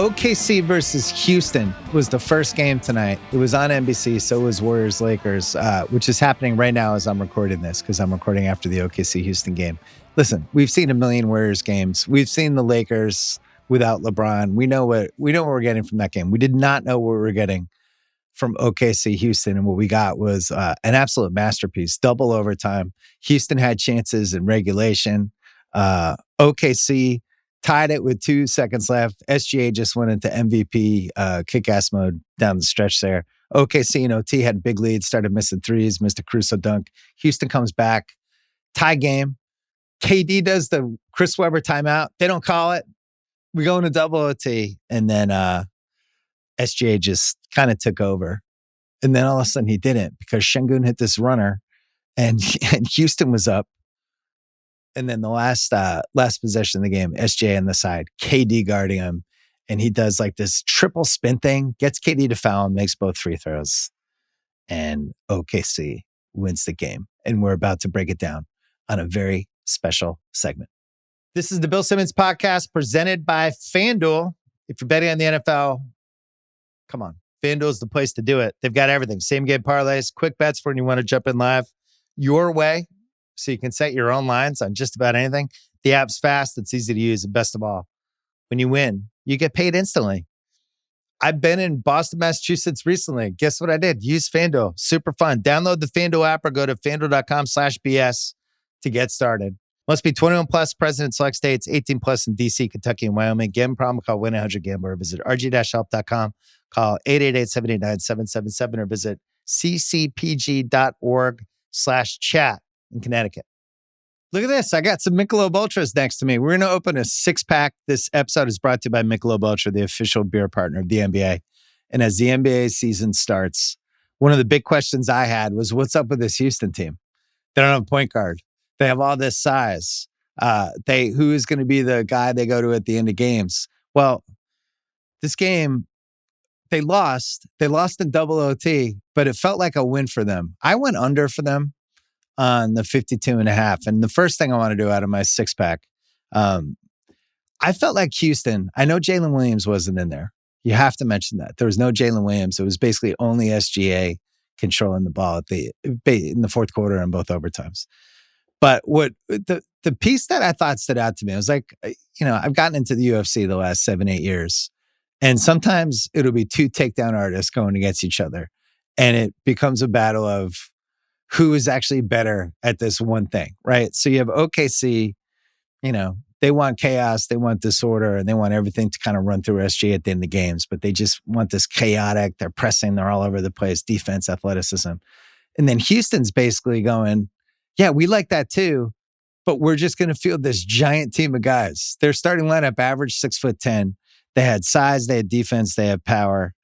OKC versus Houston was the first game tonight. It was on NBC, so was Warriors-Lakers, which is happening right now as I'm recording this because I'm recording after the OKC-Houston game. Listen, we've seen a million Warriors games. We've seen the Lakers without LeBron. We know what we're getting from that game. We did not know what we were getting from OKC-Houston, and what we got was an absolute masterpiece, double overtime. Houston had chances in regulation. OKC tied it with 2 seconds left. SGA just went into MVP kick-ass mode down the stretch there. OKC and OT had big leads, started missing threes, missed a Caruso dunk. Houston comes back, tie game. KD does the Chris Webber timeout. They don't call it. We go into double OT, and then SGA just kind of took over. And then all of a sudden he didn't because Şengün hit this runner, and Houston was up. And then the last possession of the game, SJ on the side, KD guarding him. And he does like this triple spin thing, gets KD to foul him, makes both free throws. And OKC wins the game. And we're about to break it down on a very special segment. This is the Bill Simmons podcast presented by FanDuel. If you're betting on the NFL, come on. FanDuel is the place to do it. They've got everything. Same game parlays, quick bets for when you want to jump in live your way. So you can set your own lines on just about anything. The app's fast. It's easy to use. And best of all, when you win, you get paid instantly. I've been in Boston, Massachusetts recently. Guess what I did? Use FanDuel. Super fun. Download the FanDuel app or go to FanDuel.com/BS to get started. Must be 21 plus, present in select states, 18 plus in D.C., Kentucky, and Wyoming. Gambling problem, call 1-800-GAMBLER or visit rg-help.com. Call 888-789-777 or visit ccpg.org/chat. in Connecticut. Look at this. I got some Michelob Ultras next to me. We're going to open a 6-pack. This episode is brought to you by Michelob Ultra, the official beer partner of the NBA. And as the NBA season starts, one of the big questions I had was, what's up with this Houston team? They don't have a point guard. They have all this size. Who is going to be the guy they go to at the end of games? Well, this game, they lost. They lost in double OT, but it felt like a win for them. I went under for them on the 52.5. And the first thing I want to do out of my 6-pack, I felt like Houston, I know Jalen Williams wasn't in there. You have to mention that. There was no Jalen Williams. It was basically only SGA controlling the ball in the fourth quarter and both overtimes. But what the piece that I thought stood out to me, I was like, I've gotten into the UFC the last 7-8 years. And sometimes it'll be 2 takedown artists going against each other. And it becomes a battle of who is actually better at this one thing, right? So you have OKC, they want chaos, they want disorder, and they want everything to kind of run through SG at the end of the games, but they just want this chaotic, they're pressing, they're all over the place, defense, athleticism. And then Houston's basically going, yeah, we like that too, but we're just going to field this giant team of guys. Their starting lineup averaged 6'10". They had size, they had defense, they had power.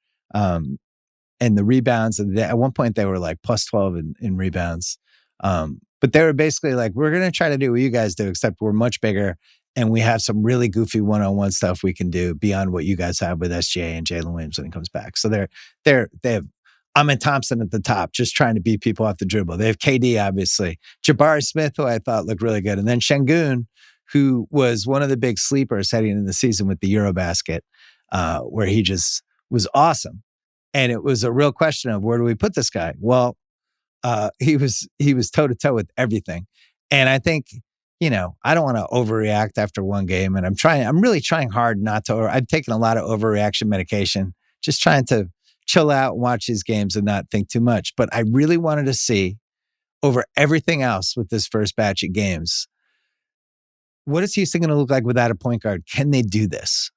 And the rebounds, at one point they were like plus 12 in rebounds. But they were basically like, we're going to try to do what you guys do, except we're much bigger and we have some really goofy one-on-one stuff we can do beyond what you guys have with SGA and Jalen Williams when he comes back. So they have Amin Thompson at the top, just trying to beat people off the dribble. They have KD, obviously. Jabari Smith, who I thought looked really good. And then Şengün, who was one of the big sleepers heading into the season with the Eurobasket, where he just was awesome. And it was a real question of, where do we put this guy? Well, he was toe-to-toe with everything. And I think, I don't want to overreact after one game. And I'm really trying hard not to. I've taken a lot of overreaction medication, just trying to chill out and watch these games and not think too much. But I really wanted to see, over everything else with this first batch of games, what is Houston going to look like without a point guard? Can they do this?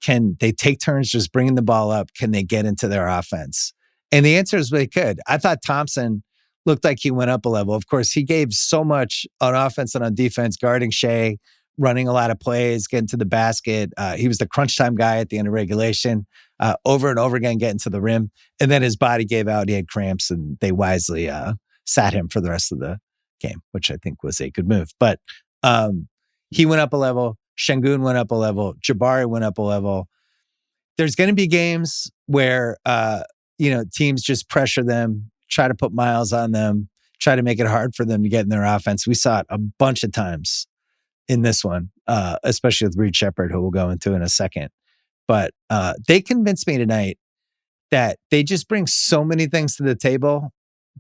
Can they take turns just bringing the ball up? Can they get into their offense? And the answer is they could. I thought Thompson looked like he went up a level. Of course, he gave so much on offense and on defense, guarding Shea, running a lot of plays, getting to the basket. He was the crunch time guy at the end of regulation, over and over again, getting to the rim. And then his body gave out. He had cramps, and they wisely sat him for the rest of the game, which I think was a good move. But he went up a level. Şengün went up a level. Jabari went up a level. There's going to be games where, teams just pressure them, try to put miles on them, try to make it hard for them to get in their offense. We saw it a bunch of times in this one, especially with Reed Shepherd, who we'll go into in a second. but they convinced me tonight that they just bring so many things to the table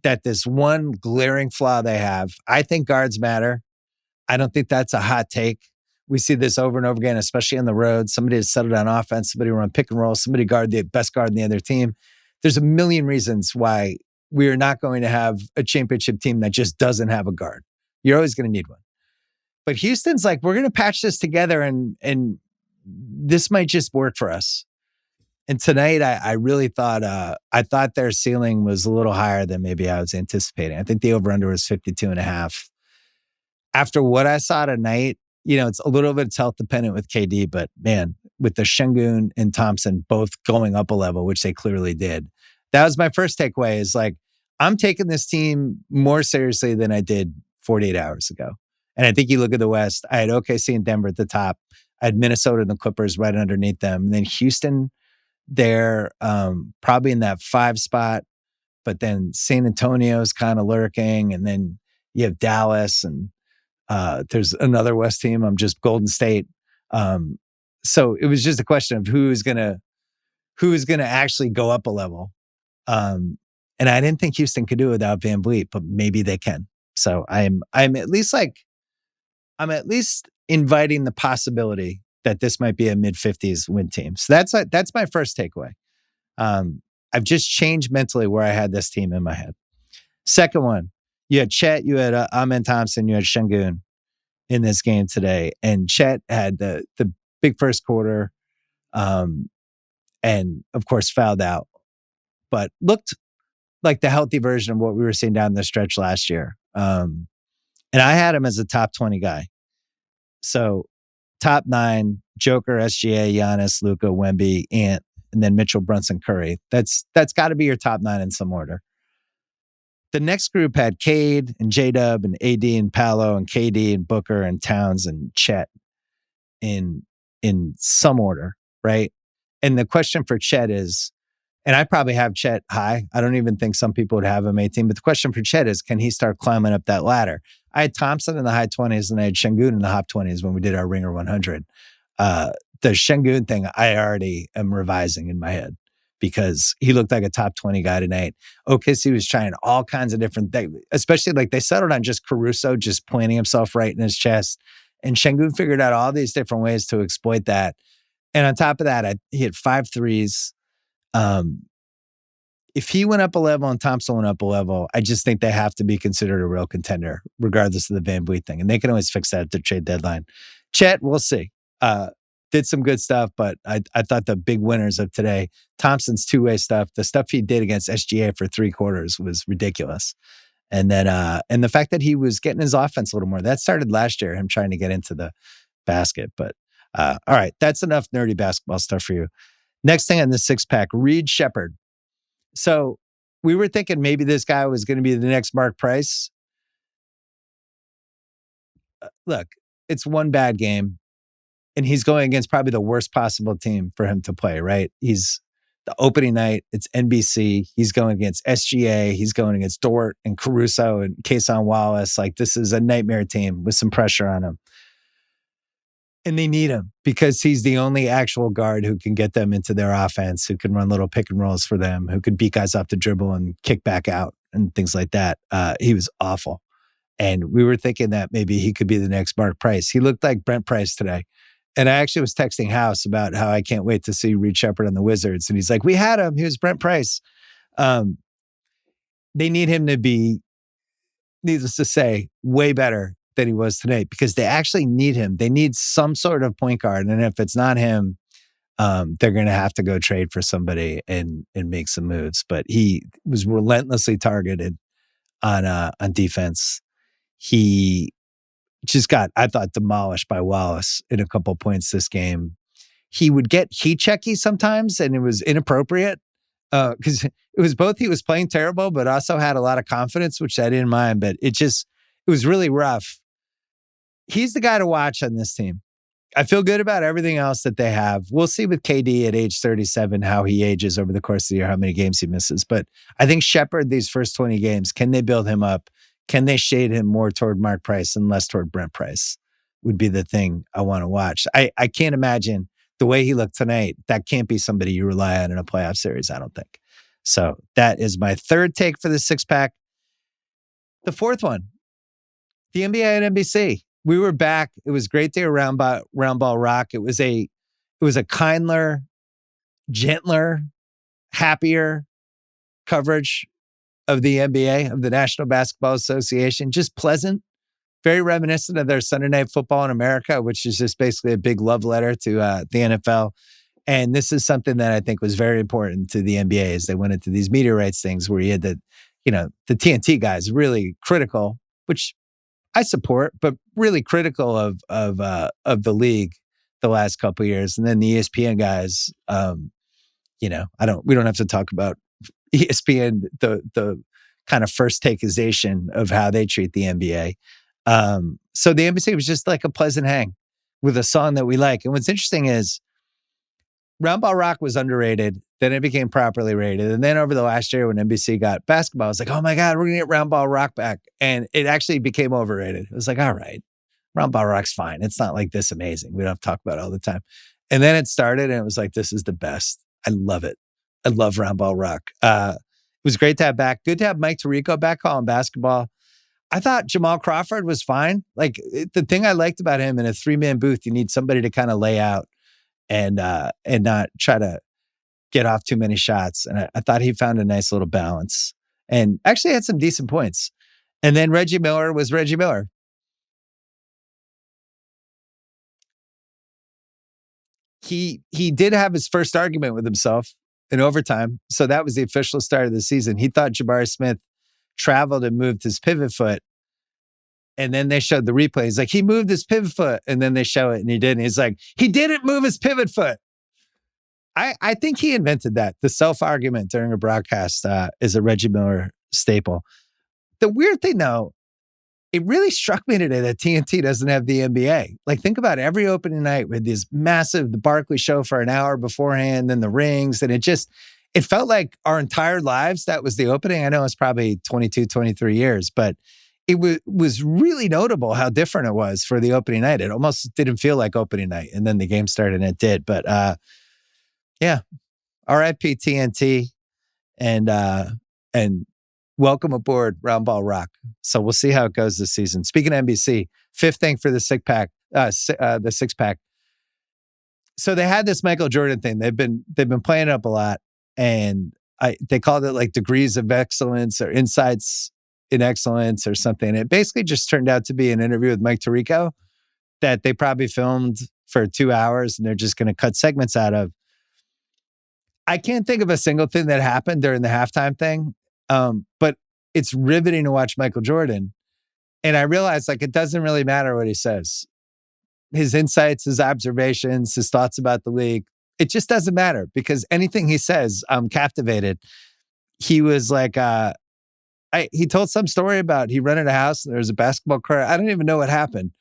that this one glaring flaw they have. I think guards matter. I don't think that's a hot take. We see this over and over again, especially on the road. Somebody to settle down offense, somebody run pick and roll, somebody guard the best guard in the other team. There's a million reasons why we are not going to have a championship team that just doesn't have a guard. You're always going to need one. But Houston's like, we're going to patch this together and this might just work for us. And tonight, I really thought, I thought their ceiling was a little higher than maybe I was anticipating. I think the over-under was 52.5. After what I saw tonight, it's a little bit health dependent with KD, but man, with the Şengün and Thompson both going up a level, which they clearly did. That was my first takeaway is like, I'm taking this team more seriously than I did 48 hours ago. And I think you look at the West, I had OKC and Denver at the top. I had Minnesota and the Clippers right underneath them. And then Houston, they're probably in that 5 spot, but then San Antonio's kind of lurking. And then you have Dallas and there's another West team. I'm just Golden State. So it was just a question of who's gonna actually go up a level. And I didn't think Houston could do it without Van Vliet, but maybe they can. So I'm at least inviting the possibility that this might be a mid-50s win team. So that's my first takeaway. I've just changed mentally where I had this team in my head. Second one, you had Chet, you had Amen Thompson, you had Şengün in this game today. And Chet had the big first quarter and, of course, fouled out. But looked like the healthy version of what we were seeing down the stretch last year. And I had him as a top 20 guy. So top 9, Joker, SGA, Giannis, Luka, Wemby, Ant, and then Mitchell, Brunson, Curry. That's got to be your top 9 in some order. The next group had Cade and J-Dub and AD and Paolo and KD and Booker and Towns and Chet in some order, right? And the question for Chet is, and I probably have Chet high. I don't even think some people would have him 18. But the question for Chet is, can he start climbing up that ladder? I had Thompson in the high 20s and I had Şengün in the high 20s when we did our Ringer 100. The Şengün thing, I already am revising in my head because he looked like a top 20 guy tonight. OKC was trying all kinds of different things, especially like they settled on just Caruso just planting himself right in his chest. And Şengün figured out all these different ways to exploit that. And on top of that, he hit 5 threes. If he went up a level and Thompson went up a level, I just think they have to be considered a real contender, regardless of the Van Vliet thing. And they can always fix that at the trade deadline. Chet, we'll see. Did some good stuff, but I thought the big winners of today, Thompson's two-way stuff, the stuff he did against SGA for 3 quarters was ridiculous. And then, and the fact that he was getting his offense a little more, that started last year, him trying to get into the basket. But all right, that's enough nerdy basketball stuff for you. Next thing on the 6-pack, Reed Shepherd. So we were thinking maybe this guy was going to be the next Mark Price. Look, it's one bad game, and he's going against probably the worst possible team for him to play, right? He's the opening night, it's NBC. He's going against SGA. He's going against Dort and Caruso and Cason Wallace. Like, this is a nightmare team with some pressure on him. And they need him because he's the only actual guard who can get them into their offense, who can run little pick and rolls for them, who could beat guys off the dribble and kick back out and things like that. He was awful. And we were thinking that maybe he could be the next Mark Price. He looked like Brent Price today. And I actually was texting House about how I can't wait to see Reed Shepherd on the Wizards. And he's like, we had him. He was Brent Price. They need him to be, needless to say, way better than he was today because they actually need him. They need some sort of point guard. And if it's not him, they're going to have to go trade for somebody and make some moves. But he was relentlessly targeted on defense. He just got, I thought, demolished by Wallace in a couple points this game. He would get heat checky sometimes, and it was inappropriate because it was both he was playing terrible, but also had a lot of confidence, which I didn't mind. But it was really rough. He's the guy to watch on this team. I feel good about everything else that they have. We'll see with KD at age 37 how he ages over the course of the year, how many games he misses. But I think Shepherd, these first 20 games, can they build him up? Can they shade him more toward Mark Price and less toward Brent Price? Would be the thing I want to watch. I can't imagine the way he looked tonight, that can't be somebody you rely on in a playoff series, I don't think. So that is my third take for the six pack. The fourth one, the NBA and NBC. We were back. It was great day around ball rock. It was a kinder, gentler, happier coverage of the NBA, of the National Basketball Association. Just pleasant, very reminiscent of their Sunday Night Football in America, which is just basically a big love letter to the NFL. And this is something that I think was very important to the NBA as they went into these media rights things where you had the TNT guys really critical, which I support, but really critical of the league the last couple of years. And then the ESPN guys, we don't have to talk about ESPN, the kind of first takeization of how they treat the NBA. So the NBC was just like a pleasant hang with a song that we like. And what's interesting is Round Ball Rock was underrated. Then it became properly rated. And then over the last year when NBC got basketball, I was like, oh my God, we're going to get Round Ball Rock back. And it actually became overrated. It was like, all right, Round Ball Rock's fine. It's not like this amazing. We don't have to talk about it all the time. And then it started and it was like, this is the best. I love it. I love Round Ball Rock. It was great to have back. Good to have Mike Tirico back calling basketball. I thought Jamal Crawford was fine. Like the thing I liked about him in a 3-man booth, you need somebody to kind of lay out and not try to get off too many shots. And I thought he found a nice little balance and actually had some decent points. And then Reggie Miller was Reggie Miller. He did have his first argument with himself in overtime. So that was the official start of the season. He thought Jabari Smith traveled and moved his pivot foot. And then they showed the replay. He's like, he moved his pivot foot. And then they show it and he didn't. He's like, he didn't move his pivot foot. I think he invented that. The self-argument during a broadcast is a Reggie Miller staple. The weird thing, though, it really struck me today that TNT doesn't have the NBA. Like, think about every opening night with this massive, the Barkley show for an hour beforehand, then the rings. And it felt like our entire lives, that was the opening. I know it's probably 22, 23 years, but it was really notable how different it was for the opening night. It almost didn't feel like opening night. And then the game started and it did. But yeah, RIP TNT and welcome aboard Round Ball Rock. So we'll see how it goes this season. Speaking of NBC, fifth thing for the six pack. So they had this Michael Jordan thing. They've been playing it up a lot, and they called it like degrees of excellence or insights in excellence or something. It basically just turned out to be an interview with Mike Tirico that they probably filmed for 2 hours, and they're just going to cut segments out of. I can't think of a single thing that happened during the halftime thing. But it's riveting to watch Michael Jordan. And I realized like, it doesn't really matter what he says. His insights, his observations, his thoughts about the league, it just doesn't matter because anything he says, I'm captivated. He was like, he told some story about he rented a house and there was a basketball court. I don't even know what happened.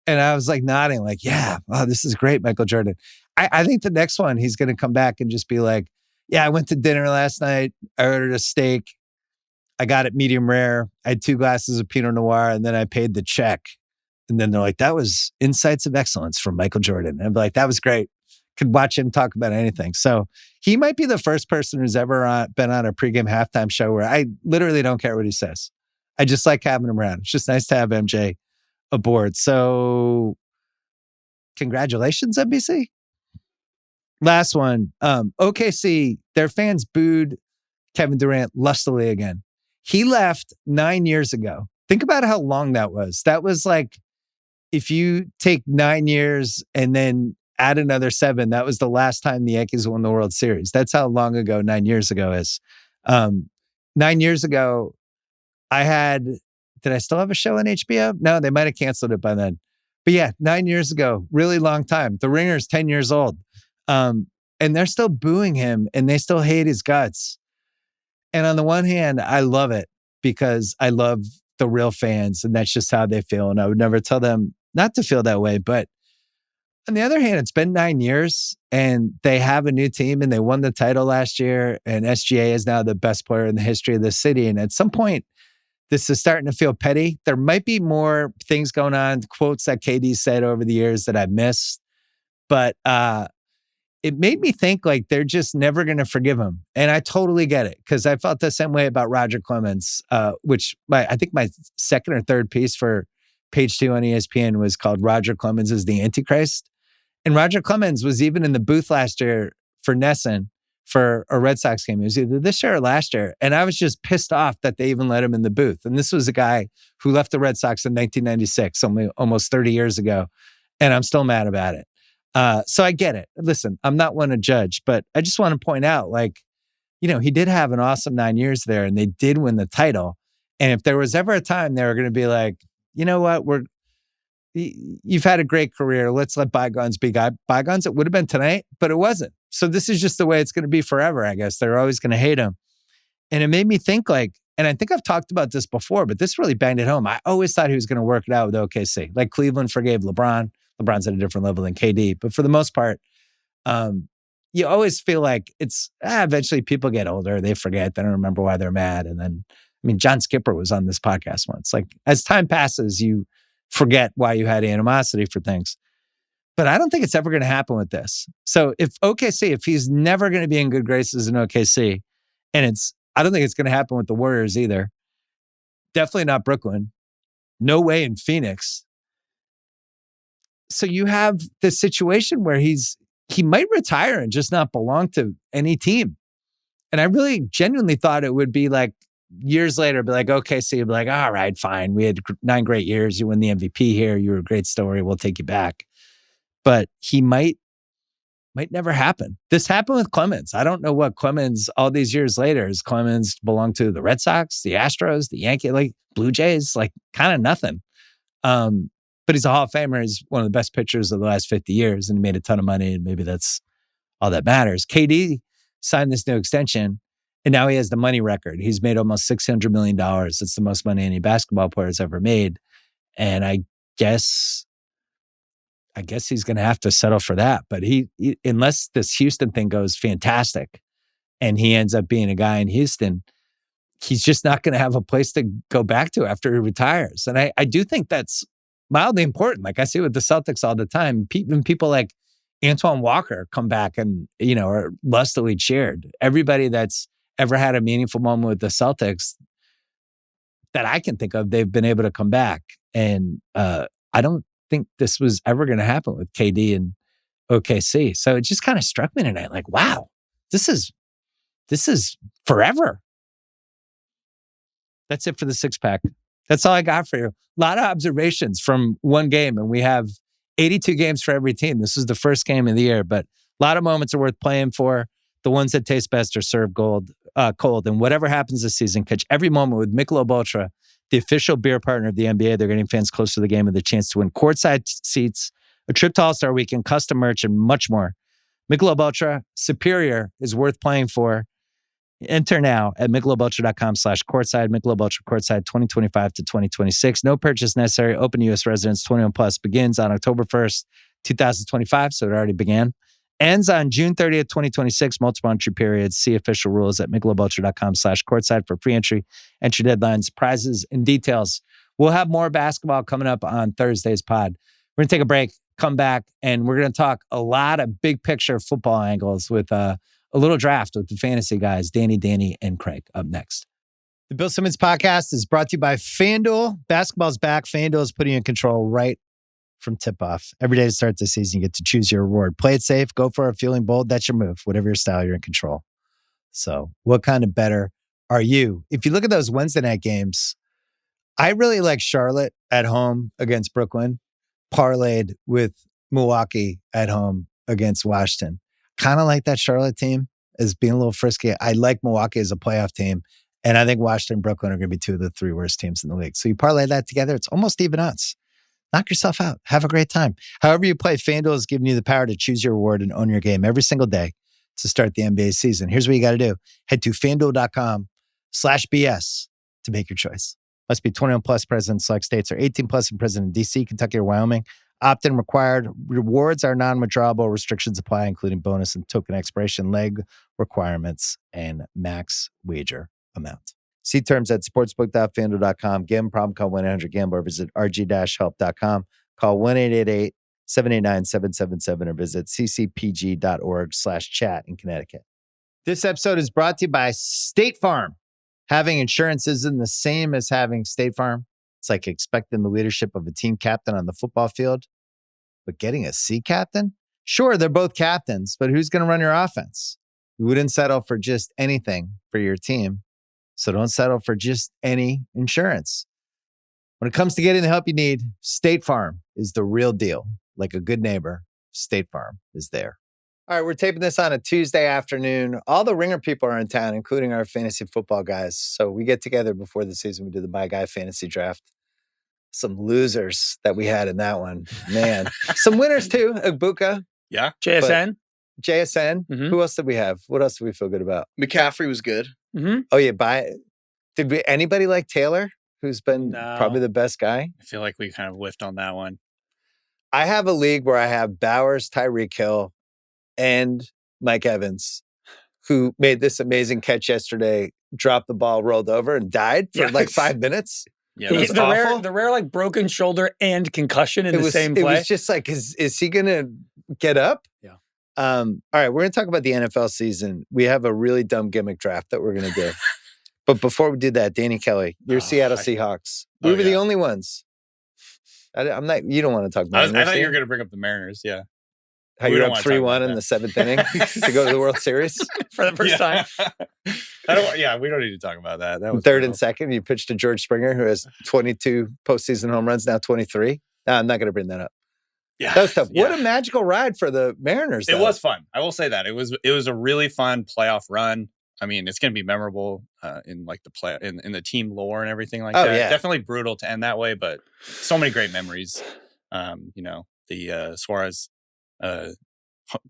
And I was like nodding like, yeah, wow, this is great, Michael Jordan. I think the next one, he's going to come back and just be like, yeah, I went to dinner last night. I ordered a steak. I got it medium rare. I had 2 glasses of Pinot Noir and then I paid the check. And then they're like, that was insights of excellence from Michael Jordan. And I'm like, that was great. Could watch him talk about anything. So he might be the first person who's ever been on a pregame halftime show where I literally don't care what he says. I just like having him around. It's just nice to have MJ aboard. So congratulations, NBC. Last one. OKC, their fans booed Kevin Durant lustily again. He left 9 years ago. Think about how long that was. That was like, if you take 9 years and then add another 7, that was the last time the Yankees won the World Series. That's how long ago 9 years ago is. 9 years ago, did I still have a show on HBO? No, they might have canceled it by then. But yeah, 9 years ago, really long time. The Ringer's 10 years old. And they're still booing him and they still hate his guts. And on the one hand, I love it because I love the real fans and that's just how they feel. And I would never tell them not to feel that way. But on the other hand, it's been 9 years and they have a new team and they won the title last year. And SGA is now the best player in the history of the city. And at some point, this is starting to feel petty. There might be more things going on, quotes that KD said over the years that I've missed. But it made me think like they're just never going to forgive him. And I totally get it because I felt the same way about Roger Clemens, which I think my second or third piece for page 2 on ESPN was called Roger Clemens is the Antichrist. And Roger Clemens was even in the booth last year for Nesson for a Red Sox game. It was either this year or last year. And I was just pissed off that they even let him in the booth. And this was a guy who left the Red Sox in 1996, almost 30 years ago. And I'm still mad about it. So I get it. Listen, I'm not one to judge, but I just want to point out, like, he did have an awesome 9 years there and they did win the title. And if there was ever a time they were going to be like, you know what, you've had a great career. Let's let bygones be bygones. It would have been tonight, but it wasn't. So this is just the way it's going to be forever, I guess. They're always going to hate him. And it made me think like, and I think I've talked about this before, but this really banged it home. I always thought he was going to work it out with OKC. Like Cleveland forgave LeBron. LeBron's at a different level than KD. But for the most part, you always feel like it's eventually people get older. They forget. They don't remember why they're mad. And then, John Skipper was on this podcast once. Like as time passes, you forget why you had animosity for things. But I don't think it's ever going to happen with this. So if he's never going to be in good graces in OKC, and I don't think it's going to happen with the Warriors either. Definitely not Brooklyn. No way in Phoenix. So you have this situation where he might retire and just not belong to any team. And I really genuinely thought it would be like years later, be like, OKC would be like, all right, fine. We had 9 great years. You win the MVP here. You were a great story. We'll take you back. But he might never happen. This happened with Clemens. I don't know what Clemens, all these years later, is Clemens belonged to the Red Sox, the Astros, the Yankees, like Blue Jays, like kind of nothing. But he's a Hall of Famer. He's one of the best pitchers of the last 50 years and he made a ton of money. And maybe that's all that matters. KD signed this new extension and now he has the money record. He's made almost $600 million. It's the most money any basketball player has ever made. And I guess he's going to have to settle for that. But he, unless this Houston thing goes fantastic and he ends up being a guy in Houston, he's just not going to have a place to go back to after he retires. And I do think that's mildly important. Like I see with the Celtics all the time, even people like Antoine Walker come back and, are lustily cheered. Everybody that's ever had a meaningful moment with the Celtics that I can think of, they've been able to come back. And I don't think this was ever going to happen with KD and OKC. So it just kind of struck me tonight, like, wow, this is forever. That's it for the 6-pack. That's all I got for you. A lot of observations from one game, and we have 82 games for every team. This is the first game of the year, but a lot of moments are worth playing for. The ones that taste best are served cold. And whatever happens this season, catch every moment with Michelob Ultra, the official beer partner of the NBA. They're getting fans close to the game with the chance to win courtside seats, a trip to All-Star Weekend, custom merch, and much more. Michelob Ultra, superior, is worth playing for. Enter now at michelobultra.com/courtside. Michelob Ultra Courtside 2025 to 2026. No purchase necessary. Open U.S. residents 21 plus. Begins on October 1st, 2025. So it already began. Ends on June 30th, 2026. Multiple entry periods. See official rules at michelobultra.com/courtside for free entry deadlines, prizes, and details. We'll have more basketball coming up on Thursday's pod. We're going to take a break, come back, and we're going to talk a lot of big picture football angles with a little draft with the fantasy guys, Danny, and Craig, up next. The Bill Simmons podcast is brought to you by FanDuel. Basketball's back. FanDuel is putting you in control right from tip-off. Every day to start the season, you get to choose your reward. Play it safe. Go for it. Feeling bold. That's your move. Whatever your style, you're in control. So what kind of better are you? If you look at those Wednesday night games, I really like Charlotte at home against Brooklyn, parlayed with Milwaukee at home against Washington. Kind of like that Charlotte team as being a little frisky. I like Milwaukee as a playoff team. And I think Washington and Brooklyn are going to be 2 of the 3 worst teams in the league. So you parlay that together, it's almost even odds. Knock yourself out. Have a great time. However you play, FanDuel is giving you the power to choose your reward and own your game every single day to start the NBA season. Here's what you got to do. Head to FanDuel.com/BS to make your choice. Must be 21 plus, present in select states, or 18 plus and present in DC, Kentucky, or Wyoming. Opt-in required. Rewards are non-withdrawable. Restrictions apply, including bonus and token expiration, leg requirements, and max wager amount. See terms at sportsbook.fanduel.com. Gambling problem, call 1-800-GAMBLER. Visit rg-help.com. Call 1-888 789-777 or visit ccpg.org/chat in Connecticut. This episode is brought to you by State Farm. Having insurance isn't the same as having State Farm. It's like expecting the leadership of a team captain on the football field, but getting a C captain? Sure, they're both captains, but who's going to run your offense? You wouldn't settle for just anything for your team, so don't settle for just any insurance. When it comes to getting the help you need, State Farm is the real deal. Like a good neighbor, State Farm is there. All right, we're taping this on a Tuesday afternoon. All the Ringer people are in town, including our fantasy football guys. So we get together before the season. We do the My Guy fantasy draft. Some losers that we had in that one. Man. Some winners too. Ibuka. Yeah. JSN. JSN. Mhm. Who else did we have? What else did we feel good about? McCaffrey was good. Mm-hmm. Oh, yeah. Anybody like Taylor, who's been No. probably the best guy? I feel like we kind of whiffed on that one. I have a league where I have Bowers, Tyreek Hill, and Mike Evans, who made this amazing catch yesterday, dropped the ball, rolled over, and died for like 5 minutes. Yeah, It was the awful. rare like broken shoulder and concussion in the same play. It was just like, is he going to get up? Yeah. All right, we're going to talk about the NFL season. We have a really dumb gimmick draft that we're going to do. But before we do that, Danny Kelly, your Seattle Seahawks. We were the only ones. I'm not. You don't want to talk about I thought you were going to bring up the Mariners. Yeah. how we you're don't up wanna talk 3-1 about in that. the 7th inning to go to the World Series. for the first time. We don't need to talk about that. That was Third brutal. and second, you pitched to George Springer, who has 22 postseason home runs, now 23. No, I'm not going to bring that up. Yeah. That was tough. Yeah. What a magical ride for the Mariners. It though. was fun. I will say that it was a really fun playoff run. I mean, it's going to be memorable in like the play in the team lore and everything like that. Yeah. Definitely brutal to end that way, but so many great memories. The Suarez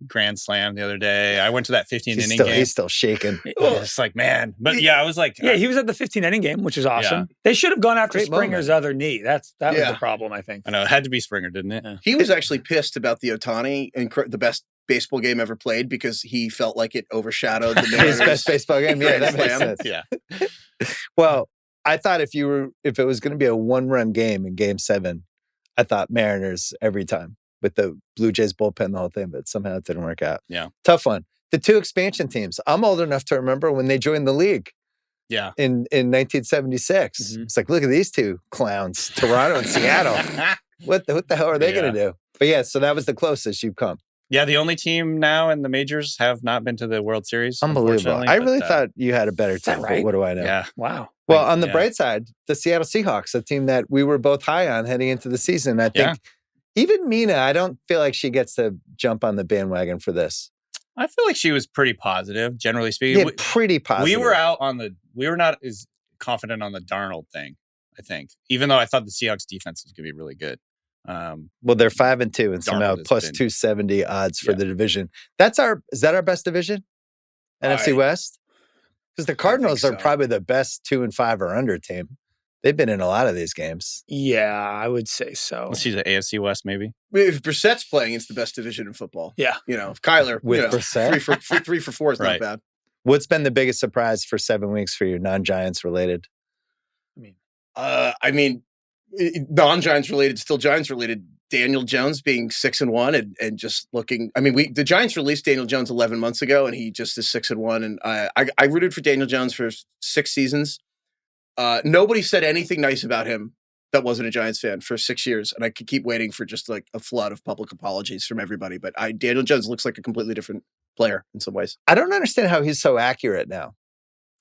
grand slam the other day. I went to that 15 inning game. He's still shaking. It's like, man, but I was like, Yeah, he was at the 15 inning game, which is awesome. They should have gone after Great Springer's other knee. That was Yeah. the problem, I think. I know it had to be Springer, didn't it? He was actually pissed about the Ohtani and the best baseball game ever played because he felt like it overshadowed the His Mariners. best baseball game. Yeah, Grand that makes slam. sense. Yeah. Well, I thought if it was going to be a 1-run game in Game 7, I thought Mariners every time with the Blue Jays bullpen, the whole thing, but somehow it didn't work out. Yeah. Tough one. The two expansion teams. I'm old enough to remember when they joined the league Yeah. in 1976. Mhm. It's like, look at these two clowns, Toronto and Seattle. What the hell are they going to do? But yeah, so that was the closest you've come. Yeah, the only team now in the majors have not been to the World Series. Unbelievable. unfortunately, I but, really thought you had a better that team, but right? what do I know? Yeah. Wow. Well, on the Yeah. bright side, the Seattle Seahawks, a team that we were both high on heading into the season. I think even Mina, I don't feel like she gets to jump on the bandwagon for this. I feel like she was pretty positive, generally speaking. Yeah, pretty positive. We were not as confident on the Darnold thing, I think, even though I thought the Seahawks defense was going to be really good. Well, they're 5-2 and somehow Darnold has plus been- 270 odds for Yeah. the division. Is that our best division? NFC West? Because the Cardinals are so. probably the best 2-5 or under team. They've been in a lot of these games. Yeah, I would say so. Let's see the AFC West, maybe. If Brissett's playing, it's the best division in football. Yeah. If Kyler With you know, Brissett? 3 for 4 is Right. not bad. What's been the biggest surprise for 7 weeks for you, non-Giants related? Non-Giants related, still Giants related. Daniel Jones being 6-1 and just looking. The Giants released Daniel Jones 11 months ago, and he just is 6-1. And I rooted for Daniel Jones for 6 seasons. Nobody said anything nice about him that wasn't a Giants fan for 6 years, and I could keep waiting for just like a flood of public apologies from everybody. But Daniel Jones looks like a completely different player in some ways. I don't understand how he's so accurate now.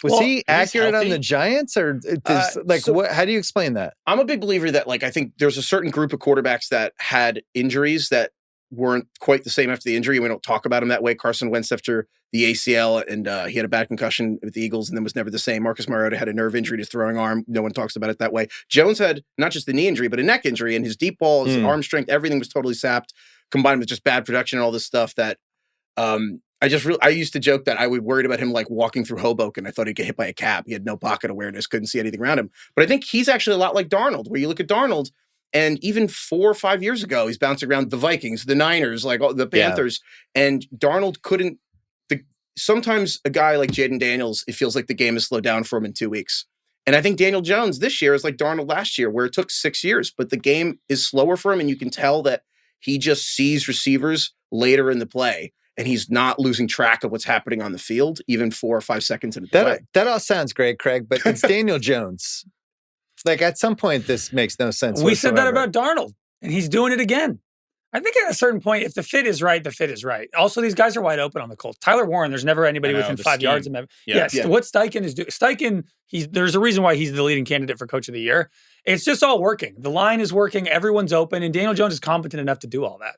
Was Well, he accurate on healthy. the Giants, or how do you explain that? I'm a big believer that, I think there's a certain group of quarterbacks that had injuries that weren't quite the same after the injury. And we don't talk about him that way. Carson Wentz after the ACL, and he had a bad concussion with the Eagles and then was never the same. Marcus Mariota had a nerve injury to his throwing arm. No one talks about it that way. Jones had not just a knee injury, but a neck injury, and his deep ball, his arm strength, everything was totally sapped, combined with just bad production and all this stuff that I used to joke that I would worried about him walking through Hoboken. I thought he'd get hit by a cab. He had no pocket awareness, couldn't see anything around him. But I think he's actually a lot like Darnold, where you look at Darnold, and even 4 or 5 years ago, he's bouncing around the Vikings, the Niners, the Panthers, and Darnold couldn't. Sometimes a guy like Jaden Daniels, it feels like the game has slowed down for him in 2 weeks. And I think Daniel Jones this year is like Darnold last year, where it took 6 years, but the game is slower for him, and you can tell that he just sees receivers later in the play, and he's not losing track of what's happening on the field, even 4 or 5 seconds into the play. That all sounds great, Craig, but it's Daniel Jones. Like, at some point, this makes no sense We said that whatsoever. about Darnold, and he's doing it again. I think at a certain point, if the fit is right, the fit is right. Also, these guys are wide open on the Colts. Tyler Warren, there's never anybody within 5 yards of him. What Steichen is doing. Steichen, there's a reason why he's the leading candidate for Coach of the Year. It's just all working. The line is working. Everyone's open, and Daniel Jones is competent enough to do all that.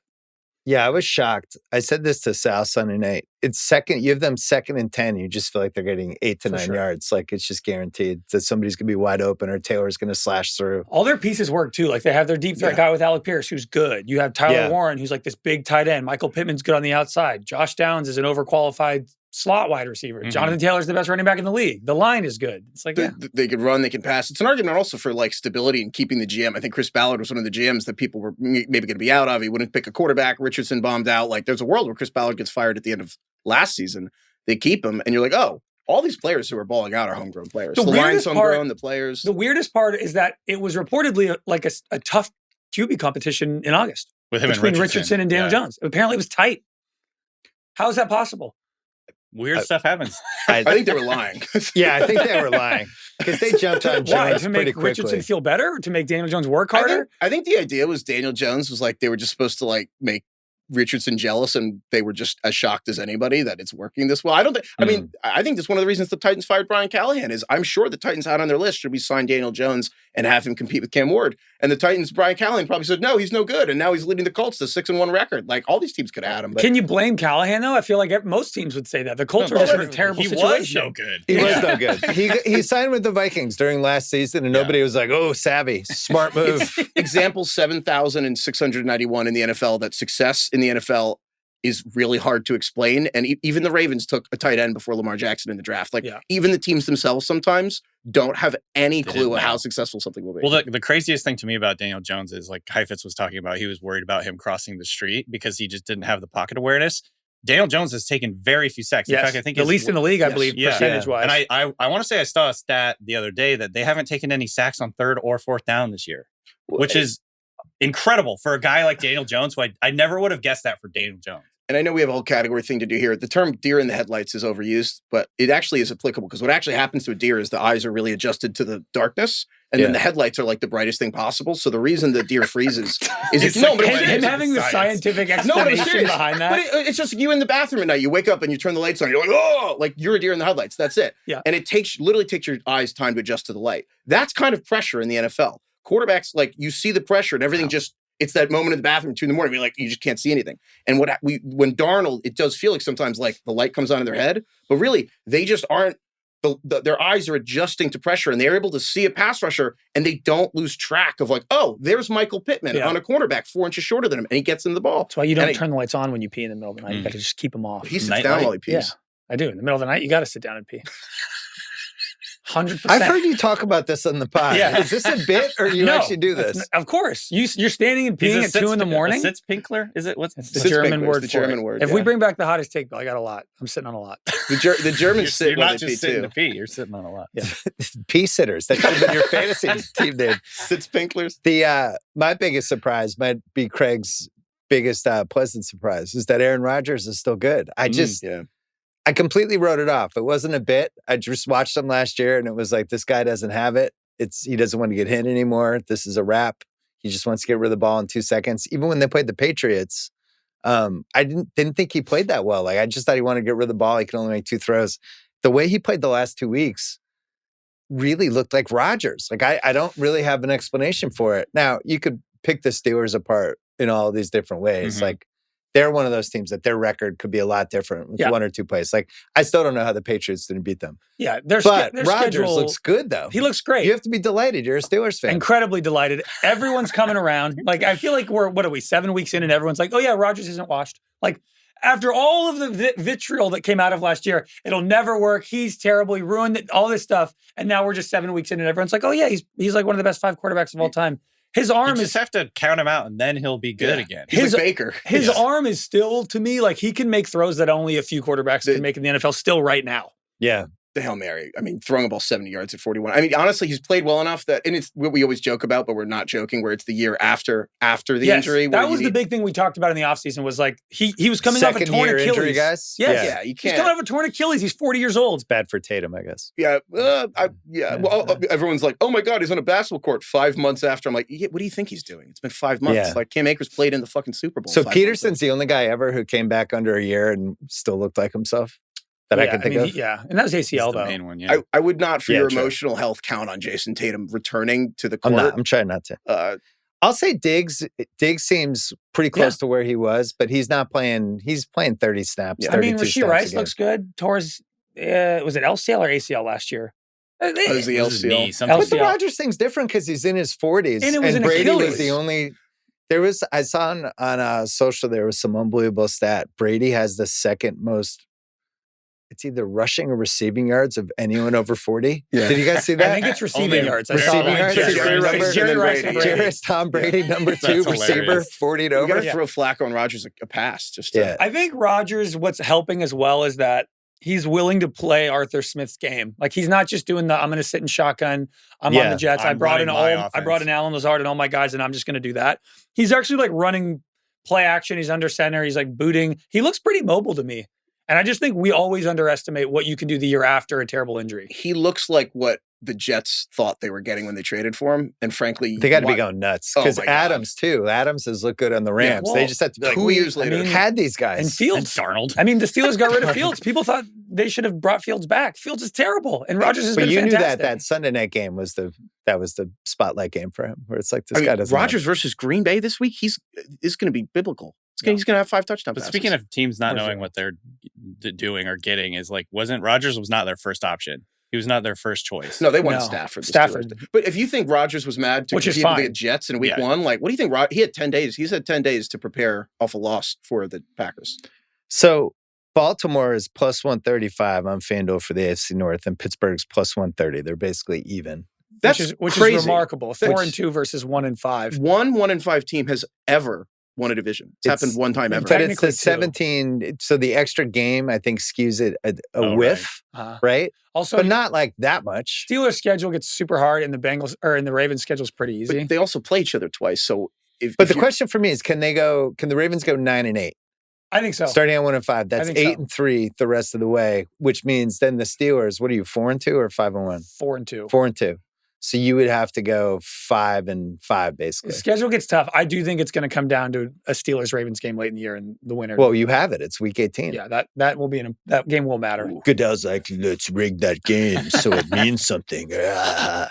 Yeah, I was shocked. I said this to Sal Sunday night. It's second. You have them 2nd and 10. You just feel like they're getting 8 to 9 yards. Like, it's just guaranteed that somebody's going to be wide open or Taylor's going to slash through. All their pieces work too. Like, they have their deep threat guy with Alec Pierce, who's good. You have Tyler Warren, who's like this big tight end. Michael Pittman's good on the outside. Josh Downs is an overqualified slot wide receiver. Mm-hmm. Jonathan Taylor's the best running back in the league. The line is good. It's like they can run, they can pass. It's an argument also for like stability and keeping the GM. I think Chris Ballard was one of the GMs that people were maybe going to be out of. He wouldn't pick a quarterback. Richardson bombed out. Like, there's a world where Chris Ballard gets fired at the end of last season. They keep him, and you're like, oh, all these players who are balling out are homegrown players. The line's homegrown, the players. The weirdest part is that it was reportedly like a tough QB competition in August with him between and Richardson and Daniel Jones. Apparently, it was tight. How is that possible? Weird stuff happens. I think they were lying. Yeah, I think they were lying because they jumped on Jones to pretty make quickly. Richardson feel better, or to make Daniel Jones work harder? I think the idea was Daniel Jones was like, they were just supposed to like make Richardson jealous, and they were just as shocked as anybody that it's working this well. I don't think. I mean, I think that's one of the reasons the Titans fired Brian Callahan. Is I'm sure the Titans had on their list, should we sign Daniel Jones and have him compete with Cam Ward? And the Titans, Brian Callahan probably said, no, he's no good, and now he's leading the Colts to 6-1 record. Like, all these teams could have had him. But can you blame Callahan though? I feel like most teams would say that the Colts are just in a terrible situation. He was no good. He was no good. He signed with the Vikings during last season, and nobody was like, "Oh, savvy, smart move." Example 7,691 in the NFL. That success in the NFL is really hard to explain. And even the Ravens took a tight end before Lamar Jackson in the draft. Like, even the teams themselves sometimes don't have any clue of how successful something will be. Well, the craziest thing to me about Daniel Jones is, like Heifetz was talking about, he was worried about him crossing the street because he just didn't have the pocket awareness. Daniel Jones has taken very few sacks. In fact, I think the least in the league, I believe, percentage-wise. And I want to say I saw a stat the other day that they haven't taken any sacks on 3rd or 4th down this year, which is incredible for a guy like Daniel Jones, who I never would have guessed that for Daniel Jones. And I know we have a whole category thing to do here. The term deer in the headlights is overused, but it actually is applicable, because what actually happens to a deer is the eyes are really adjusted to the darkness, and then the headlights are like the brightest thing possible. So the reason the deer freezes is having the scientific explanation behind that. But it's just you in the bathroom at night. You wake up and you turn the lights on. You're like, oh, like you're a deer in the headlights. That's it. Yeah. And it literally takes your eyes time to adjust to the light. That's kind of pressure in the NFL. Quarterbacks, like, you see the pressure and everything it's that moment in the bathroom at 2 a.m. Like, you just can't see anything. And when Darnold, it does feel like sometimes like the light comes on in their head, but really they just aren't. Their eyes are adjusting to pressure, and they're able to see a pass rusher, and they don't lose track of like, oh, there's Michael Pittman on a cornerback 4 inches shorter than him, and he gets in the ball. That's why you don't turn the lights on when you pee in the middle of the night. You got to just keep them off. He sits down while he pees. Yeah, I do. In the middle of the night, you got to sit down and pee. 100%. I've heard you talk about this on the pod. Yeah. Is this a bit, or you actually do this? Of course. You're standing and peeing at 2 a.m. Sitzpinkler? Is it? What's the German word? The German word. If we bring back the hottest take, Bill, I got a lot. I'm sitting on a lot. The Germans sit while they pee too. You're sitting on a lot. Yeah. Pee sitters. That should have been your fantasy team name. Sitzpinklers. My biggest surprise might be Craig's biggest pleasant surprise is that Aaron Rodgers is still good. I completely wrote it off. It wasn't a bit. I just watched him last year, and it was like, this guy doesn't have it. He doesn't want to get hit anymore. This is a wrap. He just wants to get rid of the ball in 2 seconds. Even when they played the Patriots, I didn't think he played that well. Like, I just thought he wanted to get rid of the ball. He could only make 2 throws. The way he played the last 2 weeks really looked like Rodgers. Like, I don't really have an explanation for it. Now, you could pick the Steelers apart in all these different ways. Mm-hmm. Like, they're one of those teams that their record could be a lot different with 1 or 2 plays. Like, I still don't know how the Patriots didn't beat them. Yeah, but Rodgers looks good, though. He looks great. You have to be delighted. You're a Steelers fan. Incredibly delighted. Everyone's coming around. Like, I feel like what are we, 7 weeks in, and everyone's like, oh yeah, Rodgers isn't washed. Like, after all of the vitriol that came out of last year, it'll never work. He's terrible. He ruined all this stuff. And now we're just 7 weeks in, and everyone's like, oh yeah, he's like one of the best 5 quarterbacks of all time. His arm you just have to count him out, and then he'll be good again. He's like Baker. His arm is still, to me, like, he can make throws that only a few quarterbacks can make in the NFL still right now. Yeah. the Hail Mary. I mean, throwing a ball 70 yards at 41. I mean, honestly, he's played well enough that, and it's what we always joke about, but we're not joking, where it's the year after the injury. That was the big thing we talked about in the offseason was like, he was coming off a torn Achilles. Injury, guys? Yeah, you can't. He's coming off a torn Achilles. He's 40 years old. It's bad for Tatum, I guess. Yeah. Well, everyone's like, oh my God, he's on a basketball court 5 months after. I'm like, what do you think he's doing? It's been 5 months. Yeah. Like Cam Akers played in the fucking Super Bowl. So Peterson's the only guy ever who came back under a year and still looked like himself that I can think of. And that was ACL, though. Main one, yeah. I would not, for your emotional health, count on Jason Tatum returning to the court. I'm trying not to. I'll say Diggs seems pretty close to where he was, but he's not playing. He's playing 30 snaps. I mean, Rashee Rice looks good. Torres, was it LCL or ACL last year? It was the LCL. But the Rodgers thing's different because he's in his 40s. And Brady Achilles. was the only. I saw on social, there was some unbelievable stat. Brady has the second most. It's either rushing or receiving yards of anyone over 40. Yeah. Did you guys see that? I think it's receiving yards. Receiving yards. Jerry Rice and Brady. Tom Brady, number 2 receiver, 40 to over. You got to throw Flacco and Rodgers a pass. I think Rodgers, what's helping as well is that he's willing to play Arthur Smith's game. Like he's not just doing I'm going to sit in shotgun. I'm on the Jets. I brought in Alan Lazard and all my guys, and I'm just going to do that. He's actually like running play action. He's under center. He's like booting. He looks pretty mobile to me. And I just think we always underestimate what you can do the year after a terrible injury. He looks like what the Jets thought they were getting when they traded for him. And frankly, they got to be going nuts. Because Adams, too. Adams has looked good on the Rams. They just had to be like, 2 years later. Had these guys. And Fields. And Darnold. I mean, the Steelers got rid of Fields. People thought they should have brought Fields back. Fields is terrible. And Rodgers has been fantastic. But you knew that Sunday night game was the spotlight game for him. Where it's like, this guy doesn't Rodgers versus Green Bay this week, is going to be biblical. He's going to have 5 touchdowns. But speaking of teams not knowing what they're doing or getting, is like, Rodgers was not their first option. He was not their first choice. No, they wanted Stafford. But if you think Rodgers was mad to compete with the Jets in week 1, like, what do you think? He had 10 days. He's had 10 days to prepare off a loss for the Packers. So Baltimore is plus 135 on FanDuel for the AFC North, and Pittsburgh's plus 130. They're basically even. Which is remarkable. 4-2 versus 1-5. 1-1-5 team has ever won a division. It's happened one time ever. But it's the 17. So the extra game, I think, skews it a whiff, right? Also, but not like that much. Steelers' schedule gets super hard, and the Ravens' schedule is pretty easy. But they also play each other twice. So, the question for me is, can the Ravens go 9-8? I think so. Starting at 1-5, that's 8-3 the rest of the way, which means then the Steelers. What are you, 4-2 or 5-1? 4-2. 4-2. So you would have to go 5-5, basically. The schedule gets tough. I do think it's going to come down to a Steelers-Ravens game late in the year, and the winner. Well, you have it. It's week 18. Yeah, that will be that game will matter. Goodell's like, let's rig that game so it means something. I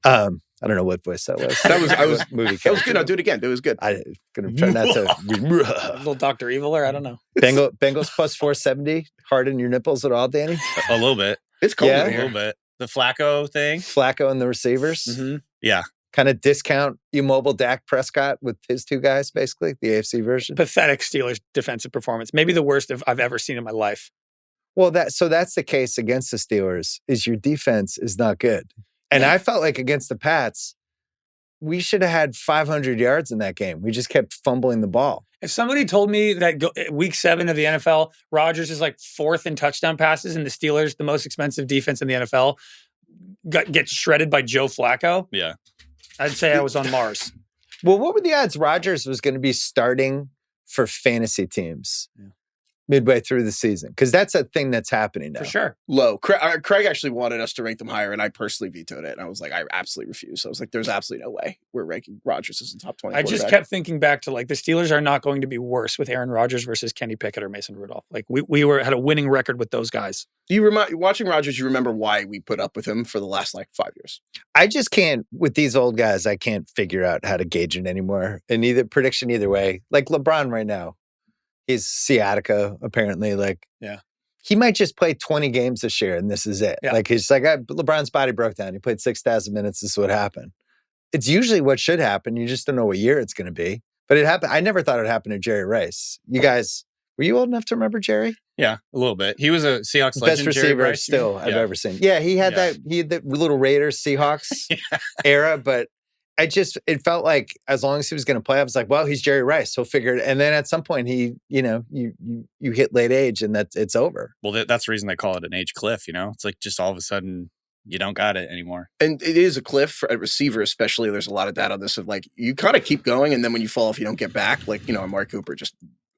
don't know what voice that was. I was movie. That was good. I'll do it again. It was good. I'm gonna try not to. A little Dr. Evil, or I don't know. Bengals plus 470. Harden your nipples at all, Danny? A little bit. It's cold in here. A little bit. The Flacco thing. Flacco and the receivers. Mm-hmm. Yeah. Kind of discount immobile Dak Prescott with his 2 guys, basically, the AFC version. Pathetic Steelers defensive performance. Maybe the worst I've ever seen in my life. Well, that's the case against the Steelers, is your defense is not good. And I felt like against the Pats, we should have had 500 yards in that game. We just kept fumbling the ball. If somebody told me that week 7 of the NFL, Rodgers is like 4th in touchdown passes, and the Steelers, the most expensive defense in the NFL, gets shredded by Joe Flacco, I'd say I was on Mars. Well, what were the odds Rodgers was going to be starting for fantasy teams midway through the season? Because that's a thing that's happening now. For sure. Low. Craig actually wanted us to rank them higher, and I personally vetoed it. And I was like, I absolutely refuse. So I was like, there's absolutely no way we're ranking Rodgers as a top 20 I just kept thinking back to, like, the Steelers are not going to be worse with Aaron Rodgers versus Kenny Pickett or Mason Rudolph. Like, we had a winning record with those guys. Watching Rodgers, you remember why we put up with him for the last, 5 years. I just can't, with these old guys, I can't figure out how to gauge it anymore. And prediction either way. Like LeBron right now. He's sciatica, apparently. He might just play 20 games this year, and this is it. Yeah. Like, he's like, LeBron's body broke down. He played 6,000 minutes. This is what happened. It's usually what should happen. You just don't know what year it's going to be. But it happened. I never thought it happened to Jerry Rice. You guys, were you old enough to remember Jerry? Yeah, a little bit. He was a Seahawks legend. Best receiver still I've ever seen. Yeah, he had that little Raiders Seahawks era, but it felt like as long as he was going to play, I was like, well, he's Jerry Rice. He'll figure it. And then at some point you hit late age and it's over. Well, that's the reason they call it an age cliff. It's like just all of a sudden you don't got it anymore. And it is a cliff for a receiver, especially. There's a lot of data on this of like, you kind of keep going. And then when you fall off, you don't get back. Like, Amari Cooper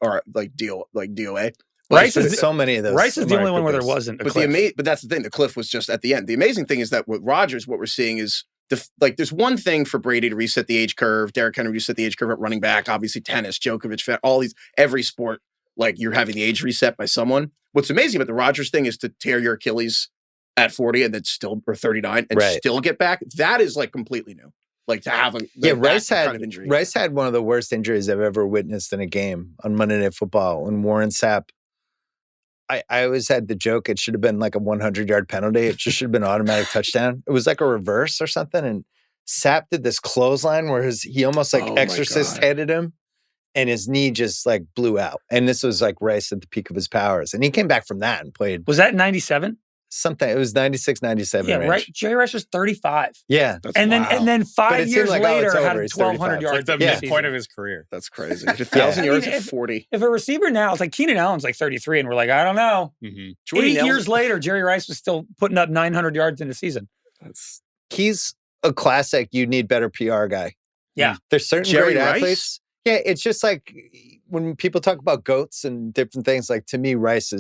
or like DOA. Rice is so many of those. Rice is the only one where there wasn't a cliff. But that's the thing. The cliff was just at the end. The amazing thing is that with Rodgers, what we're seeing is there's one thing for Brady to reset the age curve. Derrick Henry reset the age curve at running back. Obviously, tennis, Djokovic, every sport, like you're having the age reset by someone. What's amazing about the Rodgers thing is to tear your Achilles at 40 and then or 39 and still get back. That is like completely new. Like to have Rice had one of the worst injuries I've ever witnessed in a game on Monday Night Football when Warren Sapp. I always had the joke it should have been like a 100-yard penalty. It just should have been an automatic touchdown. It was like a reverse or something. And Sapp did this clothesline where he almost like exorcist headed him and his knee just like blew out. And this was like Rice at the peak of his powers. And he came back from that and played. Was that 97? Something. It was 96, 97 range. Right. Jerry Rice was 35. Yeah. And then 5 years like, later had 1,200 yards. Like the midpoint of his career. That's crazy. 1,000 yards at 40. If a receiver now, it's like Keenan Allen's like 33 and we're like, I don't know. Mm-hmm. 8 years later, Jerry Rice was still putting up 900 yards in a season. He's a classic, you need better PR guy. Yeah. There's certain great athletes. Yeah, it's just like when people talk about GOATs and different things, like to me, Rice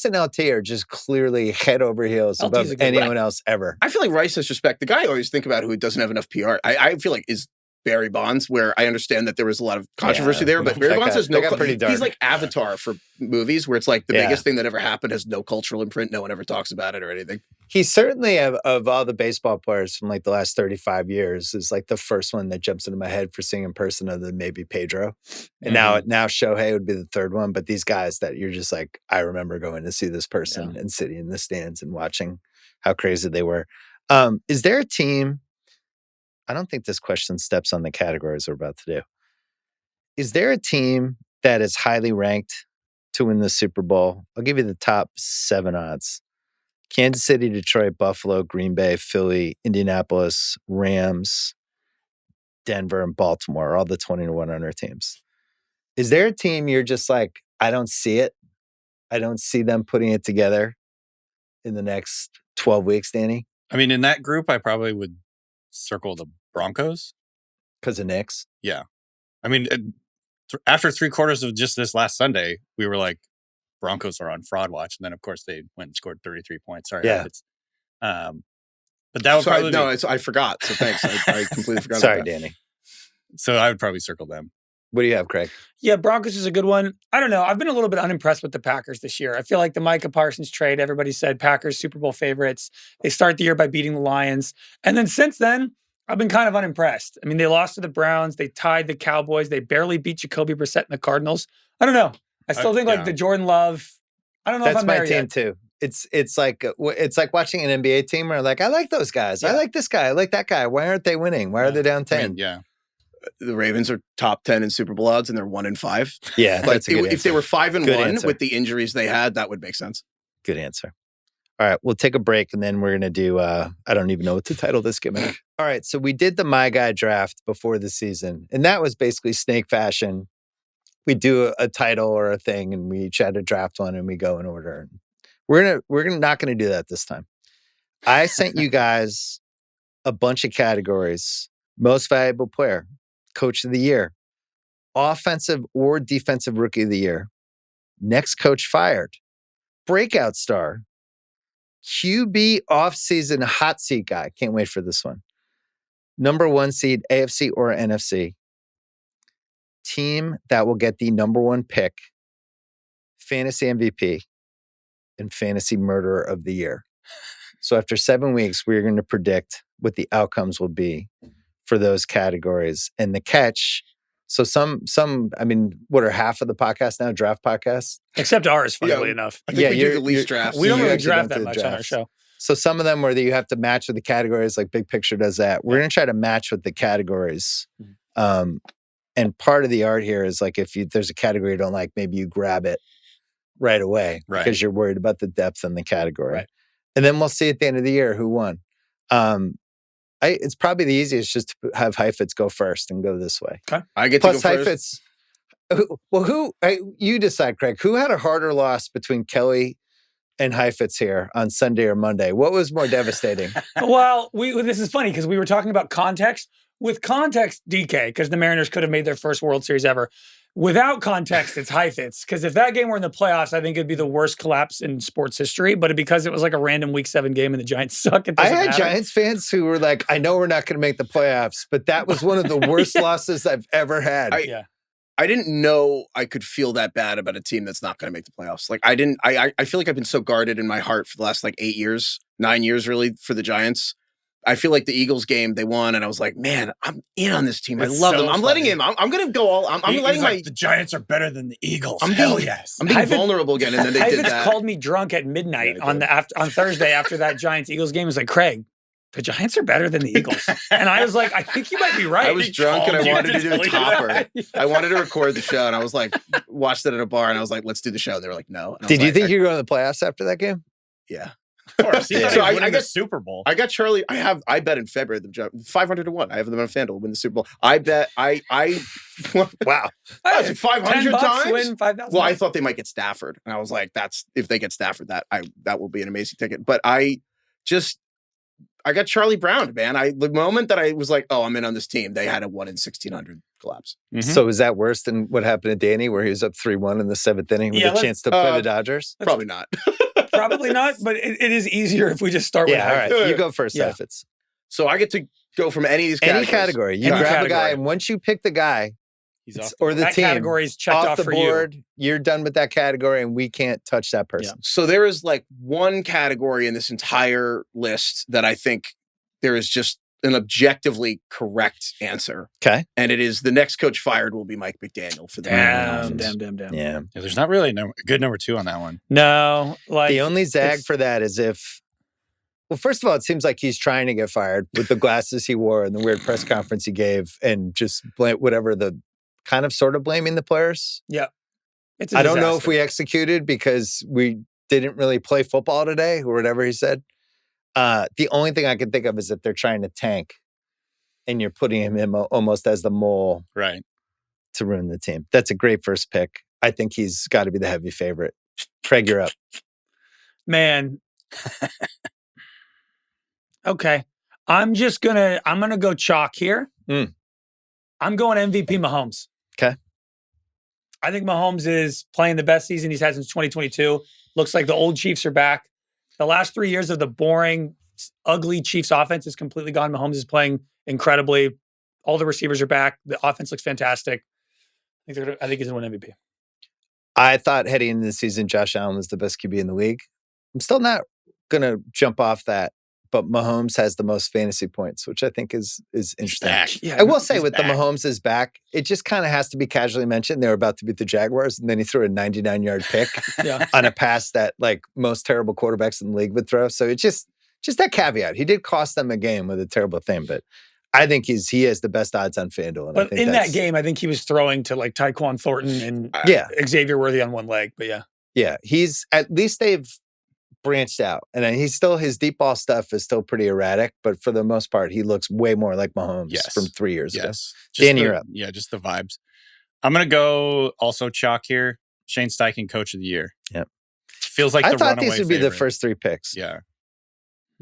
and LT are just clearly head over heels above anyone else ever. I feel like Rice has respect. The guy I always think about who doesn't have enough PR, I feel like is Barry Bonds, where I understand that there was a lot of controversy there, but Barry Bonds has no. He's like Avatar for movies, where it's like the biggest thing that ever happened has no cultural imprint. No one ever talks about it or anything. He's certainly of all the baseball players from like the last 35 years is like the first one that jumps into my head for seeing in person, other than maybe Pedro. And now Shohei would be the third one. But these guys that you're just like, I remember going to see this person and sitting in the stands and watching how crazy they were. Is there a team? I don't think this question steps on the categories we're about to do. Is there a team that is highly ranked to win the Super Bowl? I'll give you the top 7 odds. Kansas City, Detroit, Buffalo, Green Bay, Philly, Indianapolis, Rams, Denver, and Baltimore, all the 20-1 teams. Is there a team you're just like, I don't see it? I don't see them putting it together in the next 12 weeks, Danny? I mean, in that group, I probably would circle the Broncos. Because of Knicks? Yeah. I mean, after 3 quarters of just this last Sunday, we were like, Broncos are on fraud watch. And then, of course, they went and scored 33 points. Sorry. Yeah. But that would probably I forgot. So thanks. I completely forgot Sorry, about that. Danny. So I would probably circle them. What do you have, Craig? Yeah, Broncos is a good one. I don't know. I've been a little bit unimpressed with the Packers this year. I feel like the Micah Parsons trade, everybody said Packers Super Bowl favorites. They start the year by beating the Lions. And then since then, I've been kind of unimpressed. I mean, they lost to the Browns. They tied the Cowboys. They barely beat Jacoby Brissett and the Cardinals. I don't know. I still think like the Jordan Love. I don't know if I'm there yet. That's my team too. It's like watching an NBA team where like, I like those guys. Yeah. I like this guy. I like that guy. Why aren't they winning? Why are they down 10? I mean, yeah. The Ravens are top 10 in Super Bowl odds and they're 1-5. Yeah. Like if they were 5-1 with the injuries they had, that would make sense. Good answer. All right, we'll take a break and then we're going to do, I don't even know what to title this gimmick. All right, so we did the My Guy draft before the season, and that was basically snake fashion. We do a title or a thing, and we each had to draft one, and we go in order. We're not going to do that this time. I sent you guys a bunch of categories: most valuable player, coach of the year, offensive or defensive rookie of the year, next coach fired, breakout star, QB offseason hot seat guy. Can't wait for this one. Number 1 seed, AFC or NFC. Team that will get the number 1 pick, fantasy MVP, and fantasy murderer of the year. So after 7 weeks, we're going to predict what the outcomes will be for those categories. And the catch, so some, I mean, what are half of the podcast now? Draft podcasts? Except ours, funnily enough. I think we do the least drafts. We don't really draft that much on our show. So some of them where you have to match with the categories, like Big Picture does that. We're going to try to match with the categories. And part of the art here is like if there's a category you don't like, maybe you grab it right away because you're worried about the depth in the category. Right. And then we'll see at the end of the year who won. It's probably the easiest just to have Heifetz go first and go this way. Okay. I get Plus to go first. Heifetz. Well, you decide, Craig. Who had a harder loss between Kelly and Heifetz here on Sunday or Monday? What was more devastating? Well, this is funny because we were talking about context. With context, DK, because the Mariners could have made their first World Series ever. Without context, it's Heifetz. Because if that game were in the playoffs, I think it'd be the worst collapse in sports history. But because it was like a random Week 7 game and the Giants suck, I had Giants fans who were like, I know we're not going to make the playoffs, but that was one of the worst losses I've ever had. I didn't know I could feel that bad about a team that's not going to make the playoffs. Like I didn't. I feel like I've been so guarded in my heart for the last like 9 years, really, for the Giants. I feel like the Eagles game they won, and I was like, man, I'm in on this team. I love them. I'm letting him. I'm going to go all. I'm letting my. The Giants are better than the Eagles. Hell yes. I'm being vulnerable again, and then they did that. Called me drunk at midnight on Thursday after that Giants Eagles game. He was like, Craig, the Giants are better than the Eagles. And I was like, I think you might be right. I was drunk and I wanted to do a topper. I wanted to record the show, and I was like, watched it at a bar, and I was like, let's do the show. And they were like, no. Did you think you were going to the playoffs after that game? Yeah. Of course. So I got Super Bowl. I got Charlie. I bet in February the 500-1. I have them on FanDuel win the Super Bowl. I bet wow. That's 500 times. Win 5,000. Well, I thought they might get Stafford, and I was like, that's if they get Stafford, that will be an amazing ticket. But I got Charlie Brown, man. The moment that I was like, oh, I'm in on this team, they had a 1 in 1,600 collapse. Mm-hmm. So is that worse than what happened to Danny, where he was up 3-1 in the 7th inning with a chance to play the Dodgers? Probably not. Probably not, but it is easier if we just start with all right. You go first, Heifetz. So I get to go from any of these categories. Any category. You grab a guy, and once you pick the guy, or the team, category's checked off the for board, you. You're done with that category, and we can't touch that person. Yeah. So there is like one category in this entire list that I think there is just an objectively correct answer. Okay. And it is the next coach fired will be Mike McDaniel for the Damn. Yeah. There's not really a good number 2 on that one. No. Like the only zag for that is if, well, first of all, it seems like he's trying to get fired with the glasses he wore and the weird press conference he gave and just whatever the kind of sort of blaming the players. Yeah. I don't know if we executed because we didn't really play football today or whatever he said. The only thing I can think of is if they're trying to tank and you're putting him in almost as the mole to ruin the team. That's a great first pick. I think he's got to be the heavy favorite. Craig, you're up. Man. Okay. I'm going to go chalk here. I'm going MVP Mahomes. Okay. I think Mahomes is playing the best season he's had since 2022. Looks like the old Chiefs are back. The last 3 years of the boring, ugly Chiefs offense is completely gone. Mahomes is playing incredibly. All the receivers are back. The offense looks fantastic. I think he's going to win MVP. I thought heading into the season, Josh Allen was the best QB in the league. I'm still not going to jump off that, but Mahomes has the most fantasy points, which I think is interesting. Yeah, I will say with the Mahomes is back, it just kind of has to be casually mentioned. They were about to beat the Jaguars, and then he threw a 99-yard pick on a pass that like most terrible quarterbacks in the league would throw. So it's just that caveat. He did cost them a game with a terrible thing, but I think he has the best odds on FanDuel. But in that game, I think he was throwing to like Tyquan Thornton and Xavier Worthy on one leg. But he's at least they've branched out, and he's still his deep ball stuff is still pretty erratic, but for the most part, he looks way more like Mahomes from 3 years ago. Danny, you're up. Yeah, just the vibes. I'm gonna go also chalk here. Shane Steichen, Coach of the Year. Yeah, feels like I thought these would be the first 3 picks. Yeah,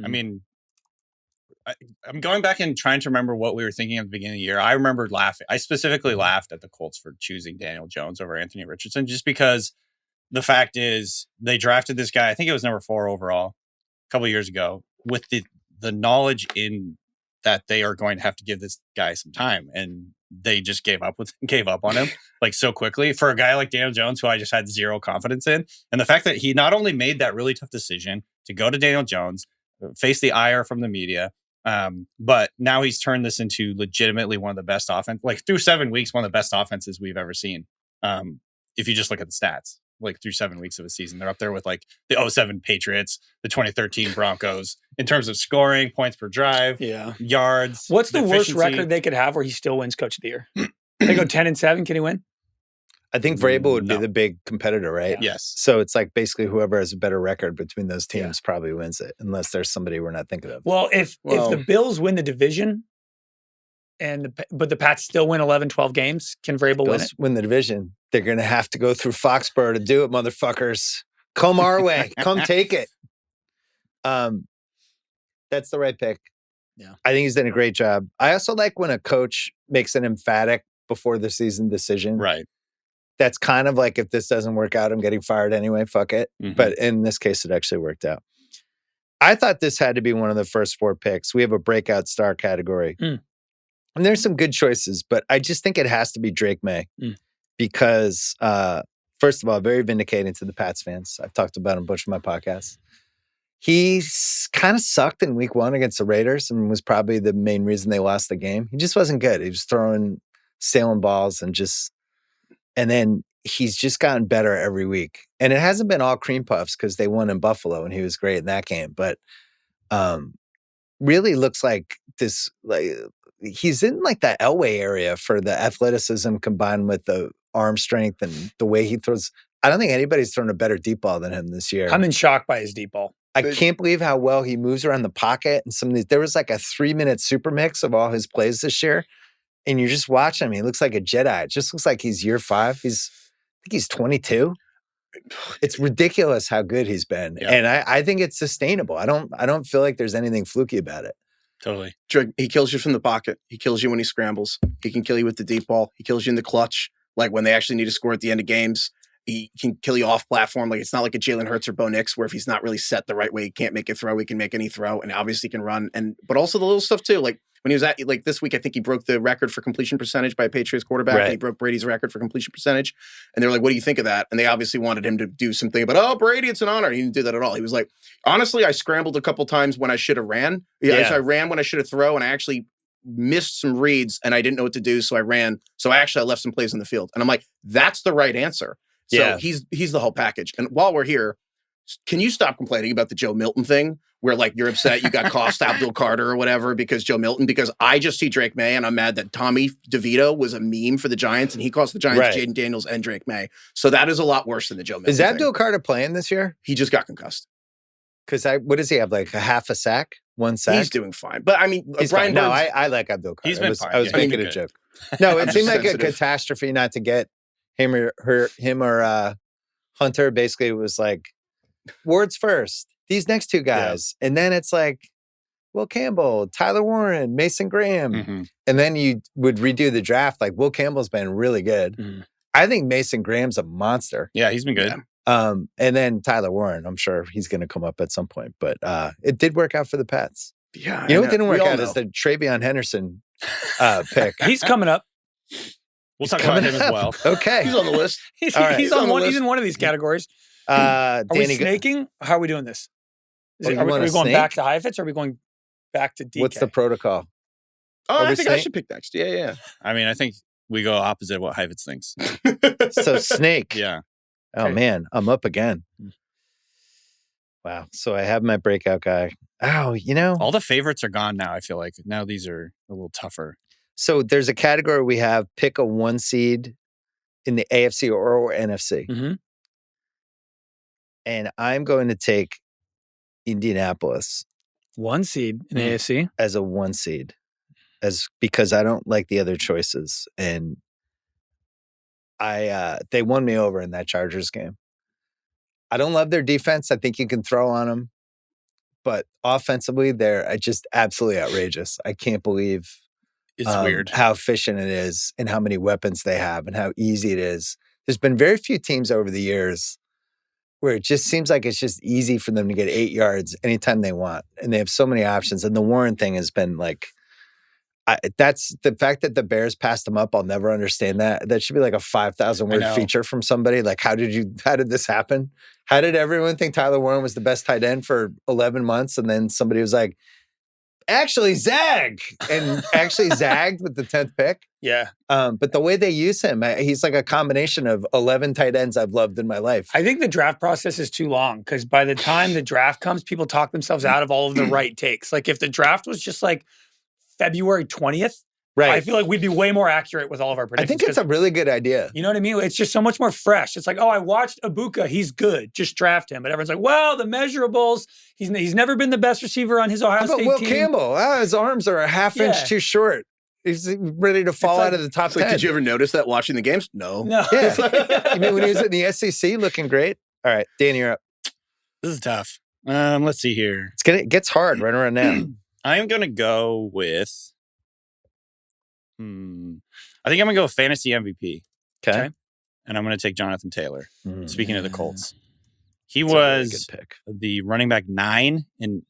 I mean, I'm going back and trying to remember what we were thinking at the beginning of the year. I remember laughing. I specifically laughed at the Colts for choosing Daniel Jones over Anthony Richardson, just because. The fact is, they drafted this guy, I think it was number 4 overall, a couple of years ago, with the knowledge in that they are going to have to give this guy some time. And they just gave up on him like so quickly for a guy like Daniel Jones, who I just had zero confidence in. And the fact that he not only made that really tough decision to go to Daniel Jones, face the ire from the media, but now he's turned this into legitimately one of the best offense, like through 7 weeks, one of the best offenses we've ever seen. If you just look at the stats. Like through 7 weeks of a season. They're up there with like the 2007 Patriots, the 2013 Broncos in terms of scoring, points per drive, yards. What's the worst record they could have where he still wins Coach of the Year? They go 10-7. Can he win? I think Vrabel would be the big competitor, right? Yeah. Yes. So it's like basically whoever has a better record between those teams probably wins it, unless there's somebody we're not thinking of. Well, if the Bills win the division, but the Pats still win 11, 12 games, can Vrabel win it? Win the division. They're going to have to go through Foxborough to do it, motherfuckers. Come our way. Come take it. That's the right pick. Yeah. I think he's done a great job. I also like when a coach makes an emphatic before the season decision. Right. That's kind of like, if this doesn't work out, I'm getting fired anyway. Fuck it. Mm-hmm. But in this case, it actually worked out. I thought this had to be one of the first 4 picks. We have a breakout star category. And there's some good choices, but I just think it has to be Drake May. Because, first of all, very vindicating to the Pats fans. I've talked about him a bunch of my podcasts. He's kind of sucked in week 1 against the Raiders and was probably the main reason they lost the game. He just wasn't good. He was sailing balls and then he's just gotten better every week. And it hasn't been all cream puffs because they won in Buffalo and he was great in that game. But really looks like this, like he's in like that Elway area for the athleticism combined with the arm strength and the way he throws. I don't think anybody's thrown a better deep ball than him this year. I'm in shock by his deep ball. I can't believe how well he moves around the pocket. And some of these, there was like a 3-minute super mix of all his plays this year. And you're just watching him. He looks like a Jedi. It just looks like he's year 5. I think he's 22. It's ridiculous how good he's been. Yeah. And I think it's sustainable. I don't feel like there's anything fluky about it. Totally. He kills you from the pocket. He kills you when he scrambles. He can kill you with the deep ball. He kills you in the clutch, like when they actually need to score at the end of games. He can kill you off platform. Like, it's not like a Jalen Hurts or Bo Nix, where if he's not really set the right way, he can't make a throw. He can make any throw, and obviously can run. But also the little stuff too. Like when he was at, like this week, I think he broke the record for completion percentage by a Patriots quarterback. Right. And he broke Brady's record for completion percentage. And they were like, "What do you think of that?" And they obviously wanted him to do something about, "Oh, Brady, it's an honor." He didn't do that at all. He was like, "Honestly, I scrambled a couple times when I should have ran. I ran when I should have thrown, and I actually missed some reads, and I didn't know what to do, so I ran. So I left some plays on the field." And I'm like, "That's the right answer." So he's the whole package. And while we're here, can you stop complaining about the Joe Milton thing, where like you're upset you got cost Abdul Carter or whatever because Joe Milton? Because I just see Drake May and I'm mad that Tommy DeVito was a meme for the Giants and he cost the Giants Jaden Daniels and Drake May. So that is a lot worse than the Joe Milton Is Abdul Carter playing this year? He just got concussed. Because what does he have? Like a half a sack? 1 sack? He's doing fine. But I mean, Brian Burns. No, I like Abdul Carter. He's been fine. I was making a joke. No, it seemed like a catastrophe not to get him or Hunter. Basically, it was like Ward's first, these next 2 guys, and then it's like Will Campbell, Tyler Warren, Mason Graham, and then you would redo the draft. Like Will Campbell's been really good. I think Mason Graham's a monster. Yeah, he's been good. And then Tyler Warren, I'm sure he's going to come up at some point, but it did work out for the Pats. Yeah, you know what didn't work out is the Travion Henderson pick. He's coming up. We'll talk about him as well. Okay. He's on the list. He's in one of these categories. Are we snaking? How are we doing this? Are we going back to Heifetz or are we going back to DK? What's the protocol? Oh, I think I should pick next. Yeah. I mean, I think we go opposite of what Heifetz thinks. So snake. Yeah. Oh, okay. Man. I'm up again. Wow. So I have my breakout guy. Oh, all the favorites are gone now, I feel like. Now these are a little tougher. So there's a category we have, pick a 1 seed in the AFC or NFC. And I'm going to take Indianapolis. 1 seed in the AFC? As a 1 seed. Because I don't like the other choices. And they won me over in that Chargers game. I don't love their defense. I think you can throw on them. But offensively, they're just absolutely outrageous. I can't believe it's weird how efficient it is and how many weapons they have and how easy it is. There's been very few teams over the years where it just seems like it's just easy for them to get 8 yards anytime they want. And they have so many options. And the Warren thing has been like, that's the fact that the Bears passed them up. I'll never understand that. That should be like a 5,000 word feature from somebody. Like, how did this happen? How did everyone think Tyler Warren was the best tight end for 11 months? And then somebody was like, actually zag, and actually zagged with the 10th pick. Yeah. But the way they use him, he's like a combination of 11 tight ends I've loved in my life. I think the draft process is too long because by the time the draft comes, people talk themselves out of all of the right takes. Like if the draft was just like February 20th Right. I feel like we'd be way more accurate with all of our predictions. I think it's a really good idea. You know what I mean? It's just so much more fresh. It's like, oh, I watched Ibuka. He's good. Just draft him. But everyone's like, well, the measurables. He's never been the best receiver on his Ohio State Will team. Campbell? His arms are a half inch too short. He's ready to fall out of the top 10. Did you ever notice that watching the games? No. Yeah. You mean when he was in the SEC looking great? All right, Dan, you're up. This is tough. Let's see here. It gets hard right around now. I am going to go with... I think I'm going to go with fantasy MVP. Okay. And I'm going to take Jonathan Taylor. Speaking of the Colts. He That's was a really good pick. The running back 9 in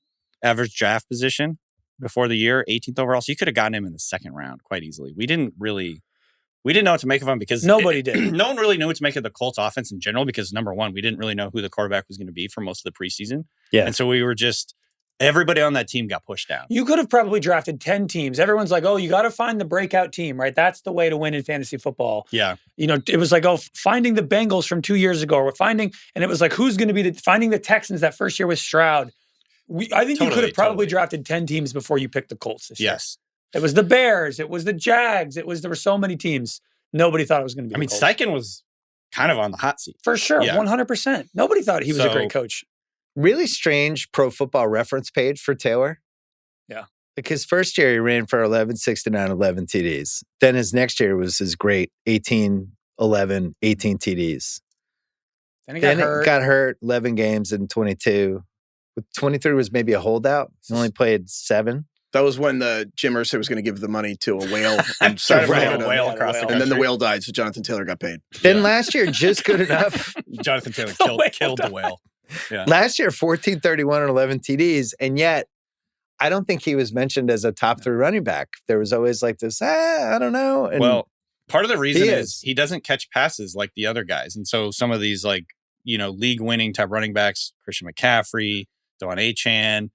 average draft position before the year, 18th overall. So you could have gotten him in the second round quite easily. We didn't know what to make of him because nobody did. No one really knew what to make of the Colts offense in general because number one, we didn't really know who the quarterback was going to be for most of the preseason. Yeah. And so we were just, everybody on that team got pushed down. You could have probably drafted 10 teams. Everyone's like, oh, you got to find the breakout team, right? That's the way to win in fantasy football. Yeah. You know, it was like, oh, finding the Bengals from 2 years ago, and it was like, who's going to be finding the Texans that first year with Stroud. I think you could have probably drafted 10 teams before you picked the Colts this year. Yes. It was the Bears. It was the Jags. There were so many teams. Nobody thought it was going to be the Colts. Steichen was kind of on the hot seat. For sure, 100%. Nobody thought he was a great coach. Really strange Pro Football Reference page for Taylor. Yeah. Because first year he ran for 1169, 11 TDs. Then his next year was his great 18, 11, 18 TDs. Then he got hurt. 11 games in 22. 23 was maybe a holdout. He only played 7. That was when the Jim Irsay was going to give the money to a whale and then the whale died, so Jonathan Taylor got paid. Then last year, just good enough. Jonathan Taylor killed the whale. Yeah. Last year, 14, 31, and 11 TDs, and yet I don't think he was mentioned as a top 3 running back. There was always like this, I don't know. And well, part of the reason is he doesn't catch passes like the other guys, and so some of these league-winning type running backs, Christian McCaffrey, Dewan Achane,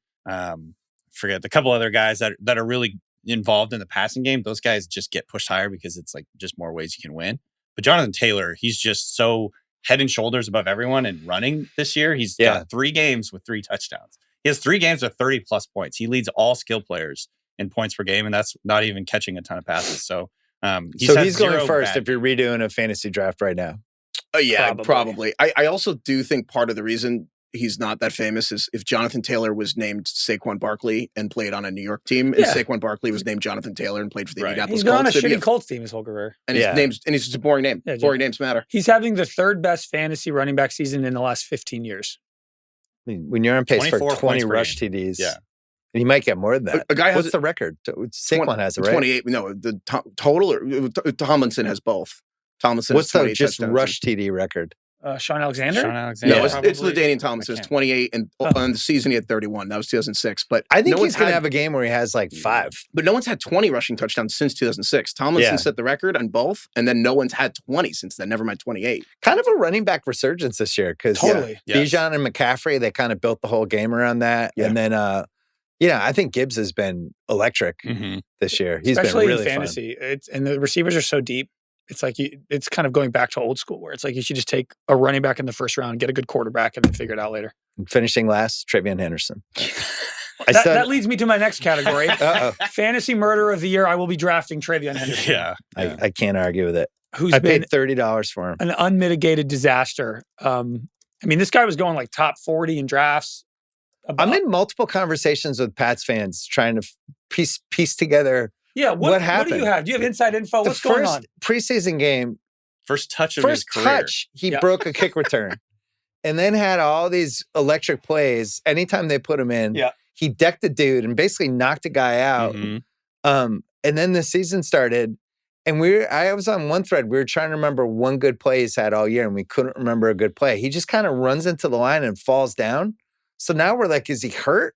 forget the couple other guys that are really involved in the passing game. Those guys just get pushed higher because it's like just more ways you can win. But Jonathan Taylor, he's just so head and shoulders above everyone in running this year. He's got 3 games with 3 touchdowns. He has 3 games with 30 plus points. He leads all skill players in points per game, and that's not even catching a ton of passes. So he's going first if you're redoing a fantasy draft right now. Yeah, probably. I also do think part of the reason he's not that famous is if Jonathan Taylor was named Saquon Barkley and played on a New York team, and Saquon Barkley was named Jonathan Taylor and played for the Indianapolis Colts. He's been on a shitty Colts team his whole career. And and it's just a boring name. Yeah, boring names matter. He's having the 3rd best fantasy running back season in the last 15 years. When you're on pace for 20 rush TDs, and he might get more than that. A guy What's the record? Saquon has it, right? 28. No, the total. Tomlinson has both. Tomlinson. What's the just rush TD record? Sean Alexander? No, it's LaDainian Tomlinson. It's 28, and on the season he had 31. That was 2006. But I think he's going to have a game where he has like 5. But no one's had 20 rushing touchdowns since 2006. Tomlinson set the record on both, and then no one's had 20 since then, never mind 28. Kind of a running back resurgence this year because Bijan and McCaffrey, they kind of built the whole game around that. Yeah. And then, I think Gibbs has been electric this year. He's especially been really in fantasy. And the receivers are so deep. It's like it's kind of going back to old school where it's like you should just take a running back in the first round, get a good quarterback, and then figure it out later. Finishing last, TreVeyon Henderson. That leads me to my next category. Fantasy murder of the year. I will be drafting TreVeyon Henderson. Yeah. I can't argue with it. I paid $30 for him. An unmitigated disaster. This guy was going like top 40 in drafts. I'm in multiple conversations with Pats fans trying to piece together. Yeah, what happened? What do you have? Do you have inside info? What's going on? Preseason game, first touch of his career. He broke a kick return, and then had all these electric plays. Anytime they put him in, he decked the dude and basically knocked a guy out. And then the season started, and I was on one thread. We were trying to remember one good play he's had all year, and we couldn't remember a good play. He just kind of runs into the line and falls down. So now we're like, is he hurt?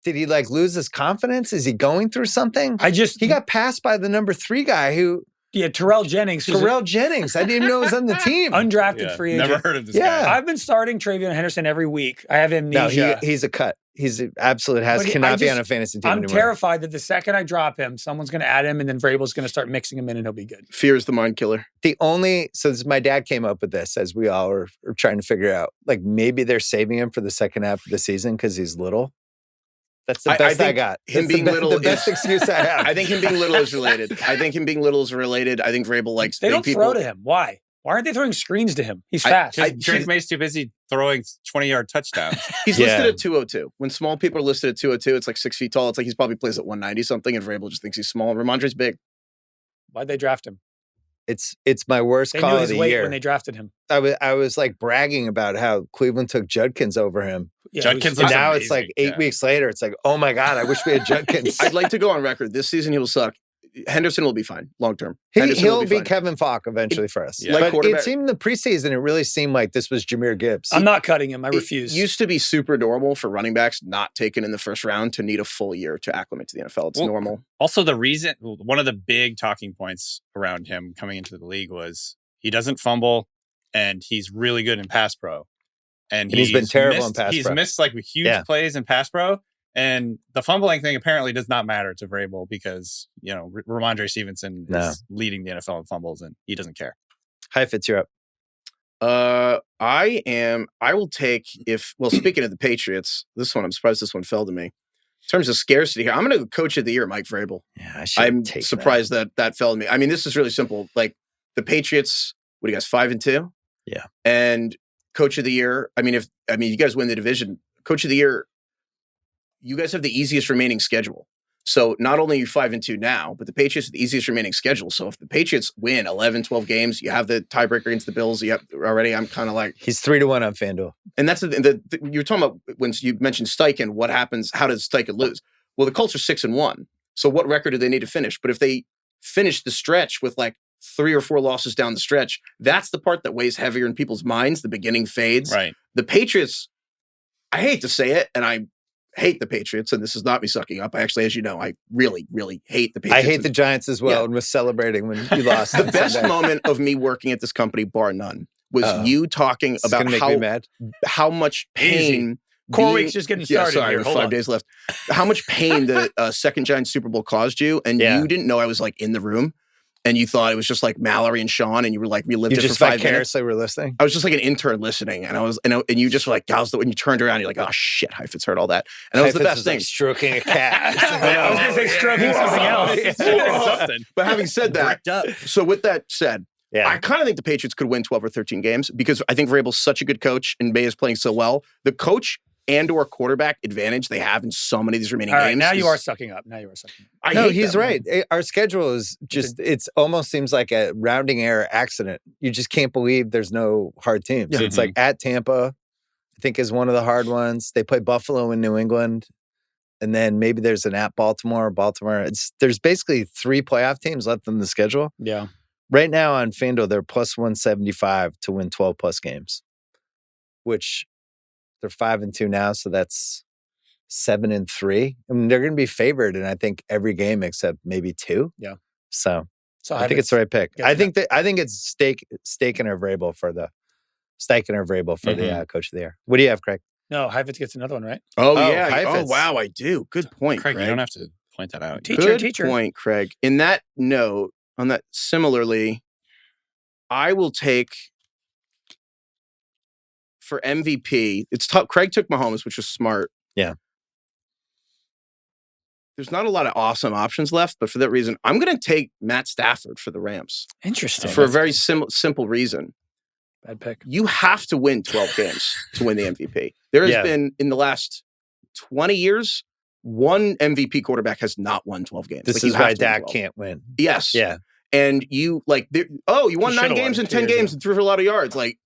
Did he lose his confidence? Is he going through something? He got passed by the number 3 guy who. Yeah, Terrell Jennings. Jennings. I didn't even know he was on the team. Undrafted free agent. Never heard of this guy. I've been starting TreVeyon Henderson every week. I have amnesia. No, he's a cut. He's an absolute cannot be on a fantasy team anymore. I'm terrified that the second I drop him, someone's going to add him, and then Vrabel's going to start mixing him in, and he'll be good. Fear is the mind killer. My dad came up with this as we all are trying to figure out, maybe they're saving him for the second half of the season because he's little. That's the best I got. Him being little, the best excuse I have. I think him being little is related. I think Vrabel likes. They don't people. throw to him. Why? Why aren't they throwing screens to him? He's fast. Drake May's too busy throwing 20-yard touchdowns. He's listed at 202. When small people are listed at 202, it's like 6 feet tall. It's like he's probably plays at 190 something, and Vrabel just thinks he's small. Ramondre's big. Why'd they draft him? It's my worst call of the year. When they drafted him. I was like bragging about how Cleveland took Judkins over him. Yeah, Judkins and now amazing. It's like 8 weeks later. It's like, oh my God, I wish we had Judkins. I'd like to go on record. This season he will suck. Henderson will be fine long term. He'll be Kevin Falk eventually for us. Yeah. But it seemed in the preseason, it really seemed like this was Jahmyr Gibbs. I'm not cutting him. I refuse. It used to be super normal for running backs not taken in the first round to need a full year to acclimate to the NFL. It's normal. Also, one of the big talking points around him coming into the league was he doesn't fumble and he's really good in pass pro. And he's been terrible in pass pro. He's missed like huge plays in pass pro. And the fumbling thing apparently does not matter to Vrabel because, Ramondre Stevenson is leading the NFL in fumbles and he doesn't care. Heifetz, you're up. I will take speaking of the Patriots, I'm surprised this one fell to me. In terms of scarcity here, I'm going to go coach of the year, Mike Vrabel. Yeah, I'm surprised that fell to me. I mean, this is really simple. Like the Patriots, what do you guys, 5-2? Yeah. And coach of the year, you guys win the division. Coach of the year, you guys have the easiest remaining schedule. So not only are you 5-2 now, but the Patriots have the easiest remaining schedule. So if the Patriots win 11, 12 games, you have the tiebreaker against the Bills. Already, I'm kind of like... He's 3-1 on FanDuel. And that's you're talking about when you mentioned Steichen, what happens? How does Steichen lose? Well, the Colts are 6-1. So what record do they need to finish? But if they finish the stretch with like 3 or 4 losses down the stretch, that's the part that weighs heavier in people's minds. The beginning fades. Right. The Patriots, I hate to say it, and I hate the Patriots, and this is not me sucking up. I actually, as you know, I really, really hate the Patriots. I hate the Giants as well, and was celebrating when you lost. The best moment of me working at this company, bar none, was you talking about how much pain. Core week's just getting started. Sorry, here. 5 days left. How much pain the second Giants Super Bowl caused you, and you didn't know I was like in the room. And you thought it was just like Mallory and Sean, and you were like relived it for 5 minutes. You were listening. I was just like an intern listening, and and you just were like, when you turned around, you're like, oh shit, Heifetz heard all that, and that was the best thing. Like stroking a cat. I was going to say stroking something else. But having said that, so with that said, I kind of think the Patriots could win 12 or 13 games because I think Vrabel's such a good coach, and May is playing so well. The coach and/or quarterback advantage they have in so many of these remaining games. Now you are sucking up. No, he's right. Our schedule is just, it almost seems like a rounding error accident. You just can't believe there's no hard teams. Yeah. It's like at Tampa, I think is one of the hard ones. They play Buffalo in New England. And then maybe there's an at Baltimore. There's basically 3 playoff teams left in the schedule. Yeah. Right now on FanDuel, they're plus 175 to win 12 plus games, which... They're 5-2 now, so that's 7-3. I mean, they're going to be favored in I think every game except maybe 2. Yeah. So I think it's the right pick. I think it's Steichen or Vrabel for the coach of the year. What do you have, Craig? No, Heifetz gets another one, right? Oh yeah. Heifetz. Oh wow, I do. Good point, Craig. You don't have to point that out. Teacher. Good point, Craig. In that note, on that similarly, I will take. For MVP, it's tough. Craig took Mahomes, which was smart. Yeah. There's not a lot of awesome options left, but for that reason, I'm going to take Matt Stafford for the Rams. Interesting. For a very simple reason. Bad pick. You have to win 12 games to win the MVP. There has been, in the last 20 years, one MVP quarterback has not won 12 games. This is why Dak can't win. Yes. Yeah. And you you won 9 games in 10 games and threw for a lot of yards. Like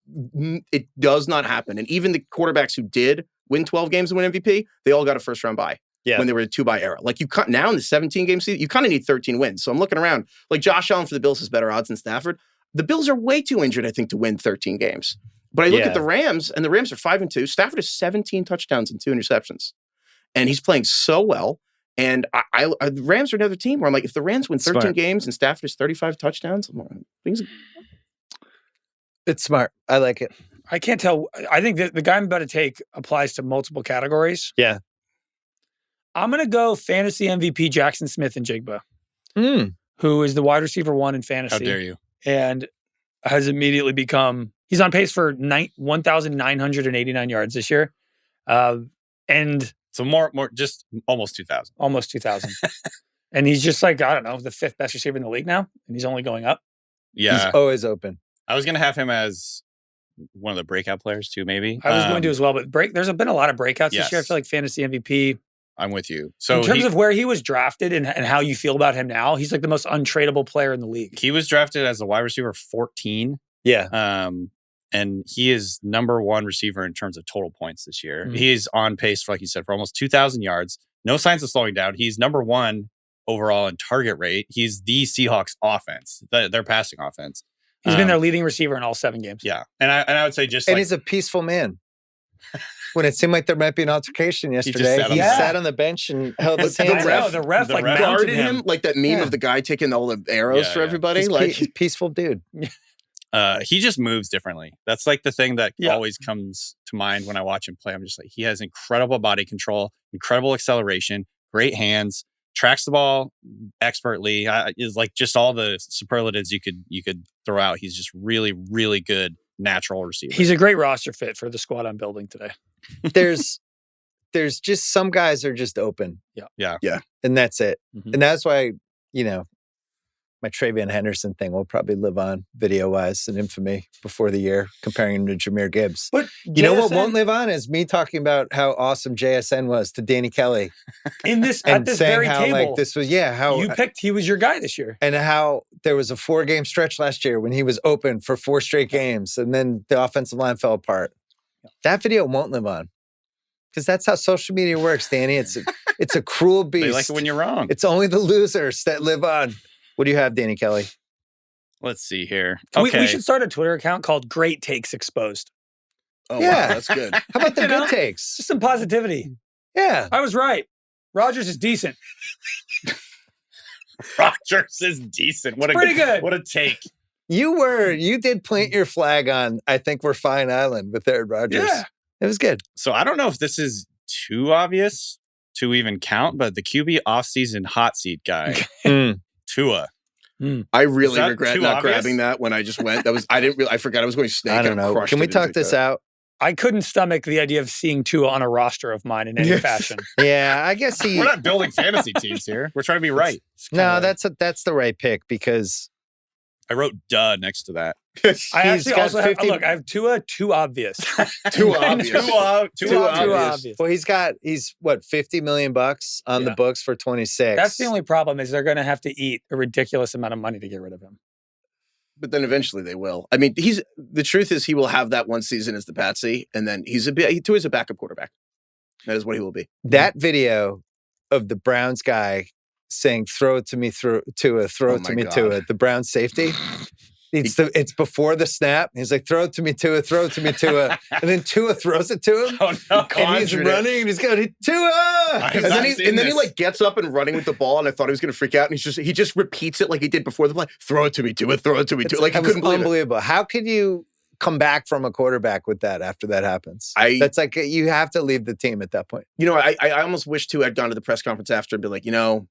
it does not happen. And even the quarterbacks who did win 12 games and win MVP, they all got a first round bye when they were a 2-bye era. Like now in the 17 game season, you kind of need 13 wins. So I'm looking around like Josh Allen for the Bills has better odds than Stafford. The Bills are way too injured, I think, to win 13 games. But I look at the Rams and the Rams are 5-2. Stafford has 17 touchdowns and 2 interceptions. And he's playing so well. And the Rams are another team where I'm like, if the Rams win 13 games and Stafford has 35 touchdowns, it's smart. I like it. I can't tell. I think the guy I'm about to take applies to multiple categories. Yeah. I'm going to go fantasy MVP Jackson Smith and Jigba, who is the wide receiver 1 in fantasy. How dare you? And has immediately become, he's on pace for 1,989 yards this year. And So more, just almost 2,000. Almost 2,000. And he's just like, I don't know, the 5th best receiver in the league now, and he's only going up. Yeah. He's always open. I was going to have him as one of the breakout players too, maybe. I was going to as well, but there's been a lot of breakouts this year. I feel like fantasy MVP. I'm with you. So in terms of where he was drafted and how you feel about him now, he's like the most untradeable player in the league. He was drafted as a wide receiver 14. Yeah. And he is number 1 receiver in terms of total points this year. Mm-hmm. He's on pace, for, like you said, for almost 2,000 yards. No signs of slowing down. He's number 1 overall in target rate. He's the Seahawks offense, their passing offense. He's been their leading receiver in all 7 games. Yeah. And I would say and he's a peaceful man. When it seemed like there might be an altercation yesterday, he sat on the bench and held his hands out. The ref guarded him. Like that meme of the guy taking all the arrows for everybody. He's a peaceful dude. He just moves differently. That's like the thing that always comes to mind when I watch him play. I'm just like, he has incredible body control, incredible acceleration, great hands, tracks the ball expertly. Is like just all the superlatives you could throw out. He's just really, really good natural receiver. He's a great roster fit for the squad I'm building today. There's just some guys are just open. Yeah. And that's it. Mm-hmm. And that's why, my Travion Henderson thing will probably live on video-wise in infamy before the year, comparing him to Jahmyr Gibbs. But you know what won't live on is me talking about how awesome JSN was to Danny Kelly. At this very how, table. Like, this was, how you picked, he was your guy this year. And how there was a 4-game stretch last year when he was open for 4 straight games, and then the offensive line fell apart. That video won't live on. Because that's how social media works, Danny. It's a cruel beast. They like it when you're wrong. It's only the losers that live on. What do you have, Danny Kelly? Let's see here. Okay. We should start a Twitter account called Great Takes Exposed. Oh, yeah. Wow, that's good. How about the good takes? Just some positivity. Yeah. I was right. Rodgers is decent. Rodgers is decent. Pretty good. What a take. You did plant your flag on, I think we're fine island with Aaron Rodgers. Yeah. It was good. So I don't know if this is too obvious to even count, but the QB offseason hot seat guy, Tua. I really regret not grabbing that when I just went. I forgot I was going snake. I don't know. Can we talk this out? I couldn't stomach the idea of seeing Tua on a roster of mine in any fashion. Yeah, I guess we're not building fantasy teams here. We're trying to be right. No, that's the right pick because I wrote "duh" next to that. I actually also have, look, I have Tua too obvious. Too obvious. Too obvious. Well, he's what, $50 million on the books for 26. That's the only problem is they're going to have to eat a ridiculous amount of money to get rid of him. But then eventually they will. I mean, the truth is he will have that one season as the patsy, and then Tua's a backup quarterback. That is what he will be. That video of the Browns guy saying, "Throw it to me, Tua, throw it to me, Tua," the Browns safety. It's before the snap. He's like, "Throw it to me, Tua, throw it to me, Tua," and then Tua throws it to him. Oh no! And he's running, and he's going, "Tua!" And then he like gets up and running with the ball, and I thought he was going to freak out, and he just repeats it like he did before the play. Throw it to me, Tua, throw it to me, Tua. Like, I couldn't believe it. Unbelievable. How could you come back from a quarterback with that after that happens? That's like, you have to leave the team at that point. I almost wish Tua had gone to the press conference after and be like, it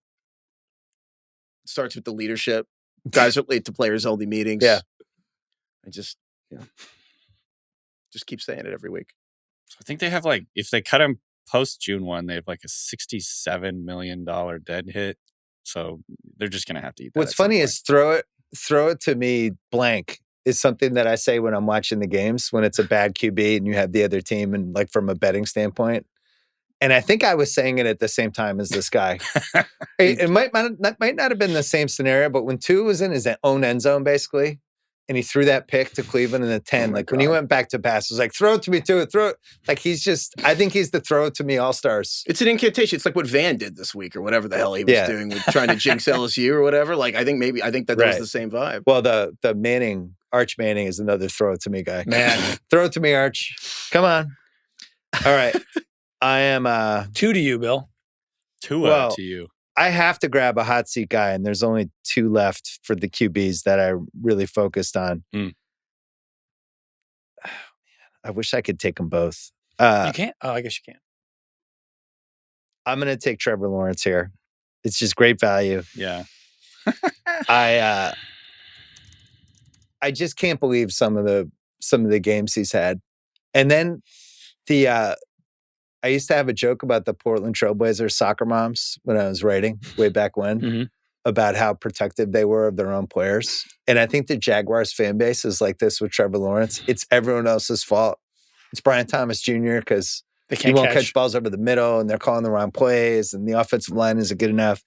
starts with the leadership. Guys are late to players' only meetings. Yeah. I just keep saying it every week. So I think they have if they cut him post June 1, they have a $67 million dead hit. So they're just going to have to eat that. What's funny is throw it to me blank is something that I say when I'm watching the games, when it's a bad QB and you have the other team and from a betting standpoint. And I think I was saying it at the same time as this guy. It might not have been the same scenario, but when Tua was in his own end zone, basically, and he threw that pick to Cleveland in the 10, when he went back to pass, it was like, "Throw it to me, Tua, throw it." I think he's the throw it to me all-stars. It's an incantation. It's like what Van did this week or whatever the hell he was doing with trying to jinx LSU or whatever. I think that was the same vibe. Well, the Manning, Arch Manning is another throw it to me guy. Man, throw it to me, Arch. Come on. All right. I am 2 to you, Bill. To you. I have to grab a hot seat guy, and there's only 2 left for the QBs that I really focused on. I wish I could take them both. You can't? Oh, I guess you can. I'm going to take Trevor Lawrence here. It's just great value. Yeah. I just can't believe some of the games he's had. And then I used to have a joke about the Portland Trailblazers soccer moms when I was writing way back when about how protective they were of their own players. And I think the Jaguars fan base is like this with Trevor Lawrence. It's everyone else's fault. It's Brian Thomas Jr. because he won't catch balls over the middle and they're calling the wrong plays and the offensive line isn't good enough.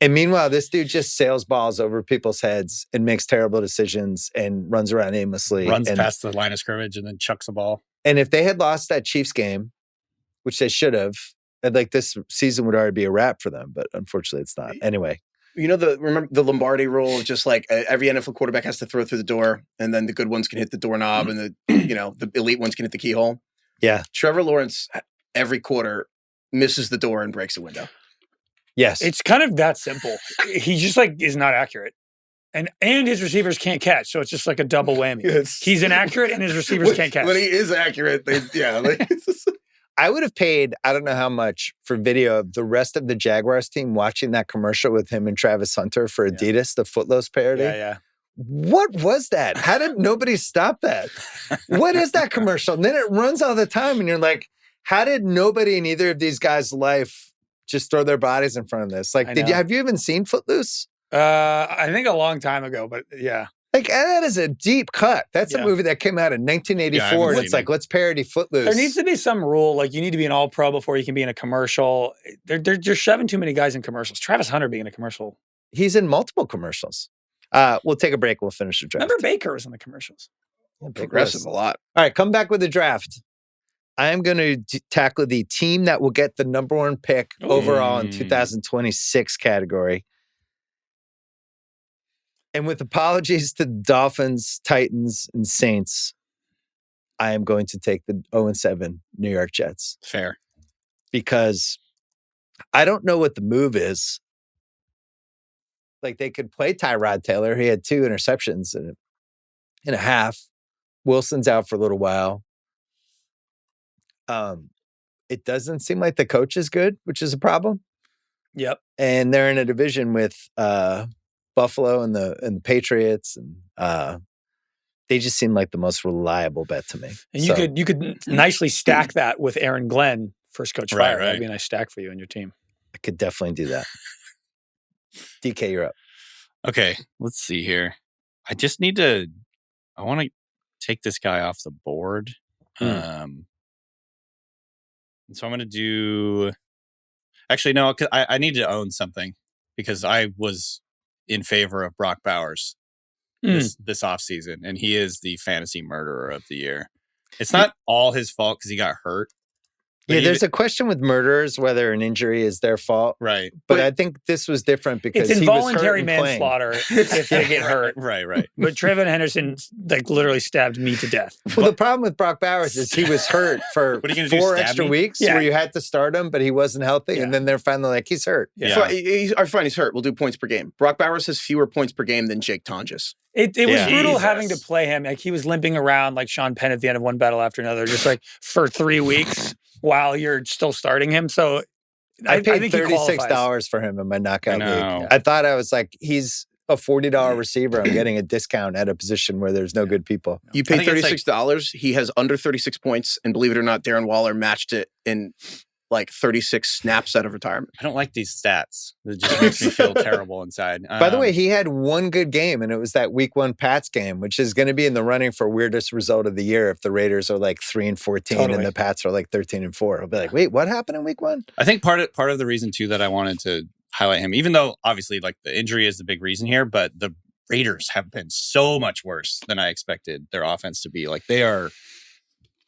And meanwhile, this dude just sails balls over people's heads and makes terrible decisions and runs around aimlessly. Runs past the line of scrimmage and then chucks a ball. And if they had lost that Chiefs game, which they should have, like this season would already be a wrap for them. But unfortunately, it's not. Anyway. Remember the Lombardi rule, just like every NFL quarterback has to throw through the door and then the good ones can hit the doorknob and the elite ones can hit the keyhole. Yeah. Trevor Lawrence, every quarter, misses the door and breaks a window. Yes. It's kind of that simple. He just is not accurate. And his receivers can't catch. So it's just like a double whammy. Yes. He's inaccurate and his receivers can't catch. When he is accurate, I would have paid, I don't know how much, for video of the rest of the Jaguars team watching that commercial with him and Travis Hunter for Adidas, the Footloose parody. Yeah. What was that? How did nobody stop that? What is that commercial? And then it runs all the time and you're like, how did nobody in either of these guys' life just throw their bodies in front of this? Like, have you even seen Footloose? I think a long time ago, but yeah. Like, that is a deep cut. That's a movie that came out in 1984. And it's like, let's parody Footloose. There needs to be some rule. Like, you need to be an all-pro before you can be in a commercial. They're shoving too many guys in commercials. Travis Hunter being in a commercial. He's in multiple commercials. We'll take a break. We'll finish the draft. Remember Baker was in the commercials. Yeah, progressive a lot. All right, come back with the draft. I am going to tackle the team that will get the number one pick overall in 2026 category. And with apologies to the Dolphins, Titans, and Saints, I am going to take the 0-7 New York Jets. Fair. Because I don't know what the move is. Like, they could play Tyrod Taylor. He had 2 interceptions in a half. Wilson's out for a little while. It doesn't seem like the coach is good, which is a problem. Yep. And they're in a division with Buffalo and the Patriots, and they just seem like the most reliable bet to me. And you could nicely stack that with Aaron Glenn, first coach fire. Right. That'd be a nice stack for you and your team. I could definitely do that. DK, you're up. Okay, let's see here. I want to take this guy off the board. And so I'm going to do... Actually, no, I need to own something because I was in favor of Brock Bowers this offseason, and he is the fantasy murderer of the year. It's not all his fault because he got hurt. Yeah, there's a question with murderers whether an injury is their fault. Right. But I think this was different because it's involuntary he was hurt manslaughter if they get hurt. Right. But Trevin Henderson literally stabbed me to death. Well, the problem with Brock Bowers is he was hurt for 4 extra weeks where you had to start him, but he wasn't healthy. And then they're finally like, he's hurt. Yeah. Fine, he's hurt. We'll do points per game. Brock Bowers has fewer points per game than Jake Tonjes. It was brutal having to play him. Like, he was limping around like Sean Penn at the end of one battle after another, just like for 3 weeks. While you're still starting him. So I paid $36 for him in my knockout league. I thought I was like, he's a $40 receiver. I'm getting a discount at a position where there's no good people. You paid $36. He has under 36 points. And believe it or not, Darren Waller matched it in like 36 snaps out of retirement. I don't like these stats. It just makes me feel terrible inside. By the way, he had one good game, and it was that week 1 Pats game, which is going to be in the running for weirdest result of the year if the Raiders are like 3-14 and the Pats are like 13-4. I'll be like, wait, what happened in week 1? I think part of the reason too that I wanted to highlight him, even though obviously like the injury is the big reason here, but the Raiders have been so much worse than I expected their offense to be. Like, they are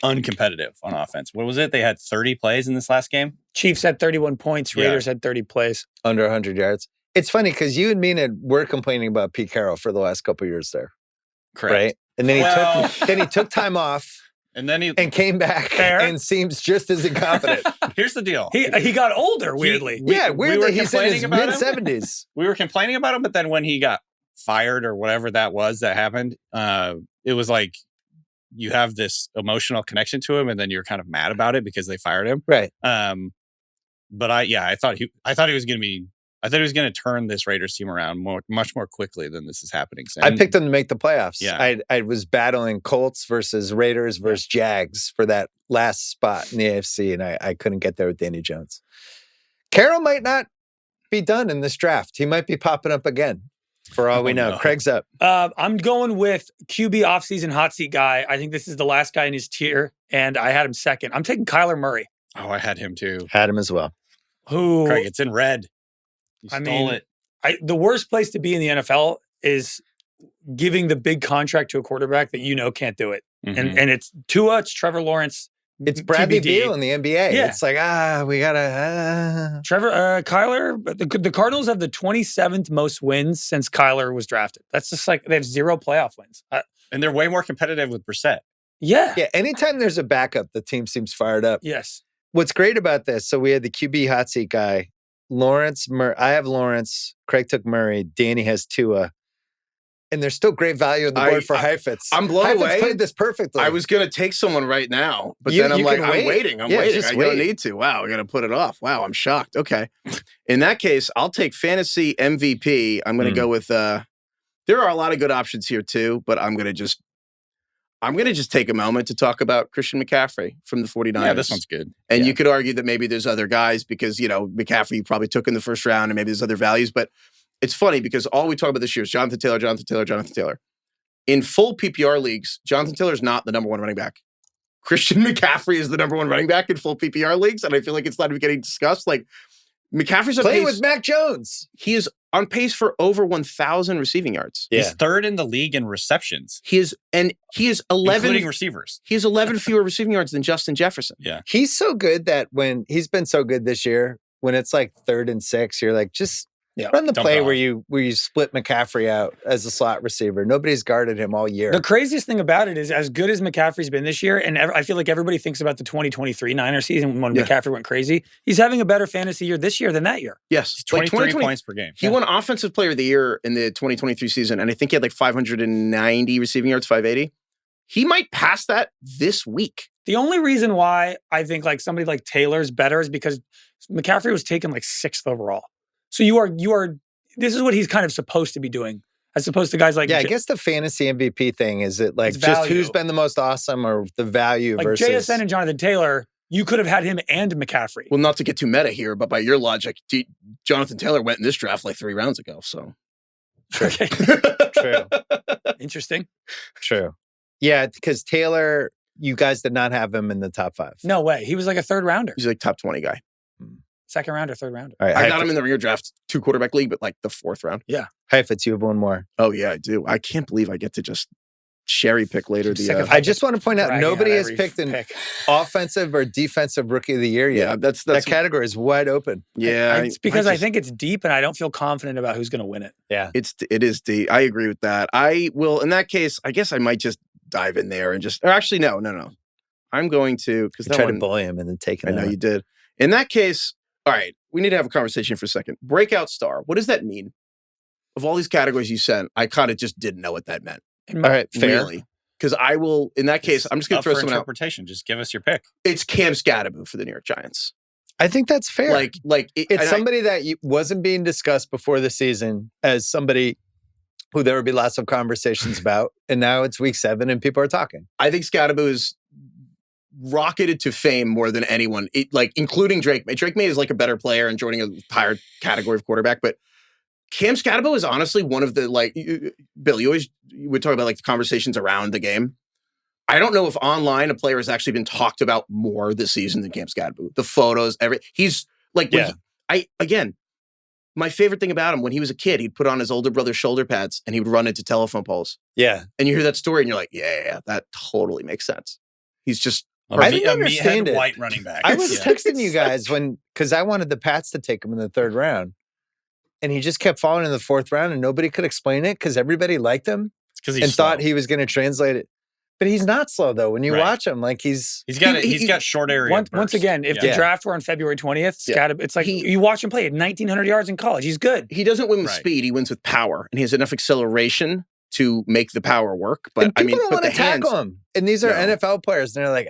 uncompetitive on offense. What was it? They had 30 plays in this last game. Chiefs had 31 points. Raiders had 30 plays. Under 100 yards. It's funny because you and Mina were complaining about Pete Carroll for the last couple of years there. Correct. Right? And then he took time off. And then he came back and seems just as incompetent. Here's the deal. He got older, weirdly. Weirdly, he's in his mid-70s. We were complaining about him, but then when he got fired or whatever that was that happened, it was like, you have this emotional connection to him, and then you're kind of mad about it because they fired him. Right. But I thought he was going to be I thought he was going to turn this Raiders team around much more quickly than this is happening. I picked them to make the playoffs. Yeah. I was battling Colts versus Raiders versus Jags for that last spot in the AFC, and I couldn't get there with Danny Jones. Carroll might not be done in this draft. He might be popping up again, for all we know. No. Craig's up. I'm going with QB offseason hot seat guy. I think this is the last guy in his tier, and I had him second. I'm taking Kyler Murray. Oh, I had him too. Had him as well. Who? Craig, it's in red. You stole it. The worst place to be in the NFL is giving the big contract to a quarterback that you know can't do it. Mm-hmm. And it's Tua, it's Trevor Lawrence. It's Bradley Beal in the NBA. Yeah. It's like, we got to... Kyler, the Cardinals have the 27th most wins since Kyler was drafted. That's just like, they have 0 playoff wins. And they're way more competitive with Brissett. Yeah. Yeah, anytime there's a backup, the team seems fired up. Yes. What's great about this, so we had the QB hot seat guy, Lawrence, I have Lawrence, Craig took Murray, Danny has Tua, and there's still great value on the board for Heifetz. I'm blown Heifetz away. Played this perfectly. I was going to take someone right now, but then I'm like, I'm waiting. I don't need to. Wow, I got to put it off. Wow, I'm shocked. Okay. In that case, I'll take fantasy MVP. I'm going to go with, there are a lot of good options here too, but I'm going to just take a moment to talk about Christian McCaffrey from the 49ers. Yeah, this one's good. And you could argue that maybe there's other guys because, McCaffrey you probably took in the first round and maybe there's other values. But it's funny because all we talk about this year is Jonathan Taylor. In full PPR leagues, Jonathan Taylor is not the number 1 running back. Christian McCaffrey is the number 1 running back in full PPR leagues. And I feel like it's not even getting discussed. Like, McCaffrey's on playing with Mac Jones. He is on pace for over 1,000 receiving yards. Yeah. He's 3rd in the league in receptions. He is 11 including receivers. He has 11 fewer receiving yards than Justin Jefferson. Yeah. He's so good that when he's been so good this year, when it's like 3rd and 6, you're like, just run the play where you split McCaffrey out as a slot receiver. Nobody's guarded him all year. The craziest thing about it is, as good as McCaffrey's been this year, and I feel like everybody thinks about the 2023 Niners season when McCaffrey went crazy. He's having a better fantasy year this year than that year. Yes. 23 points per game. He won Offensive Player of the Year in the 2023 season, and I think he had like 590 receiving yards, 580. He might pass that this week. The only reason why I think like somebody like Taylor's better is because McCaffrey was taken like 6th overall. So you are. This is what he's kind of supposed to be doing, as opposed to guys like. Yeah, I guess the fantasy MVP thing is it like just who's been the most awesome or the value like versus JSN and Jonathan Taylor. You could have had him and McCaffrey. Well, not to get too meta here, but by your logic, Jonathan Taylor went in this draft like 3 rounds ago. So true, okay. True, interesting, true. Yeah, because Taylor, you guys did not have him in the top 5. No way. He was like a 3rd rounder. He's like top 20 guy. 2nd rounder, 3rd rounder. All right, I got him in the redraft 2 quarterback league, but like the 4th round. Yeah. Heifetz, you have one more. Oh, yeah, I do. I can't believe I get to just cherry pick later. I just want to point out, nobody has picked an offensive or defensive rookie of the year yet. Yeah, that's that category is wide open. Yeah. It's because I think it's deep and I don't feel confident about who's going to win it. Yeah. It is deep. I agree with that. I will, in that case, I guess I might just dive in there and just, or actually, no. I'm going to, because I tried to bully him and then take it. I know you did. In that case, all right, we need to have a conversation for a second. Breakout star. What does that mean? Of all these categories you sent, I kind of just didn't know what that meant. All right, fair. Really. Because I will, in that case, I'm just going to throw someone out. Just give us your pick. It's Cam Scatterbo for the New York Giants. I think that's fair. It's somebody that wasn't being discussed before the season as somebody who there would be lots of conversations about. And now it's week 7 and people are talking. I think Scatterbo is rocketed to fame more than anyone, including Drake May. Drake May is like a better player and joining a higher category of quarterback, but Cam Scatterbo is honestly one of the, Bill, you would talk about like the conversations around the game. I don't know if online a player has actually been talked about more this season than Cam Scatterbo. The photos, he's like, my favorite thing about him, when he was a kid, he'd put on his older brother's shoulder pads and he would run into telephone poles. Yeah. And you hear that story and you're like, yeah, that totally makes sense. He's just, I didn't understand it. White running back. I was texting you guys because I wanted the Pats to take him in the 3rd round. And he just kept falling in the 4th round and nobody could explain it because everybody liked him and thought he was going to translate it. But he's not slow though. When you watch him, like he's got short area. Once again, if the draft were on February 20th, it's like you watch him play at 1,900 yards in college. He's good. He doesn't win with speed. He wins with power. And he has enough acceleration to make the power work. But people don't want to tackle him. And these are NFL players. And they're like,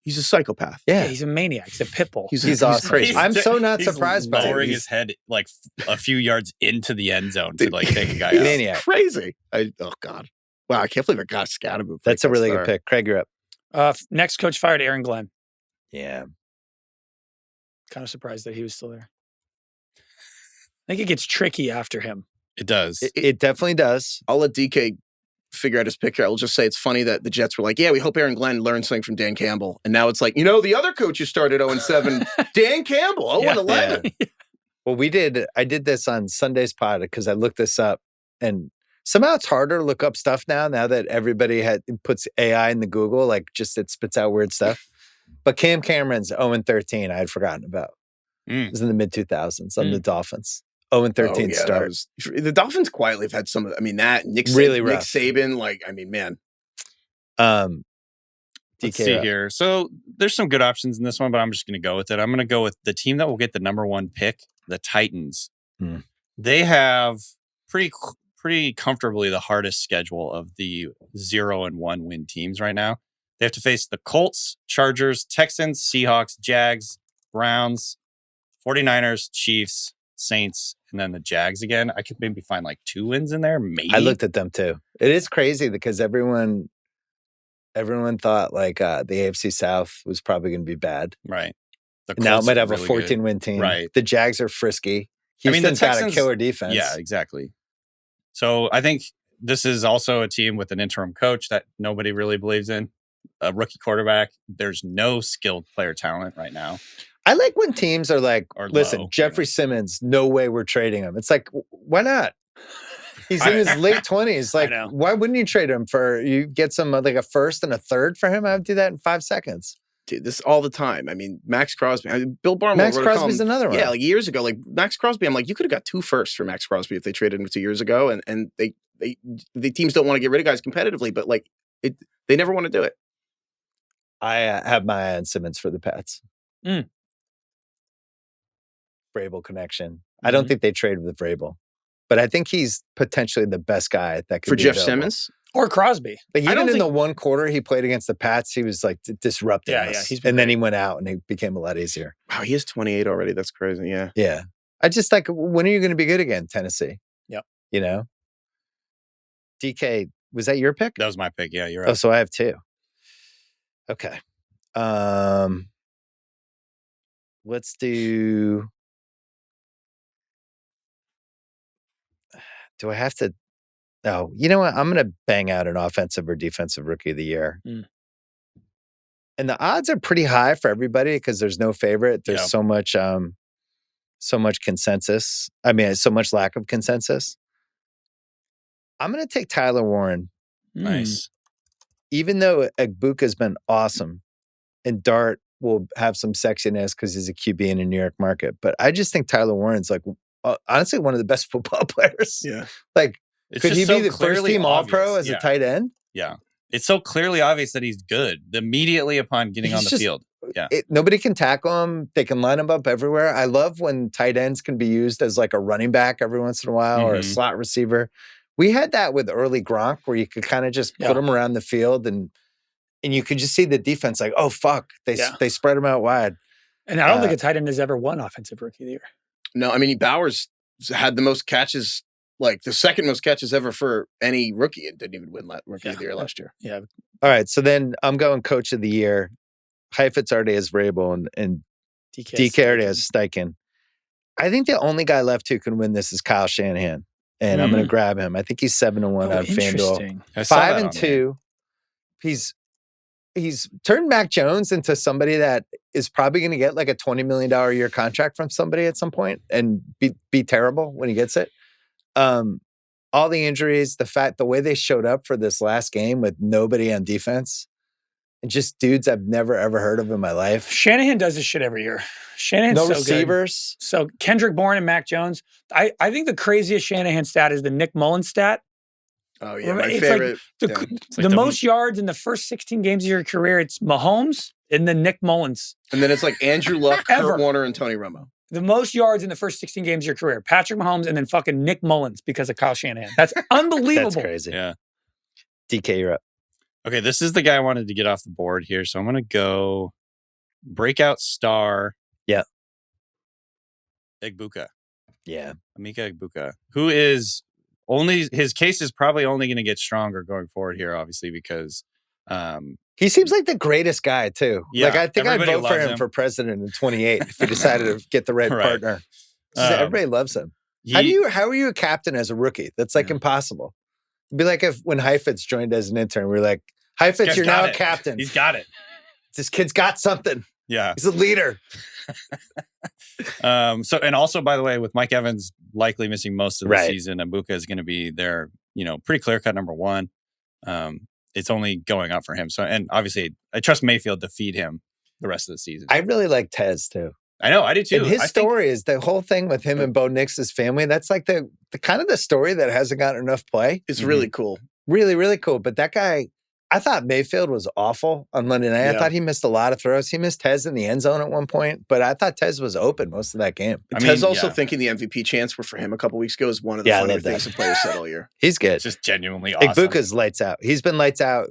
He's a psychopath. Yeah, he's a maniac. He's a pit bull. He's awesome. Crazy. I'm so not surprised by it. Lowering his head like a few yards into the end zone to like take a guy out. Maniac. Crazy. Oh God. Wow, I can't believe I got Scatterboot. That's a really good pick. Craig, you're up. Next coach fired Aaron Glenn. Yeah. Kind of surprised that he was still there. I think it gets tricky after him. It does. It definitely does. I'll let DK figure out his pick here. I'll just say it's funny that the Jets were like, yeah, we hope Aaron Glenn learned something from Dan Campbell. And now it's like, the other coach who started 0-7, Dan Campbell, 0-11. Yeah. Well, I did this on Sunday's pod because I looked this up, and somehow it's harder to look up stuff now that everybody puts AI in the Google, like just it spits out weird stuff. But Cam Cameron's 0-13 I had forgotten about. It was in the mid-2000s on the Dolphins. 0-13 start. The Dolphins quietly have had some of that Nick Saban, man. Let's see here. So there's some good options in this one, but I'm just going to go with it. I'm going to go with the team that will get the number one pick, the Titans. They have pretty comfortably the hardest schedule of the 0-1 win teams right now. They have to face the Colts, Chargers, Texans, Seahawks, Jags, Browns, 49ers, Chiefs, Saints, and then the Jags again. I could maybe find like 2 wins in there, maybe. I looked at them too. It is crazy because everyone thought like the AFC South was probably going to be bad. Right. Now it might have really a 14-win team. Right. The Jags are frisky. Houston's got a killer defense. Yeah, exactly. So I think this is also a team with an interim coach that nobody really believes in. A rookie quarterback. There's no skilled player talent right now. I like when teams are like, listen, low, Jeffrey Simmons, no way we're trading him. It's like, why not? He's in his late 20s. Like, why wouldn't you trade him you get some like a first and a third for him? I would do that in 5 seconds. Dude, this all the time. I mean, Max Crosby. Bill Barlow. Max Crosby's another one. Yeah, like years ago, like Max Crosby. I'm like, you could have got 2 firsts for Max Crosby if they traded him 2 years ago. And the teams don't want to get rid of guys competitively, but like they never want to do it. I have my eye on Simmons for the Pats. Vrabel connection. I don't think they traded with Vrabel, but I think he's potentially the best guy that could for be Jeff available. Simmons or Crosby. Like even in the one quarter he played against the Pats, he was like disrupting us. And then he went out and it became a lot easier. Wow, he is 28 already. That's crazy. Yeah. Yeah. I just like, when are you going to be good again, Tennessee? Yep. DK, was that your pick? That was my pick. Yeah, you're right. Oh, so I have 2. Okay. Let's do I have to? No, you know what? I'm going to bang out an offensive or defensive rookie of the year. And the odds are pretty high for everybody because there's no favorite. There's so much consensus. I mean, so much lack of consensus. I'm going to take Tyler Warren. Nice. Even though Egbuka's been awesome and Dart will have some sexiness because he's a QB in a New York market. But I just think Tyler Warren's like, honestly, one of the best football players. Yeah. Like, it's could he so be the first team All-Pro as a tight end? Yeah. It's so clearly obvious that he's good immediately upon getting on the field. Yeah. Nobody can tackle him. They can line him up everywhere. I love when tight ends can be used as like a running back every once in a while or a slot receiver. We had that with early Gronk where you could kind of just put him around the field and you could just see the defense like, oh, fuck. They spread him out wide. And I don't think a tight end has ever won Offensive Rookie of the Year. No, I mean, Bowers had the most catches, like the second most catches ever for any rookie and didn't even win Rookie of the Year last year. Yeah. All right. So then I'm going Coach of the Year. Heifetz already has Vrabel and DK already has Steichen. I think the only guy left who can win this is Kyle Shanahan. And I'm going to grab him. I think he's 7-1 on FanDuel. 5-2. He's turned Mac Jones into somebody that is probably going to get like a $20 million a year contract from somebody at some point and be terrible when he gets it. All the injuries, the way they showed up for this last game with nobody on defense, and just dudes I've never ever heard of in my life. Shanahan does this shit every year. Shanahan's no so receivers. Good. So Kendrick Bourne and Mac Jones. I think the craziest Shanahan stat is the Nick Mullins stat. Oh yeah, my favorite. Like the most yards in the first 16 games of your career, it's Mahomes and then Nick Mullins. And then it's like Andrew Luck, Kurt Warner, and Tony Romo. The most yards in the first 16 games of your career, Patrick Mahomes and then fucking Nick Mullins because of Kyle Shanahan. That's unbelievable. That's crazy. Yeah. DK, you're up. Okay, this is the guy I wanted to get off the board here, so I'm going to go breakout star. Yeah. Egbuka. Yeah. Emeka Egbuka, who is his case is probably only going to get stronger going forward here, obviously, because he seems like the greatest guy too. Yeah, like I think I'd vote for him him for president in 28 if he decided to get the right partner. Everybody loves him. How are you a captain as a rookie? That's like impossible. It'd be like if when Heifetz joined as an intern, we're like, Heifetz, you're now a captain. He's got it. This kid's got something. Yeah. He's a leader. And also, by the way, with Mike Evans likely missing most of the season, Egbuka is going to be their, pretty clear-cut number one. It's only going up for him. So, and obviously, I trust Mayfield to feed him the rest of the season. I really like Tez too. I know, I do too. And his story is the whole thing with him and Bo Nix's family. That's like the kind of the story that hasn't gotten enough play. It's really cool. Really, really cool. But that guy, I thought Mayfield was awful on Monday night. Yeah. I thought he missed a lot of throws. He missed Tez in the end zone at one point, but I thought Tez was open most of that game. Tez also thinking the MVP chance were for him a couple weeks ago is one of the funnier things the players said all year. He's good. It's just genuinely awesome. Egbuka's lights out. He's been lights out.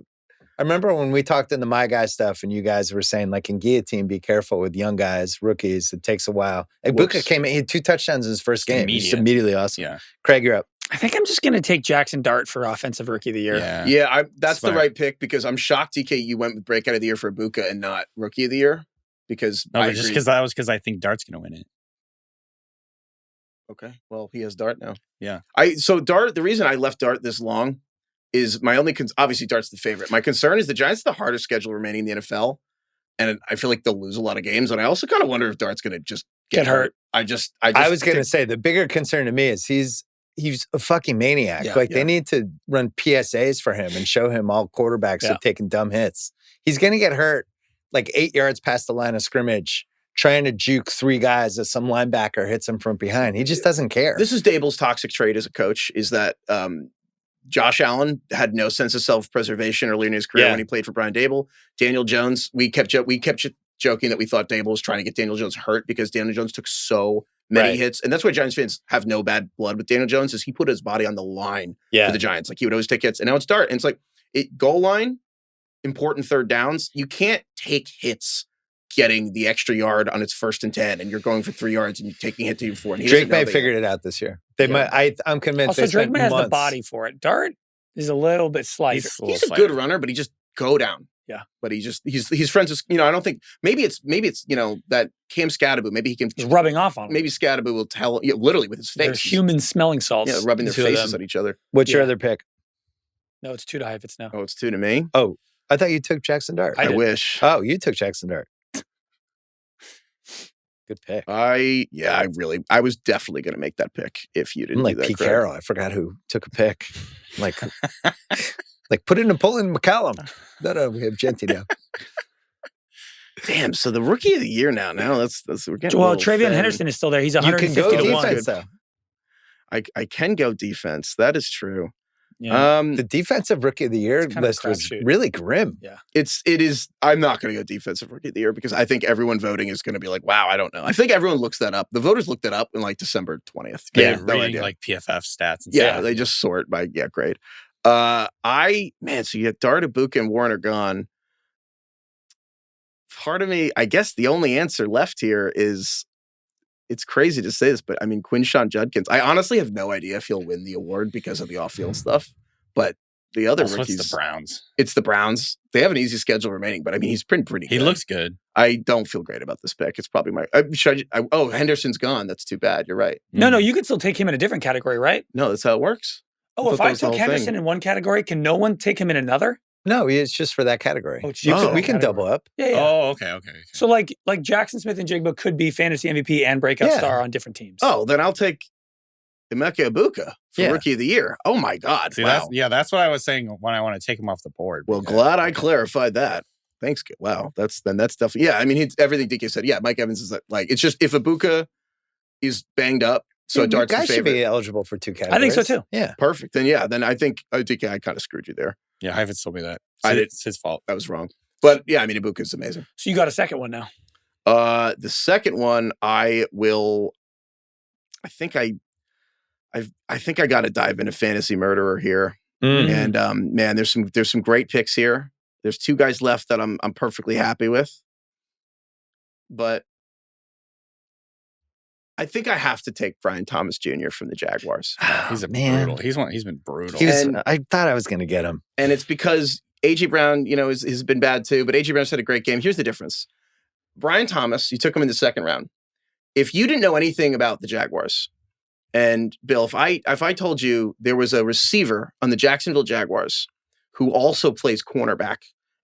I remember when we talked in the My Guy stuff and you guys were saying, like, in guillotine, be careful with young guys, rookies. It takes a while. Egbuka came in, he had 2 touchdowns in his first game. He's immediately awesome. Yeah. Craig, you're up. I think I'm just going to take Jackson Dart for Offensive Rookie of the Year. Yeah, that's the right pick because I'm shocked, DK, you went with Breakout of the Year for Egbuka and not Rookie of the Year. Because just because I think Dart's going to win it. Okay, well, he has Dart now. Yeah. So Dart, the reason I left Dart this long is my only obviously Dart's the favorite. My concern is the Giants have the hardest schedule remaining in the NFL, and I feel like they'll lose a lot of games. And I also kind of wonder if Dart's going to just get hurt. I was going to say the bigger concern to me is he's a fucking maniac. They need to run PSAs for him and show him all quarterbacks have taken dumb hits. He's going to get hurt like 8 yards past the line of scrimmage, trying to juke 3 guys as some linebacker hits him from behind. He just doesn't care. This is Dable's toxic trait as a coach, is that Josh Allen had no sense of self-preservation early in his career when he played for Brian Dable. Daniel Jones, we kept joking that we thought Dable was trying to get Daniel Jones hurt because Daniel Jones took so many hits. And that's why Giants fans have no bad blood with Daniel Jones, is he put his body on the line for the Giants. Like, he would always take hits. And now it's Dart. And it's like, goal line, important third downs. You can't take hits getting the extra yard on its 1st and 10, and you're going for 3 yards and you're taking hit to 4. And Drake may have figured it out this year. They might. I'm convinced. Also, Drake may has the body for it. Dart is a little bit slight. He's a good runner, but he just go down. Yeah, but he's friends with, I don't think, maybe it's that Cam Scadaboo, maybe he can. He's rubbing off on him. Maybe Scadaboo will tell, literally with his face. They're human smelling salts. Yeah, rubbing their faces at each other. What's your other pick? No, it's 2 to Heifetz now. Oh, it's 2 to me? Oh, I thought you took Jackson Dart. I wish. Oh, you took Jackson Dart. Good pick. I was definitely going to make that pick if you didn't. Like do that, Pete Carroll, I forgot who took a pick. Like put in Napoleon McCallum. No, we have Genty now. Damn. So the Rookie of the Year now that's we're getting. Well, Travion Henderson is still there. He's 150 to 1. Defense, though. I can go defense. That is true. Yeah. The defensive Rookie of the Year list was really grim. Yeah, it is. I'm not going to go defensive Rookie of the Year because I think everyone voting is going to be like, wow, I don't know. I think everyone looks that up. The voters looked it up in like December 20th. Yeah, reading like PFF stats. And stuff. They just sort by grade. So you got Dart, Egbuka, and Warren are gone. Part of me, I guess, the only answer left here is. It's crazy to say this, but I mean, Quinshon Judkins. I honestly have no idea if he'll win the award because of the off-field stuff. But the other rookies, it's the Browns. It's the Browns. They have an easy schedule remaining, but I mean, he's pretty good. He looks good. I don't feel great about this pick. It's probably Henderson's gone. That's too bad. You're right. No, you could still take him in a different category, right? No, that's how it works. Oh, if I took Henderson in one category, can no one take him in another? No, it's just for that category. We can double up. Yeah. Oh, okay. So like Jackson Smith and Jigba could be fantasy MVP and breakout star on different teams. Oh, then I'll take Emeka Egbuka for Rookie of the Year. Oh my God! See, wow. That's what I was saying when I want to take him off the board. Well, glad I clarified that. Thanks. Wow, that's definitely I mean, everything DK said. Yeah, Mike Evans is like it's just if Egbuka is banged up. So Dart's guys should be eligible for 2 categories. I think so too. Yeah, perfect. Then I think DK, I kind of screwed you there. Yeah, Heifetz told me that. It's his fault. That was wrong. But yeah, I mean, Egbuka's amazing. So you got a second one now. The second one, I think I got to dive into Fantasy Murderer here. And man, there's some great picks here. There's 2 guys left that I'm perfectly happy with. but I think I have to take Brian Thomas Jr. from the Jaguars. He's brutal. He's been brutal. I thought I was going to get him. And it's because A.J. Brown, has been bad too, but A.J. Brown's had a great game. Here's the difference. Brian Thomas, you took him in the second round. If you didn't know anything about the Jaguars, and Bill, if I told you there was a receiver on the Jacksonville Jaguars who also plays cornerback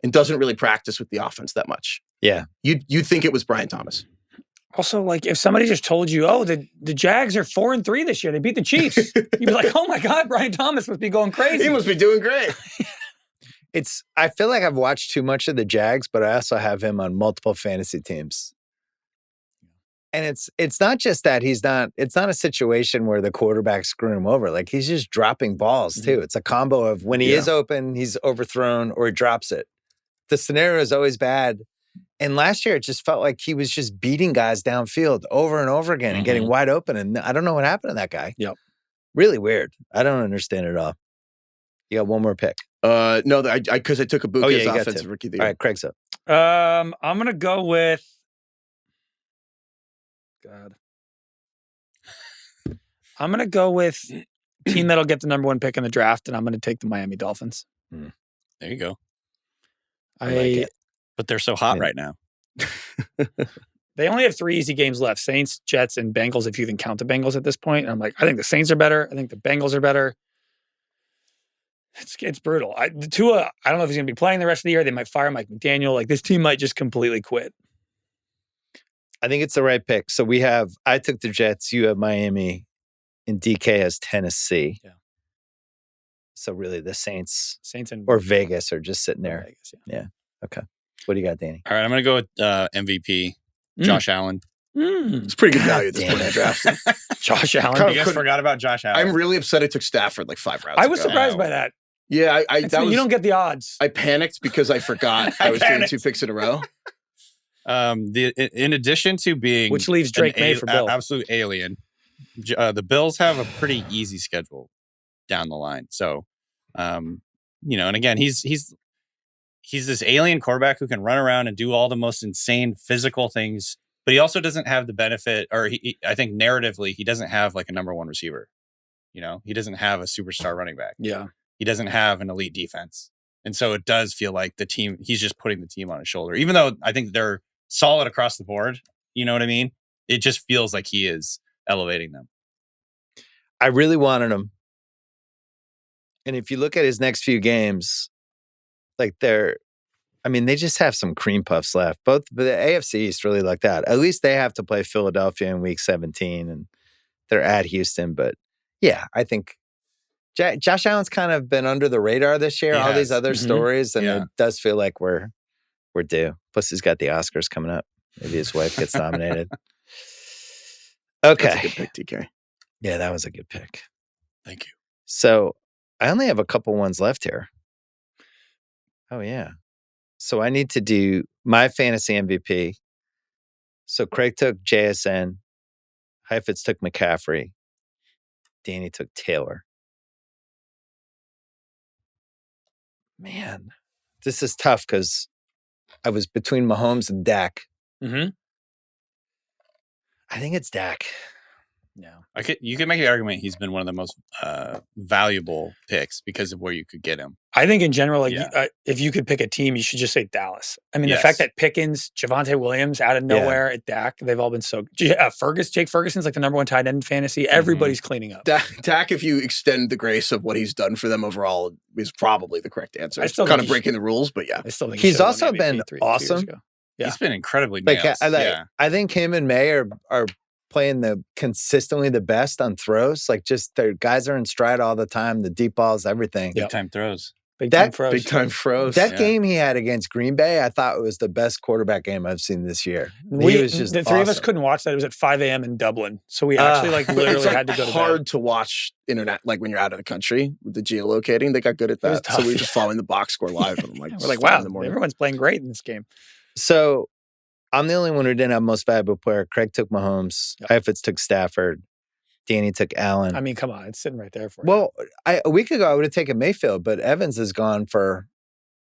and doesn't really practice with the offense that much, you'd think it was Brian Thomas. Also, like, if somebody just told you, the Jags are 4-3 this year, they beat the Chiefs, you'd be like, oh my God, Brian Thomas must be going crazy. He must be doing great. I feel like I've watched too much of the Jags, but I also have him on multiple fantasy teams. And it's not just that it's not a situation where the quarterback screw him over. Like, he's just dropping balls too. It's a combo of when he is open, he's overthrown or he drops it. The scenario is always bad. And last year, it just felt like he was just beating guys downfield over and over again and getting wide open. And I don't know what happened to that guy. Yep. Really weird. I don't understand it at all. You got one more pick. No, because I took a book as offensive rookie of the year. All right, Craig's up. I'm going to go with... God. I'm going to go with team that'll get the number 1 pick in the draft, and I'm going to take the Miami Dolphins. There you go. I like it. But they're so hot right now. They only have 3 easy games left. Saints, Jets, and Bengals, if you even count the Bengals at this point. And I'm like, I think the Saints are better. I think the Bengals are better. It's brutal. Tua, I don't know if he's going to be playing the rest of the year. They might fire Mike McDaniel. Like, this team might just completely quit. I think it's the right pick. So I took the Jets, you have Miami, and DK has Tennessee. Yeah. So really the Saints and or Vegas are just sitting there. Vegas, yeah. Okay. What do you got, Danny? All right, I'm going to go with MVP, Josh Allen. It's pretty good value at this point in the draft. Josh Allen. You guys forgot about Josh Allen. I'm really upset I took Stafford like 5 rounds I was surprised by that. Yeah, you don't get the odds. I panicked because I forgot I was doing 2 picks in a row. In addition to being, which leaves Drake May for Bill, absolute alien, the Bills have a pretty easy schedule down the line. So, and again, he's this alien quarterback who can run around and do all the most insane physical things, but he also doesn't have the benefit, or I think narratively, he doesn't have like a number 1 receiver. He doesn't have a superstar running back. Yeah, he doesn't have an elite defense, and so it does feel like the team. He's just putting the team on his shoulder, even though I think they're solid across the board. You know what I mean? It just feels like he is elevating them. I really wanted him. And if you look at his next few games, like they just have some cream puffs left. Both the AFC East really like that. At least they have to play Philadelphia in week 17 and they're at Houston. But yeah, I think Josh Allen's kind of been under the radar this year, all these other stories. And it does feel like we're due. Plus, he's got the Oscars coming up. Maybe his wife gets nominated. Okay. That's a good pick, TK. Yeah, that was a good pick. Thank you. So I only have a couple ones left here. Oh, yeah. So I need to do my fantasy MVP. So Craig took JSN. Heifetz took McCaffrey. Danny took Taylor. Man, this is tough because I was between Mahomes and Dak. Mm-hmm. I think it's Dak. Yeah, you could make the argument he's been one of the most valuable picks because of where you could get him. I think in general, if you could pick a team, you should just say Dallas. I mean, the fact that Pickens, Javonte Williams out of nowhere at Dak, they've all been so. Jake Ferguson's like the number 1 tight end in fantasy. Everybody's cleaning up. Dak, if you extend the grace of what he's done for them overall, is probably the correct answer. I still kind of breaking the rules, but yeah, I still think he's also been awesome. Yeah. He's been incredibly nails. I think him and May are playing consistently the best on throws. Like, just their guys are in stride all the time. The deep balls, everything. Big time throws. Big time throws. That game he had against Green Bay, I thought it was the best quarterback game I've seen this year. He was just the three of us couldn't watch that. It was at 5 a.m. in Dublin, so we actually literally had to go to bed. It's hard to watch internet when you're out of the country with the geolocating. They got good at that, so we were just following the box score live. And we're like, wow, everyone's playing great in this game. So I'm the only one who didn't have most valuable player. Craig took Mahomes. Heifetz took Stafford. Danny took Allen. I mean, come on. It's sitting right there for you. Well, a week ago, I would have taken Mayfield, but Evans is gone for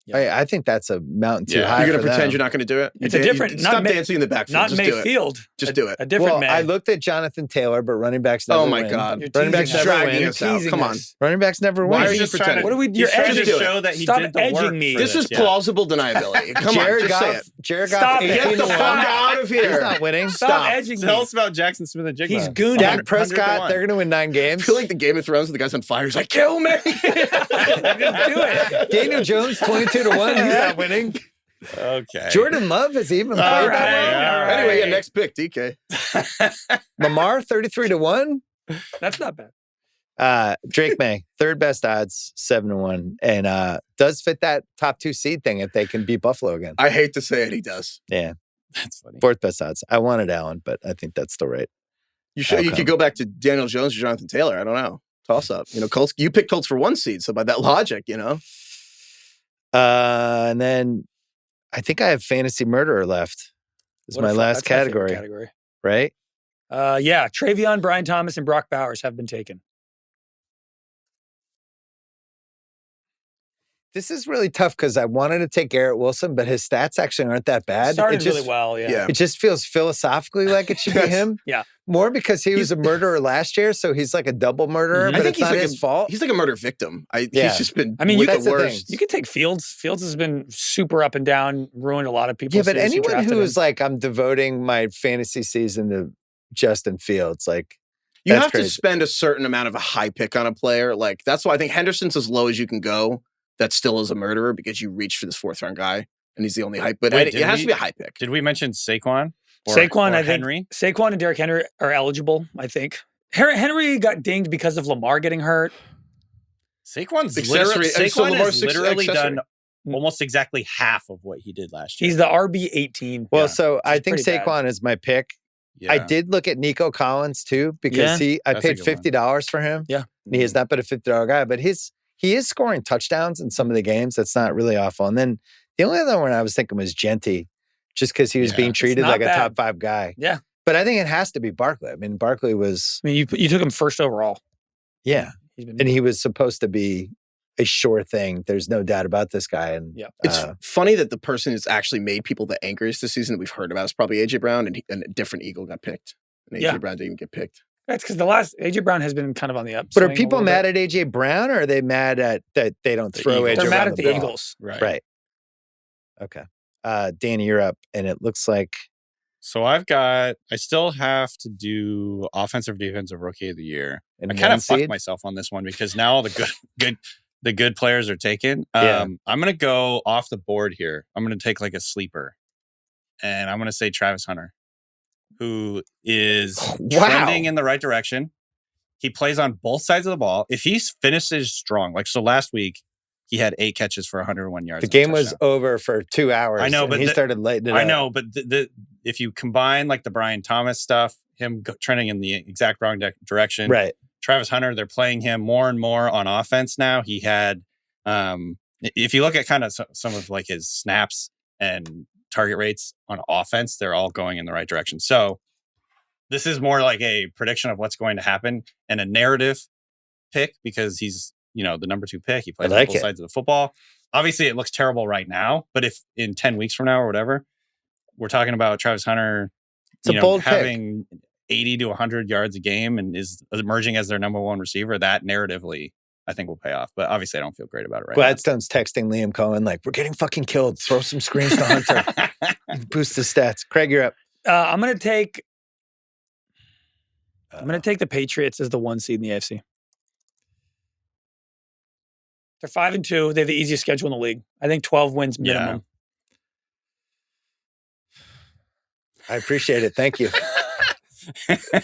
Yeah. I think that's a mountain too high. You're going for to pretend them. you're not going to do it? It's a different. Stop dancing in the backfield. Not Just Mayfield. Just do it. A different May. I looked at Jonathan Taylor, but running backs never win. Oh my God. Running backs never win. Us out. Come on. Running backs never win. Why are you pretending? What are we? You're trying edging to show that he Stop did the edging work. me. This is plausible deniability. Come on, just say it. Jared Stop Goff, it. 18 Get the to fuck 1. out of here. He's not winning. Stop edging me. Tell us about Jackson Smith and Jigma. He's gooning. Dak Prescott, they're going to win 9 games. I feel like the Game of Thrones, the guy's on fire. He's like, kill me. Just do it. Daniel Jones, 22 to 1. He's not winning. Okay. Jordan Love is even played that well. Anyway, next pick, DK. Lamar, 33 to 1. That's not bad. Drake May, third best odds, 7 to 1. And does fit that top 2 seed thing if they can beat Buffalo again. I hate to say it, he does. Yeah. That's funny. 4th best odds. I wanted Allen, but I think that's still right. You could go back to Daniel Jones or Jonathan Taylor. I don't know. Toss up. Colts. You picked Colts for 1 seed, so by that logic, And then I think I have Fantasy Murderer left. This is my last category. Right? Yeah. Travion, Brian Thomas, and Brock Bowers have been taken. This is really tough because I wanted to take Garrett Wilson, but his stats actually aren't that bad. Started really well, yeah. It just feels philosophically like it should be him. Yeah. More because he was a murderer last year, so he's like a double murderer, but it's not his fault. He's like a murder victim. He's just been the worst. You could take Fields. Fields has been super up and down, ruined a lot of people. Yeah, but anyone who is like, I'm devoting my fantasy season to Justin Fields, like, you have to spend a certain amount of a high pick on a player. Like, that's why I think Henderson's as low as you can go. That still is a murderer because you reached for this 4th round guy and he's the only hype. But it has to be a high pick. Did we mention Saquon? I Henry? think Saquon and Derrick Henry are eligible, I think. Henry got dinged because of Lamar getting hurt. Saquon has literally done almost exactly half of what he did last year. He's the RB 18. Well, so I think Saquon is my pick. Yeah. I did look at Nico Collins too because I paid $50 for him. Yeah. And he has not been a $50 guy, but he is scoring touchdowns in some of the games. That's not really awful. And then the only other one I was thinking was Genty, just because he was being treated like a top 5 guy. Yeah. But I think it has to be Barkley. I mean, Barkley was... I mean, you took him 1st overall. Yeah. And he was supposed to be a sure thing. There's no doubt about this guy. And it's funny that the person who's actually made people the angriest this season that we've heard about is probably A.J. Brown, and a different Eagle got picked. And A.J. Brown didn't even get picked. That's because the last A.J. Brown has been kind of on the up. But are people mad at A.J. Brown, or are they mad at that they don't throw A.J. Brown? They're mad at the Eagles. Right. Okay. Danny, you're up, and it looks like... So I still have to do offensive defensive rookie of the year. I kind of fucked myself on this one because now all the good players are taken. I'm going to go off the board here. I'm going to take like a sleeper, and I'm going to say Travis Hunter, who is trending in the right direction. He plays on both sides of the ball. If he finishes strong, like so last week, he had 8 catches for 101 yards. The game was over for 2 hours. I know, but he started lighting it up. I know, but if you combine like the Brian Thomas stuff, him trending in the exact wrong direction, right? Travis Hunter, they're playing him more and more on offense now. He had, if you look at kind of some of like his snaps and target rates on offense, they're all going in the right direction. So this is more like a prediction of what's going to happen and a narrative pick because he's, the number 2 pick. He plays on both sides of the football. Obviously, it looks terrible right now, but if in 10 weeks from now or whatever, we're talking about Travis Hunter, having 80 to 100 yards a game and is emerging as their number 1 receiver, that narratively, I think will pay off. But obviously, I don't feel great about it right now. Gladstone's texting Liam Cohen like, we're getting fucking killed. Throw some screens to Hunter. Boost the stats. Craig, you're up. I'm going to take the Patriots as the 1 seed in the AFC. They're 5-2. They have the easiest schedule in the league. I think 12 wins minimum. Yeah. I appreciate it. Thank you.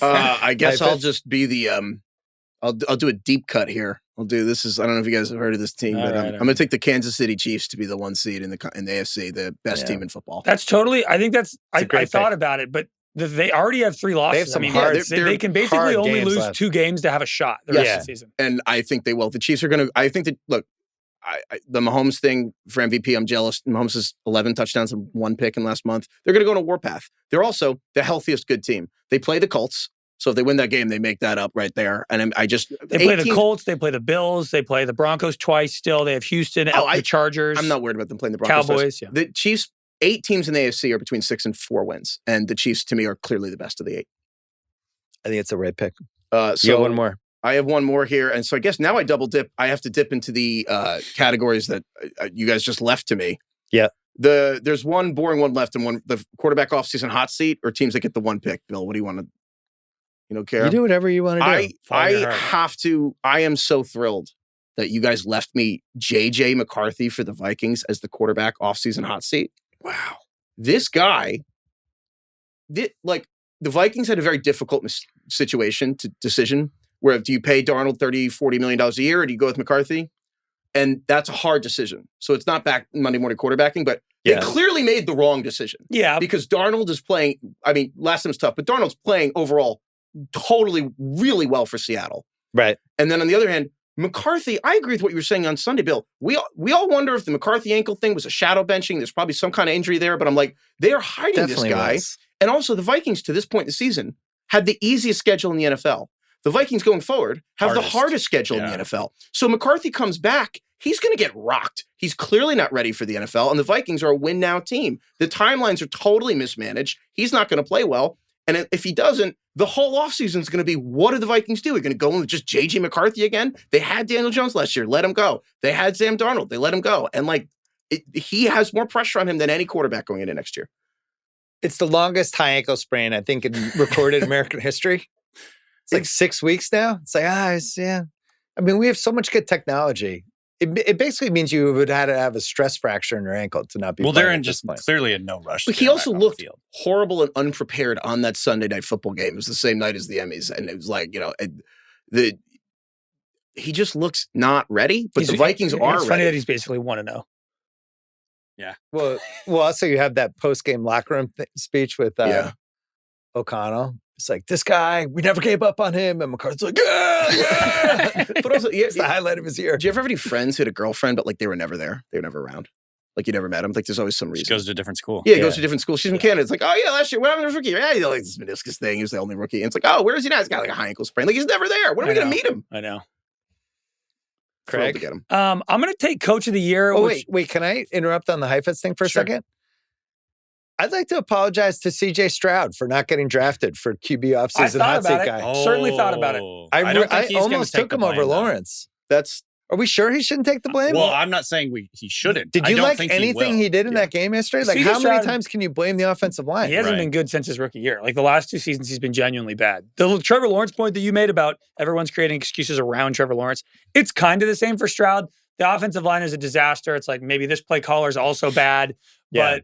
I guess I'll just be the I'll do a deep cut here. I'll do this is I don't know if you guys have heard of this team, but I'm going to take the Kansas City Chiefs to be the 1 seed in the AFC, the best team in football. That's totally. I think that's. I thought about it, but they already have 3 losses. They can basically only lose 2 games to have a shot the rest of the season. And I think they will. The Chiefs are going to. I think that look. The Mahomes thing for MVP, I'm jealous. Mahomes has 11 touchdowns and 1 pick in last month. They're going to go on a warpath. They're also the healthiest good team. They play the Colts, So if they win that game, they make that up right there. And they play the Colts, they play the Bills, they play the Broncos twice still. They have Houston, the Chargers. I'm not worried about them playing the Broncos Cowboys, twice. The Chiefs, 8 teams in the AFC are between 6 and 4 wins. And the Chiefs, to me, are clearly the best of the 8. I think it's the right pick. So one more. I have one more here. And so I guess now I double dip. I have to dip into the categories that you guys just left to me. Yeah. There's one boring one left and one, the quarterback offseason hot seat or teams that get the one pick. Bill, what do you want to, care? You do whatever you want to do. I am so thrilled that you guys left me JJ McCarthy for the Vikings as the quarterback offseason hot seat. Wow. This guy the Vikings had a very difficult decision where do you pay Darnold $30-40 million a year or do you go with McCarthy? And that's a hard decision. So it's not back Monday morning quarterbacking, but they clearly made the wrong decision. Yeah. Because Darnold is playing, last time was tough, but Darnold's playing overall totally really well for Seattle. Right. And then on the other hand, McCarthy, I agree with what you were saying on Sunday, Bill. We all wonder if the McCarthy ankle thing was a shadow benching. There's probably some kind of injury there, but I'm like, they are hiding this guy. And also the Vikings to this point in the season had the easiest schedule in the NFL. The Vikings going forward have the hardest schedule in the NFL. So McCarthy comes back, he's going to get rocked. He's clearly not ready for the NFL, and the Vikings are a win-now team. The timelines are totally mismanaged. He's not going to play well. And if he doesn't, the whole offseason is going to be, what do the Vikings do? Are going to go in with just J.J. McCarthy again? They had Daniel Jones last year. Let him go. They had Sam Darnold. They let him go. And he has more pressure on him than any quarterback going into next year. It's the longest high ankle sprain, I think, in recorded American history. It's like 6 weeks now. It's like, yeah. I mean, we have so much good technology. It basically means you would have to have a stress fracture in your ankle to not be. Well, they're in just clearly in no rush. But he also looked horrible and unprepared on that Sunday night football game. It was the same night as the Emmys, and it was like, he just looks not ready. But the Vikings are ready. It's funny that he's basically 1-0. Yeah. Well, also you have that post game locker room speech with O'Connell. It's like, this guy, we never gave up on him. And McCarthy's like, yeah. But also, it's the highlight of his year. Do you ever have any friends who had a girlfriend, but they were never there? They were never around. You never met him. There's always some reason. She goes to a different school. Yeah, he goes to a different school. She's from Canada. It's like, oh, yeah, last year, what happened to his rookie? Yeah, this meniscus thing. He was the only rookie. And it's like, oh, where is he now? He's got a high ankle sprain. He's never there. When are we going to meet him? I know. Craig? To get him. I'm going to take Coach of the Year. Oh, wait. Can I interrupt on the Heifetz thing for a second? I'd like to apologize to CJ Stroud for not getting drafted for QB offseason hot seat guy. Certainly thought about it. I almost took him over Lawrence. Are we sure he shouldn't take the blame? Well, I'm not saying he shouldn't. Did you like anything he did in that game yesterday? Like, how many times can you blame the offensive line? He hasn't been good since his rookie year. The last 2 seasons, he's been genuinely bad. The Trevor Lawrence point that you made about everyone's creating excuses around Trevor Lawrence, it's kind of the same for Stroud. The offensive line is a disaster. It's like maybe this play caller is also bad, but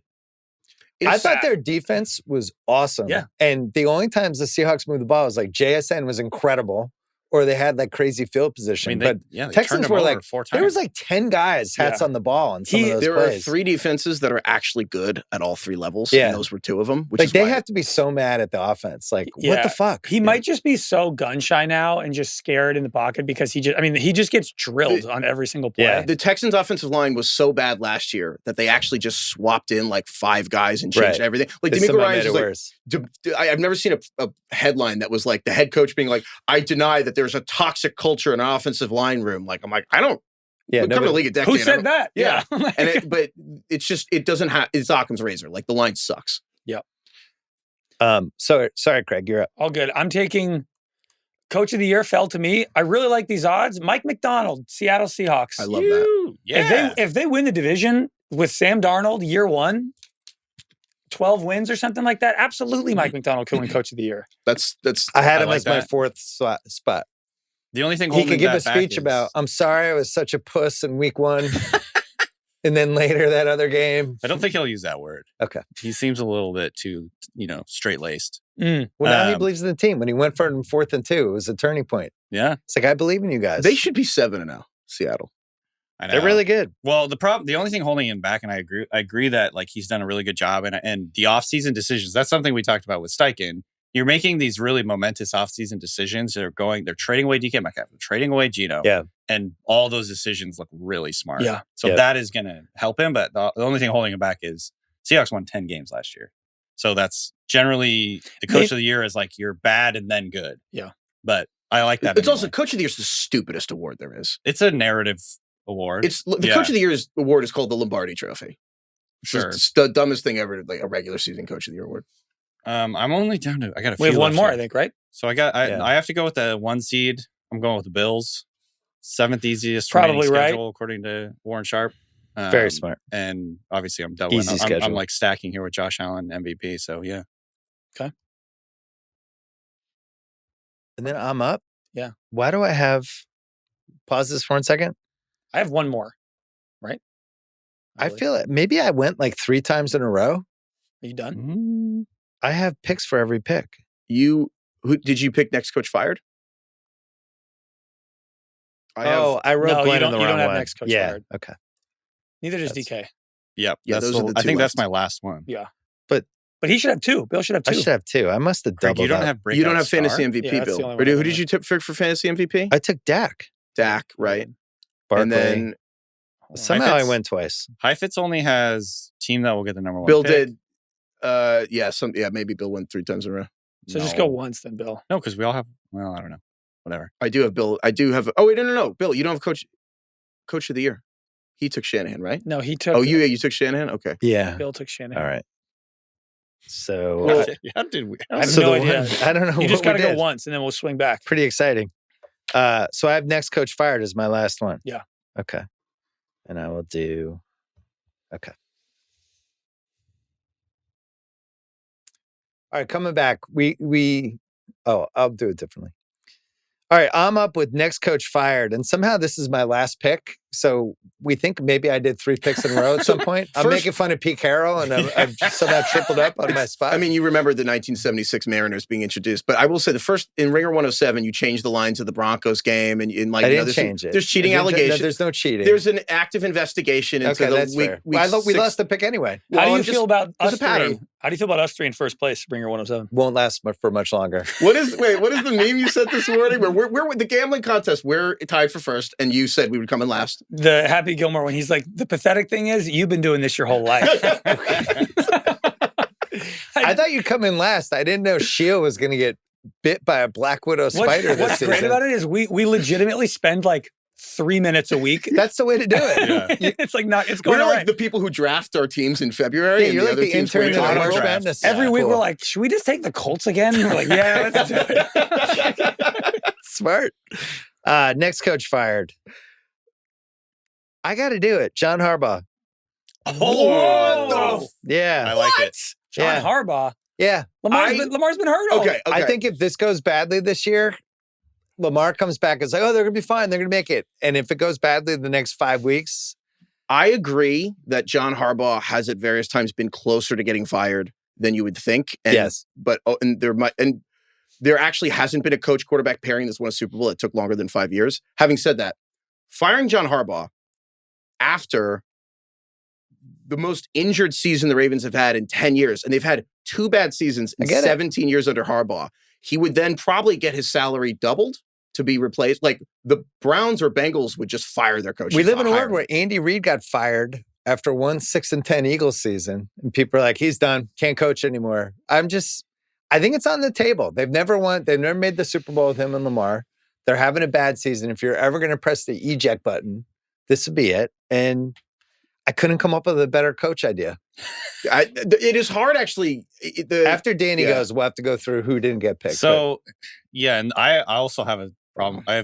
I thought their defense was awesome. Yeah. And the only times the Seahawks moved the ball was JSN was incredible, or they had crazy field position. But Texans were 4 times. There was 10 guys hats on the ball on some of those plays. There are 3 defenses that are actually good at all 3 levels. Yeah. And those were 2 of them. Which is they have to be so mad at the offense. What the fuck? He might just be so gun shy now and just scared in the pocket because he just gets drilled on every single play. Yeah. The Texans offensive line was so bad last year that they actually just swapped in 5 guys and changed everything. D'Amico Ryans was I've never seen a headline that was the head coach being I deny that there's a toxic culture in an offensive line room. I'm like, I don't. Yeah, come to the league a decade. Who said that? Yeah, but it's just it doesn't have. It's Occam's razor. The line sucks. Yep. Sorry, Craig, you're up. All good. I'm taking Coach of the Year. Fell to me. I really like these odds. Mike McDonald, Seattle Seahawks. I love that. Yeah. If they win the division with Sam Darnold, year 1. 12 wins or something like that. Absolutely, Mike McDonald could win Coach of the Year. That's. I had him as my 4th spot. The only thing he could give a speech about, I'm sorry I was such a puss in week 1. And then later that other game. I don't think he'll use that word. Okay. He seems a little bit too, straight-laced. Well, now he believes in the team. When he went for it in 4th and 2, it was a turning point. Yeah. It's I believe in you guys. They should be 7-0, Seattle. I know. They're really good. Well, the only thing holding him back, and I agree that he's done a really good job, and the offseason decisions, that's something we talked about with Steichen. You're making these really momentous offseason decisions. They're trading away DK Metcalf, they're trading away Geno. Yeah. And all those decisions look really smart. Yeah. So that is going to help him. But the only thing holding him back is Seahawks won 10 games last year. So that's generally the coach of the year is like you're bad and then good. Yeah. But I like that. It's also coach of the year is the stupidest award there is. It's a narrative award. It's the coach of the year's award is called the Lombardi Trophy. Sure. It's the dumbest thing ever, like a regular season coach of the year award. I'm only down to I got a few. We have one more, here. I think, right? So I have to go with the 1 seed. I'm going with the Bills. 7th easiest probably right schedule according to Warren Sharp. Very smart. And obviously I'm doubling. I'm like stacking here with Josh Allen MVP. So yeah. Okay. And then I'm up. Yeah. Why do I have? Pause this for 1 second. I have one more. Right. I feel it. Maybe I went like 3 times in a row. Are you done? Mm-hmm. I have picks for every pick. Who did you pick next coach fired? I wrote Glenn in the wrong one. You don't have next coach fired. Okay. Neither does DK. Yep. Yeah, I think that's my last one. Yeah. But he should have 2. Bill should have 2. I should have 2. I must have doubled. You don't up. have You don't have fantasy star? MVP, Yeah, Bill. Or who did you pick for fantasy MVP? I took Dak. Dak, right? Barkley. And then somehow I went twice. Heifetz only has team that will get the number 1 Bill pick. did. Maybe Bill went 3 times in a row. So just go once then, Bill. No, because we all have. Well, I don't know. Whatever. I do have Bill. I do have. Oh wait, no. Bill, you don't have coach of the year. He took Shanahan, right? No, he took. Oh, you took Shanahan. Okay. Yeah. Bill took Shanahan. All right. So How did we? I have no idea. I don't know. You just got to go once, and then we'll swing back. Pretty exciting. So I have next coach fired as my last one. Yeah. Okay. And I will do. Okay. All right, coming back. I'll do it differently. All right, I'm up with next coach fired, and somehow this is my last pick. So we think maybe I did 3 picks in a row at some point. I'm making fun of Pete Carroll, and I've somehow tripled up on my spot. I mean, you remember the 1976 Mariners being introduced, but I will say the first in Ringer 107, you changed the lines of the Broncos game, and like I didn't change it. There's cheating allegations. There's no cheating. There's an active investigation into that's fair. We lost the pick anyway. How do you feel about us pattern. 3? How do you feel about us 3 in first place, Ringer 107? Won't last for much longer. What is the meme you said this morning? Where we're with the gambling contest, we're tied for first, and you said we would come in last. The Happy Gilmore when he's like, the pathetic thing is you've been doing this your whole life. I thought you'd come in last. I didn't know Chia was going to get bit by a black widow spider this season. What's great about it is we legitimately spend like 3 minutes a week. That's the way to do it. Yeah. It's like it's going we're all right. like the people who draft our teams in February. Yeah, you're and like the intern in the March Madness. Every week we're like, should we just take the Colts again? We're like, yeah, let's do it. Smart. Next coach fired. I got to do it. John Harbaugh. Yeah. I like it. John Harbaugh. Yeah. Lamar's been hurt. Okay. I think if this goes badly this year, Lamar comes back and is like, oh, they're going to be fine. They're going to make it. And if it goes badly the next 5 weeks. I agree that John Harbaugh has at various times been closer to getting fired than you would think. And, yes. But there actually hasn't been a coach-quarterback pairing that's won a Super Bowl that took longer than 5 years. Having said that, firing John Harbaugh after the most injured season the Ravens have had in 10 years, and they've had 2 bad seasons in 17 years under Harbaugh, he would then probably get his salary doubled to be replaced. Like the Browns or Bengals would just fire their coach. We live in a world where Andy Reid got fired after one 6-10 Eagles season, and people are like, he's done, can't coach anymore. I think it's on the table. They've never made the Super Bowl with him and Lamar. They're having a bad season. If you're ever going to press the eject button, this would be it. And I couldn't come up with a better coach idea. It is hard, actually. After Danny goes, we'll have to go through who didn't get picked. So, and I also have a problem. I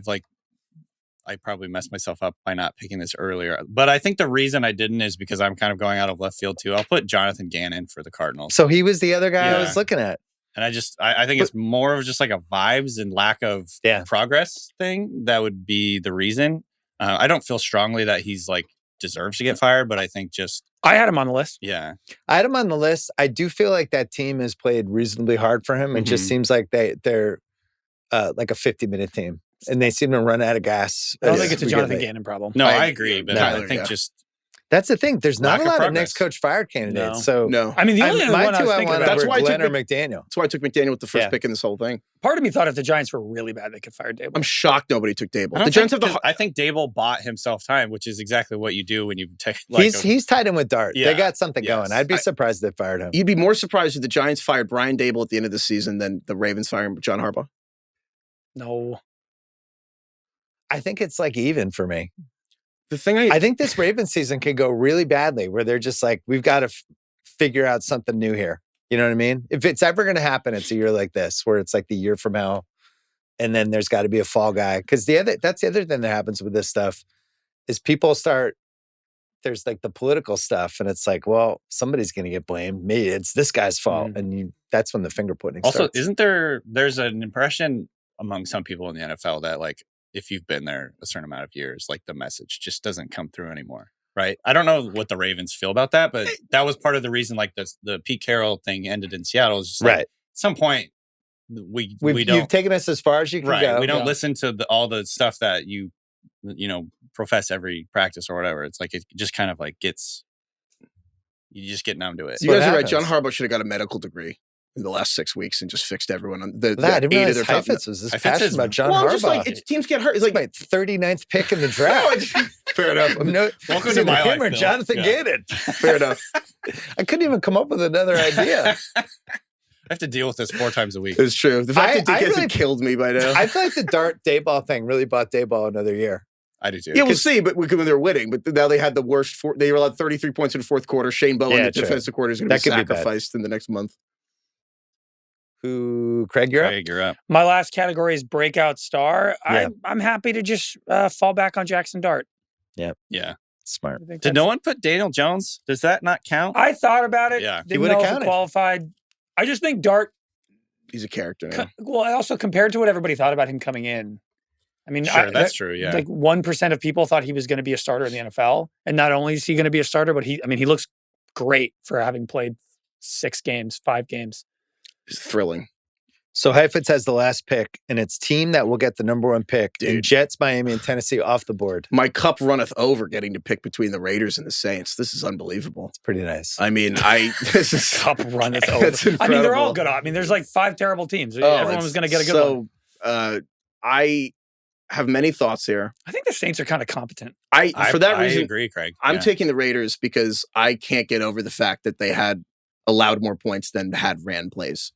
probably messed myself up by not picking this earlier. But I think the reason I didn't is because I'm kind of going out of left field too. I'll put Jonathan Gannon for the Cardinals. So he was the other guy I was looking at. And I think it's more of just like a vibes and lack of progress thing that would be the reason. I don't feel strongly that he's like deserves to get fired, but I think I had him on the list. Yeah. I had him on the list. I do feel like that team has played reasonably hard for him. It just seems like they're like a 50-minute team, and they seem to run out of gas. I don't think it's a Jonathan Gannon problem. No, I agree, but No, I think That's the thing. There's not Lack a lot of progress. next coach fired candidates. No. So No. I mean, the only my one I two was I thinking wanted about, That's were why I took Glenn or McDaniel. That's why I took McDaniel with the first Yeah. pick in this whole thing. part of me thought if the Giants were really bad, they could fire Dable. I'm shocked nobody took Dable. I don't The Giants have think- the. I think Dable bought himself time, which is exactly what you do when you take. He's tied in with Dart. Yeah. They got something Yes. going. I'd be surprised they fired him. You'd be more surprised if the Giants fired Brian Dable at the end of the season than the Ravens firing John Harbaugh. No. I think it's like even for me. The thing I think this Ravens season could go really badly where they're just like, we've got to figure out something new here. You know what I mean? If it's ever going to happen, it's a year like this where it's like the year from hell. And then there's got to be a fall guy. Because that's the other thing that happens with this stuff is people start, there's like the political stuff. And it's like, well, somebody's going to get blamed. Maybe it's this guy's fault. And that's when the finger pointing Also, starts. isn't there's an impression among some people in the NFL that like, if you've been there a certain amount of years, like the message just doesn't come through anymore. Right. I don't know what the Ravens feel about that, but that was part of the reason like the Pete Carroll thing ended in Seattle. Is just like, right. At some point, we don't. You've taken us as far as you can go. We don't listen to all the stuff that you profess every practice or whatever. It's like it just kind of like gets. You just get numb to it. You guys are right. happens. John Harbaugh should have got a medical degree in the last 6 weeks and just fixed everyone on the I didn't 8 of realize their top. Heifetz was this Heifetz passionate is- about John Well, Harbaugh. just like teams get hurt. It's like my 39th pick in the draft. fair enough. No, Welcome it's to either my him life, or Bill. Jonathan Yeah. Gannon. Fair enough. I couldn't even come up with another idea. I have to deal with this 4 times a week. It's true. The fact that I DK hasn't really- killed me by now. I feel like the Dart Dayball thing really bought Dayball another year. I do too. Yeah, we'll see. But when they're winning, but now they had the worst. They were allowed 33 points in the fourth quarter. Shane Bowen, Yeah, the true. defensive coordinator, is going to That be could be bad. sacrificed in the next month. Who, Craig, you're up? Craig, you're up. My last category is breakout star. Yeah. I'm happy to just fall back on Jackson Dart. Yeah. Smart. I think Did that's- no one put Daniel Jones? Does that not count? I thought about it. Yeah. He Didn't would've know if counted. it qualified. I just think Dart. He's a character now. Well, I also compared to what everybody thought about him coming in. I mean, Sure, that's true. Yeah. Like 1% of people thought he was going to be a starter in the NFL, and not only is he going to be a starter, but he looks great for having played 5 games. It's thrilling. So Heifetz has the last pick, and it's team that will get the number 1 pick. And Dude. Jets, Miami, and Tennessee off the board. My cup runneth over getting to pick between the Raiders and the Saints. This is unbelievable. It's pretty nice. I mean, this is Cup runneth over. It's I mean, they're all incredible. good. I mean, there's like 5 terrible teams. Oh, Everyone it's was going to get a good one. I have many thoughts here. I think the Saints are kind of competent. For that I reason, agree, Craig. I'm Yeah. taking the Raiders because I can't get over the fact that they had allowed more points than had ran plays.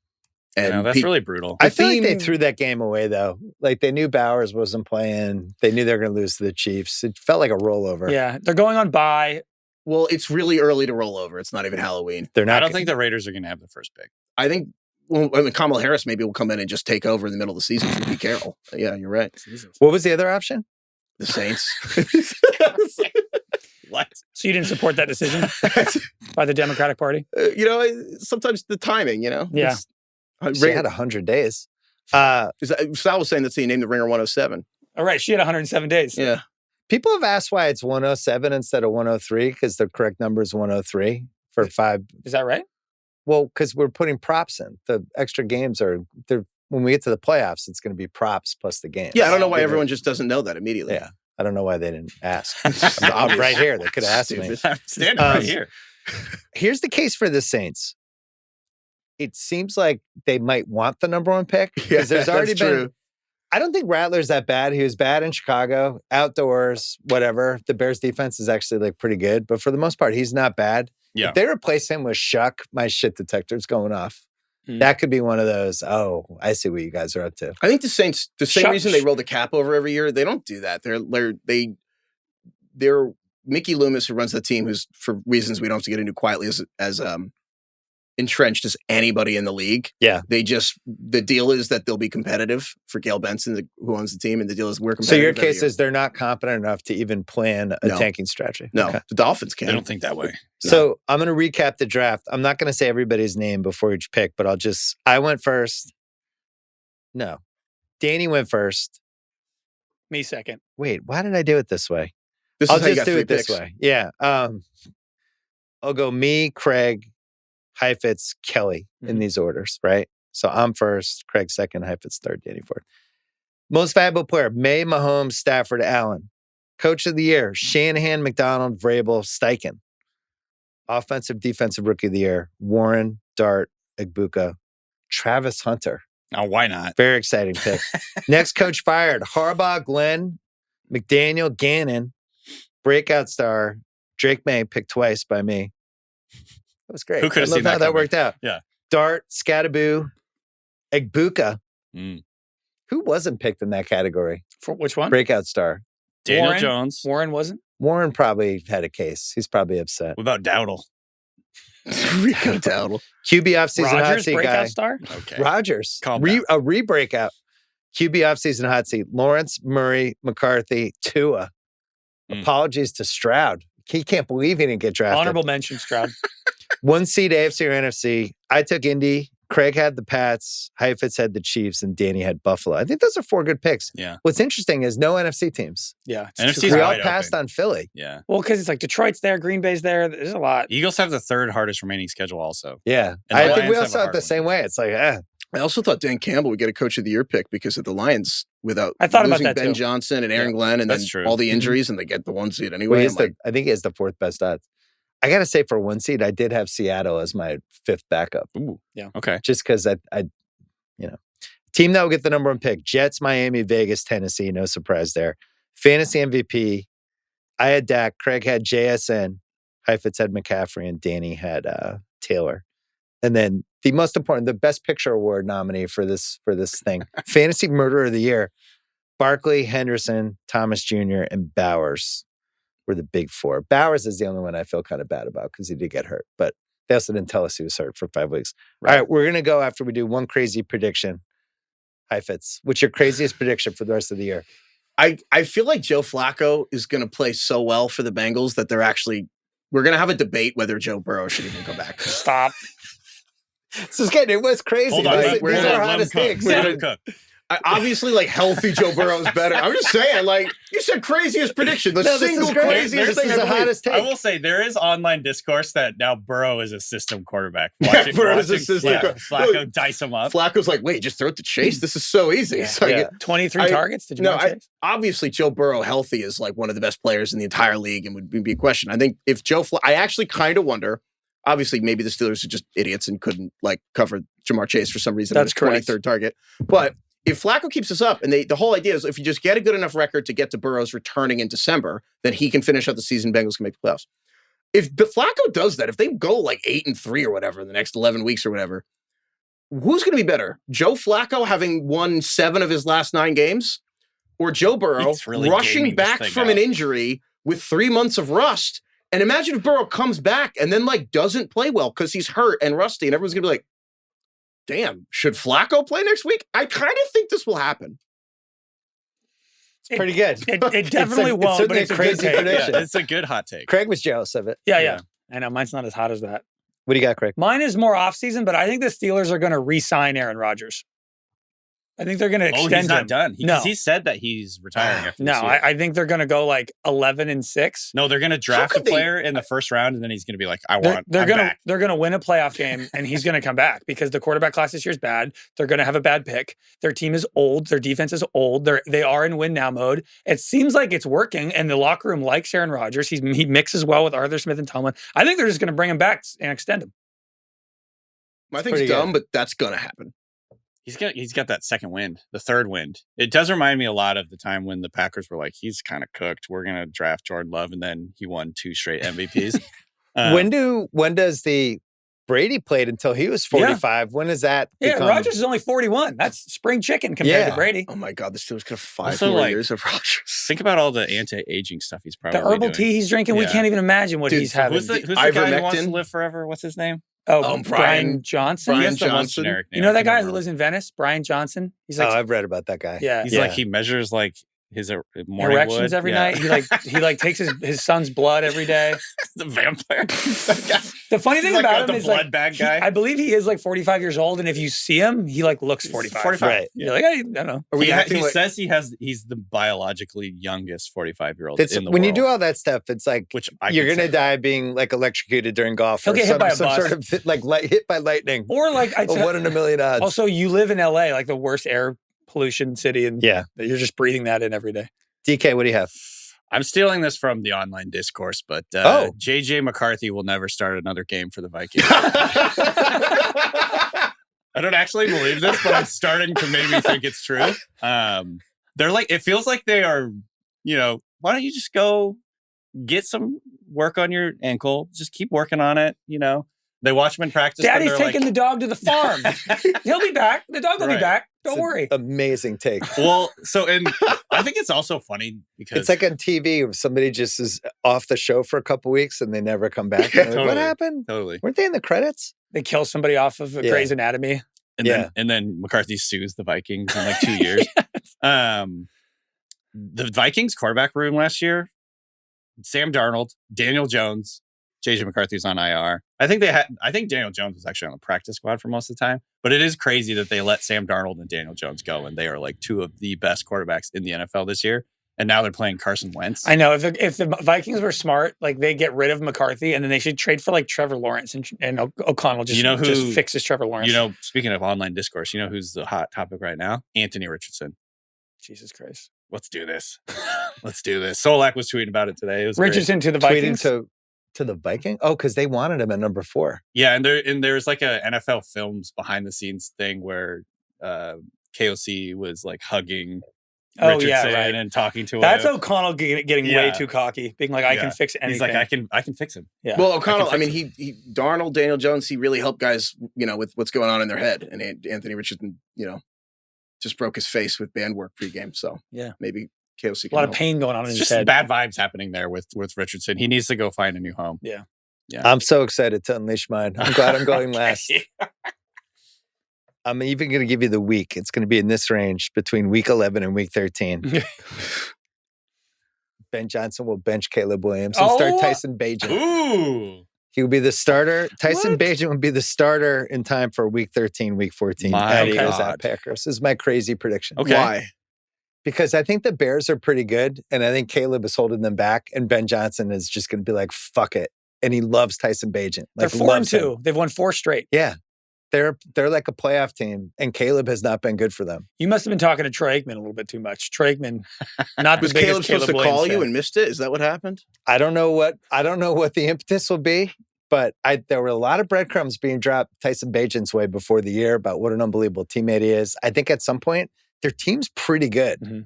And No, that's really brutal. I feel like they theme- threw that game away, though. Like they knew Bowers wasn't playing. They knew they were going to lose to the Chiefs. It felt like a rollover. Yeah, they're going on bye. well, it's really early to roll over. It's not even Halloween. They're not. I don't think the Raiders are going to have the first pick. I think. Well, I mean, Kamala Harris maybe will come in and just take over in the middle of the season for Pete Carroll. Yeah, you're right. What was the other option? The Saints. What? So you didn't support that decision by the Democratic Party? Sometimes the timing, Yeah. She had 100 days. Sal was saying that he named the Ringer 107. All right, she had 107 days. Yeah. People have asked why it's 107 instead of 103 because the correct number is 103 for 5. Is that right? Well, because we're putting props in. The extra games when we get to the playoffs, it's going to be props plus the game. Yeah, I don't know why everyone just doesn't know that immediately. Yeah. I don't know why they didn't ask. I'm right here. They could have asked me. Stupid. I'm standing right Um, here. Here's the case for the Saints. It seems like they might want the number 1 pick because there's already that's been. true. I don't think Rattler's that bad. He was bad in Chicago, outdoors, whatever. The Bears defense is actually like pretty good, but for the most part, he's not bad. Yeah. If they replace him with Shuck, my shit detector's going off. Hmm. That could be one of those. Oh, I see what you guys are up to. I think the Saints, the same Shut- reason they roll the cap over every year, they don't do that. They're Mickey Loomis, who runs the team, who's for reasons we don't have to get into quietly as entrenched as anybody in the league. Yeah. The deal is that they'll be competitive for Gail Benson, who owns the team, and the deal is we're competitive. So your every case year. is they're not confident enough to even plan a No. tanking strategy. No, Okay. the Dolphins I can. don't think that way. So I'm going to recap the draft. I'm not going to say everybody's name before each pick, but I went first. No. Danny went first. Me second. Wait, why did I do it this way? This I'll is how you just got do 3 it this picks. way. Yeah. I'll go me, Craig, Heifetz, Kelly in these orders, right? So I'm first, Craig second, Heifetz third, Danny fourth. Most valuable player, May, Mahomes, Stafford, Allen. Coach of the year, Shanahan, McDonald, Vrabel, Steichen. Offensive, defensive rookie of the year, Warren, Dart, Egbuka, Travis Hunter. Oh, why not? Very exciting pick. Next coach fired, Harbaugh, Glenn, McDaniel, Gannon, breakout star, Drake May, picked twice by me. That was great. Who could have seen how that worked out? Yeah. Dart, Scattaboo, Egbuka. Mm. Who wasn't picked in that category? For which one? Breakout star. Daniel Warren? Jones. Warren wasn't? Warren probably had a case. He's probably upset. What about Dowdle? Rico Dowdle. QB offseason hot Rogers, seat breakout guy. star? Okay. Rogers. Calm down. A re-breakout. QB offseason hot seat. Lawrence, Murray, McCarthy, Tua. Apologies to Stroud. He can't believe he didn't get drafted. Honorable mention, Stroud. 1 seed AFC or NFC. I took Indy. Craig had the Pats. Heifetz had the Chiefs. And Danny had Buffalo. I think those are 4 good picks. Yeah. What's interesting is no NFC teams. Yeah. NFC's We all wide passed open. on Philly. Yeah. Well, because it's like Detroit's there, Green Bay's there. There's a lot. Eagles have the 3rd hardest remaining schedule also. Yeah. And the I think we Lions all have a saw it hard the one. same way. It's like, I also thought Dan Campbell would get a coach of the year pick because of the Lions without I thought about losing that Ben too. Johnson and Aaron Glenn and then that's true. all the injuries and they get the 1 seed well, anyway. I think he has the 4th best odds. I got to say for 1 seed, I did have Seattle as my 5th backup. Ooh. Yeah. Okay. Just because team that will get the number 1 pick. Jets, Miami, Vegas, Tennessee. No surprise there. Fantasy MVP. I had Dak. Craig had JSN. Heifetz had McCaffrey. And Danny had Taylor. And then the most important, the Best Picture Award nominee for this thing. Fantasy Murderer of the Year. Barkley, Henderson, Thomas Jr., and Bowers were the big 4. Bowers is the only one I feel kind of bad about because he did get hurt. But they also didn't tell us he was hurt for 5 weeks. Right. All right, we're going to go after we do one crazy prediction. Heifetz, what's your craziest prediction for the rest of the year? I feel like Joe Flacco is going to play so well for the Bengals that we're going to have a debate whether Joe Burrow should even come back. Stop. This is good. It was crazy. Hold on. These are our hottest takes. Let him cook. Obviously, healthy Joe Burrow is better. I'm just saying, you said craziest prediction. The No, this single is great. craziest This thing is the I believe. hottest take. I will say there is online discourse that now Burrow is a system quarterback. Burrow is a system Flacco dice him up. Flacco's like, wait, just throw it to Chase? This is so easy. Yeah. So Yeah. 23 targets? Did you want Chase? obviously Joe Burrow healthy is one of the best players in the entire league and would be a question. I think if I actually kind of wonder, obviously maybe the Steelers are just idiots and couldn't cover Jamar Chase for some reason. That's on his 23rd target. But if Flacco keeps this up, and the whole idea is if you just get a good enough record to get to Burrow's returning in December, then he can finish out the season. Bengals can make the playoffs. If Flacco does that, if they go 8-3 or whatever in the next 11 weeks or whatever, who's going to be better? Joe Flacco having won 7 of his last 9 games, or Joe Burrow really rushing back from an injury with 3 months of rust? And imagine if Burrow comes back and then doesn't play well because he's hurt and rusty, and everyone's going to be like, damn, should Flacco play next week? I kind of think this will happen. It's pretty good. It definitely won't, but it's a crazy good take. prediction. Yeah, it's a good hot take. Craig was jealous of it. Yeah. I know mine's not as hot as that. What do you got, Craig? Mine is more off-season, but I think the Steelers are going to re-sign Aaron Rodgers. I think they're going to extend he's not him. done. No. He said that he's retiring after No, this year. I think they're going to go 11-6. No, they're going to draft a could they- player in the first round, and then he's going to be like, I'm They're back. going to win a playoff game, and he's going to come back because the quarterback class this year is bad. They're going to have a bad pick. Their team is old. Their defense is old. They are in win now mode. It seems like it's working, and the locker room likes Aaron Rodgers. He mixes well with Arthur Smith and Tomlin. I think they're just going to bring him back and extend him. I think it's dumb, but that's going to happen. He's got that second wind, the third wind. It does remind me a lot of the time when the Packers were like, he's kind of cooked. We're going to draft Jordan Love, and then he won 2 straight MVPs. When does the Brady played until he was 45? Yeah. When is that? Yeah, Rodgers is only 41. That's spring chicken compared to Brady. Oh my God, the Steelers could have 5 more years of Rodgers. Think about all the anti-aging stuff he's probably the herbal doing. tea he's drinking. We can't even imagine what he's having. Who's the guy who wants to live forever? What's his name? Oh, Brian Johnson. Brian He has the most Johnson. generic name. You know that guy who lives in Venice? Brian Johnson? He's like, I've read about that guy. Yeah. He's like, he measures his morning erections wood. every night. He takes his son's blood every day. The vampire. The funny thing about him is blood bag guy. I believe he is 45 years old, and if you see him, he looks 45. 45. Right. You're like, I don't know. He says he's the biologically youngest 45-year-old in the world. When you do all that stuff, it's like which you're going to die being electrocuted during golf. He'll get hit by a bus. Sort of hit by lightning. Or 1 in a million odds. Also, you live in LA, the worst air pollution city, and you're just breathing that in every day. DK, what do you have? I'm stealing this from the online discourse, but JJ McCarthy will never start another game for the Vikings. I don't actually believe this, but I'm starting to maybe think it's true. They're like, it feels like they are, why don't you just go get some work on your ankle? Just keep working on it, They watch him in practice. Daddy's taking the dog to the farm. He'll be back. The dog will be back. Don't worry. Amazing take. Well, and I think it's also funny because it's like on TV if somebody just is off the show for a couple weeks and they never come back. Totally. What happened? Totally. Weren't they in the credits? They kill somebody off of Grey's Anatomy. And then McCarthy sues the Vikings in like 2 years. The Vikings quarterback room last year, Sam Darnold, Daniel Jones, JJ McCarthy's on IR. I think Daniel Jones was actually on the practice squad for most of the time, but it is crazy that they let Sam Darnold and Daniel Jones go, and they are like two of the best quarterbacks in the NFL this year. And now they're playing Carson Wentz. I know if the Vikings were smart, like they get rid of McCarthy, and then they should trade for like Trevor Lawrence and O'Connell. Just fixes Trevor Lawrence. Speaking of online discourse, who's the hot topic right now? Anthony Richardson. Jesus Christ. Let's do this. Let's do this. Solak was tweeting about it today. It was Richardson great. To the Vikings. To the Vikings? Oh, because they wanted him at number 4. Yeah, and there's like a NFL Films behind the scenes thing where KOC was like hugging Richardson and talking to him. That's O'Connell getting way too cocky, being like, I can fix anything. He's like, I can fix him. Yeah. Well, O'Connell, he Darnold, Daniel Jones, he really helped guys, with what's going on in their head. And Anthony Richardson, just broke his face with band work pregame. So maybe KOC. A lot of pain going on in his head. Bad vibes happening there with Richardson. He needs to go find a new home. Yeah. I'm so excited to unleash mine. I'm glad I'm going last. I'm even going to give you the week. It's going to be in this range between week 11 and week 13. Ben Johnson will bench Caleb Williams and start Tyson Bagent. Ooh. He will be the starter. Tyson Bagent would be the starter in time for week 13, week 14. Eagles at Packers. This is my crazy prediction. Okay. Why? Because I think the Bears are pretty good, and I think Caleb is holding them back, and Ben Johnson is just going to be like, fuck it. And he loves Tyson Bagent. They're 4-2. They've won 4 straight. Yeah. They're like a playoff team, and Caleb has not been good for them. You must have been talking to Troy Aikman a little bit too much. Troy Aikman, not was the biggest Caleb supposed to Williams call fan. you and missed it? Is that what happened? I don't know what the impetus will be, but there were a lot of breadcrumbs being dropped Tyson Bagent's way before the year about what an unbelievable teammate he is. I think at some point their team's pretty good. Mm-hmm.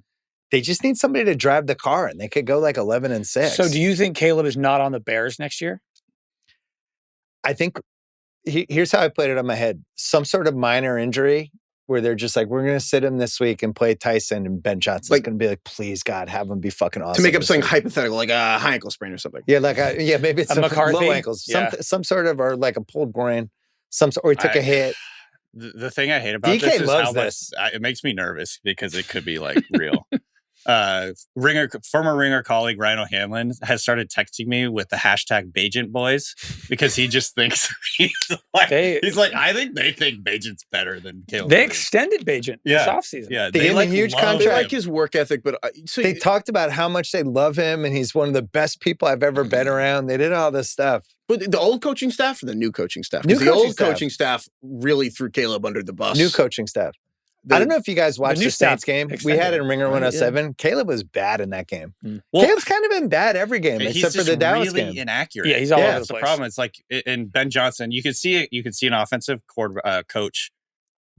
They just need somebody to drive the car, and they could go like 11-6. So do you think Caleb is not on the Bears next year? I think here's how I played it on my head. Some sort of minor injury where they're just like, we're going to sit him this week and play Tyson, and Ben Johnson's going to be like, please, God, have him be fucking awesome. To make up something hypothetical, like a high ankle sprain or something. Yeah, maybe it's a McCarthy. Low ankles. Some sort of, or like a pulled groin. Or he took a hit. The thing I hate about DK this is loves how this. It makes me nervous because it could be like real. Former Ringer colleague Ryan O'Hanlon has started texting me with the hashtag Bagent Boys because he just thinks he's like, I think they think Bagent's better than Caleb. They extended Bagent this offseason. Yeah, they gave him a huge contract. They like his work ethic, but they talked about how much they love him, and he's one of the best people I've ever been around. They did all this stuff. But the old coaching staff or the new coaching staff? Because the old coaching staff really threw Caleb under the bus. New coaching staff. I don't know if you guys watched the Saints game. We had it in Ringer 107. Yeah. Caleb was bad in that game. Well, Caleb's kind of been bad every game except for the Dallas game. He's really inaccurate. Yeah, he's all over the place. That's the problem. It's like in Ben Johnson, you could see it. You could see an offensive coach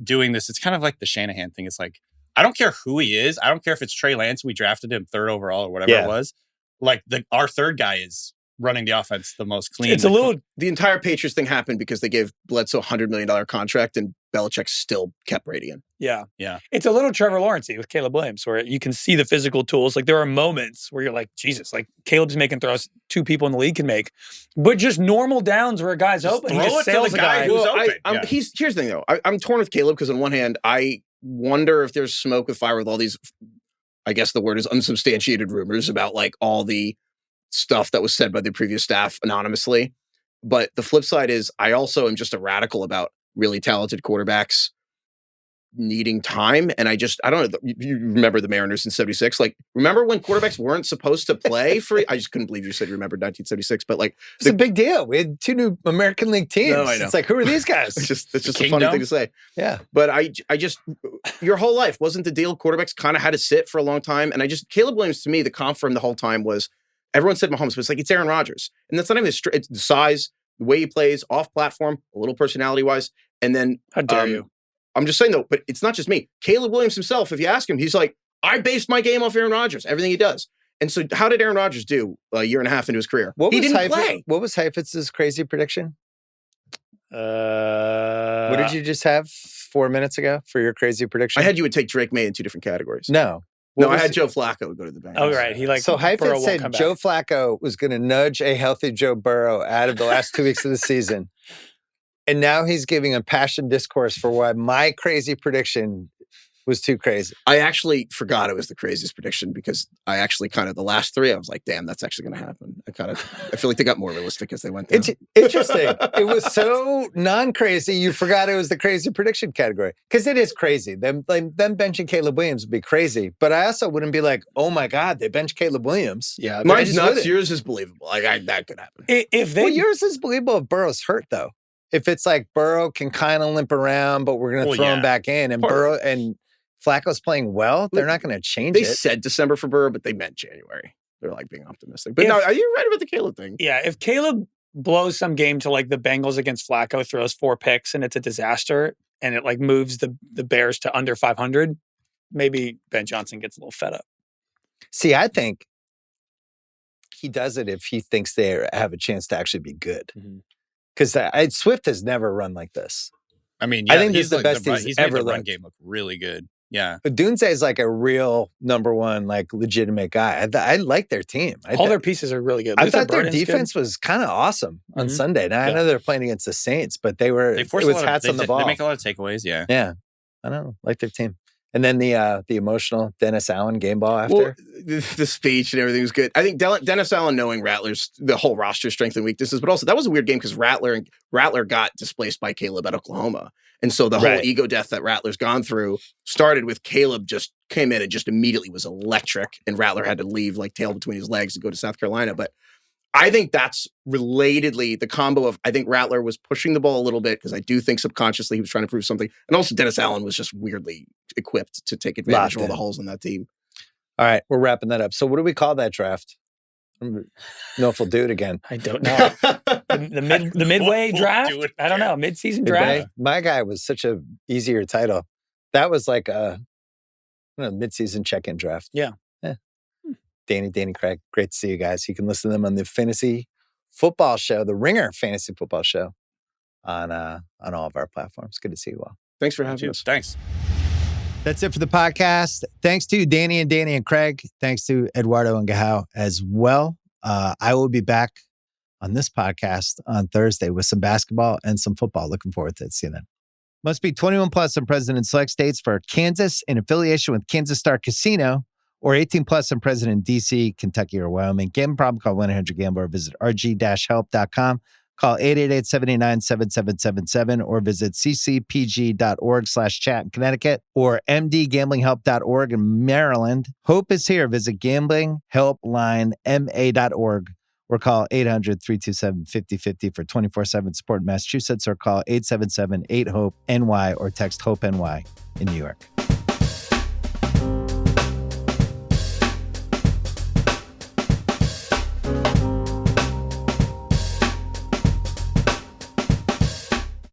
doing this. It's kind of like the Shanahan thing. It's like, I don't care who he is. I don't care if it's Trey Lance. We drafted him 3rd overall or whatever it was. Like our 3rd guy is running the offense the most clean. It's a little. The entire Patriots thing happened because they gave Bledsoe a $100 million contract, and Belichick still kept Brady in. Yeah. It's a little Trevor Lawrence-y with Caleb Williams, where you can see the physical tools. Like there are moments where you're like, Jesus, like Caleb's making throws 2 people in the league can make, but just normal downs where a guy's open. Throw it to the guy who's open. Here's the thing though. I'm torn with Caleb because on one hand, I wonder if there's smoke with fire with all these, I guess the word is unsubstantiated rumors about like all the stuff that was said by the previous staff anonymously. But the flip side is I also am just a radical about really talented quarterbacks needing time. And I don't know. You remember the Mariners in 76? Like, remember when quarterbacks weren't supposed to play for, I just couldn't believe you said you remembered 1976, but like. It's a big deal. We had 2 new American League teams. No, I know. It's like, who are these guys? It's just a funny thing to say. Yeah. But I just, your whole life wasn't the deal. Quarterbacks kind of had to sit for a long time. And Caleb Williams, to me, the comp for him the whole time was, everyone said Mahomes, but it's like, it's Aaron Rodgers. And that's not even it's the size, the way he plays, off platform, a little personality wise. And then, how dare you? I'm just saying though, but it's not just me. Caleb Williams himself, if you ask him, he's like, I based my game off Aaron Rodgers, everything he does. And so how did Aaron Rodgers do a year and a half into his career? He didn't play. What was Heifetz's crazy prediction? What did you just have 4 minutes ago for your crazy prediction? I had you would take Drake May in 2 different categories. No. I had Joe Flacco go to the Bengals. Oh, right. So Heifetz said Joe Flacco was going to nudge a healthy Joe Burrow out of the last 2 weeks of the season. And now he's giving a passionate discourse for why my crazy prediction was too crazy. I actually forgot it was the craziest prediction because I actually kind of, the last 3, I was like, damn, that's actually going to happen. I feel like they got more realistic as they went down. It's interesting. It was so non-crazy, you forgot it was the crazy prediction category. Because it is crazy. Them benching Caleb Williams would be crazy. But I also wouldn't be like, oh my God, they benched Caleb Williams. Yeah. Mine's nuts. Yours is believable. Like, that could happen. Yours is believable if Burrow's hurt, though. If it's like Burrow can kind of limp around, but we're going to throw him back in, and Burrow and Flacco's playing well, they're not going to change it. They said December for Burrow, but they meant January. They're like being optimistic. But no, are you right about the Caleb thing? Yeah, if Caleb blows some game to like the Bengals against Flacco, throws 4 picks, and it's a disaster, and it like moves the Bears to under 500, maybe Ben Johnson gets a little fed up. See, I think he does it if he thinks they have a chance to actually be good. Because Swift has never run like this. I mean, I think this is the best he's ever made the run looked. game look really good. Yeah. But Dunze is like a real number 1, like legitimate guy. I like their team. All their pieces are really good. I thought their defense was kind of awesome on Sunday. Now, I know they're playing against the Saints, but it was hats on the ball. They make a lot of takeaways, yeah. Yeah. I don't know. Like their team. And then the emotional Dennis Allen game ball after. Well, the speech and everything was good. I think Dennis Allen knowing Rattler's, the whole roster strength and weaknesses, but also that was a weird game because Rattler got displaced by Caleb at Oklahoma. And so the whole ego death that Rattler's gone through started with Caleb just came in and just immediately was electric. And Rattler had to leave like tail between his legs to go to South Carolina. But I think that's relatedly the combo of, I think Rattler was pushing the ball a little bit because I do think subconsciously he was trying to prove something. And also Dennis Allen was just weirdly equipped to take advantage of all the holes in that team. All right, we're wrapping that up. So what do we call that draft? I don't know if we'll do it again. I don't know. the midway draft? I don't know. Mid-season draft? My guy was such a easier title. That was like a mid-season check-in draft. Yeah. Danny, Craig, great to see you guys. You can listen to them on the Fantasy Football Show, the Ringer Fantasy Football Show on all of our platforms. Good to see you all. Thanks for having us. Thanks. That's it for the podcast. Thanks to Danny and Craig. Thanks to Eduardo and Gahao as well. I will be back on this podcast on Thursday with some basketball and some football. Looking forward to seeing that. Must be 21 plus and present in select states for Kansas in affiliation with Kansas Star Casino, or 18 plus and present in D.C., Kentucky, or Wyoming. Gambling problem? Call 1-800-GAMBLER or visit rg-help.com. Call 888-789-7777 or visit ccpg.org/chat in Connecticut or mdgamblinghelp.org in Maryland. Hope is here. Visit gamblinghelplinema.org or call 800-327-5050 for 24/7 support in Massachusetts, or call 877-8-HOPE-NY or text HOPE-NY in New York.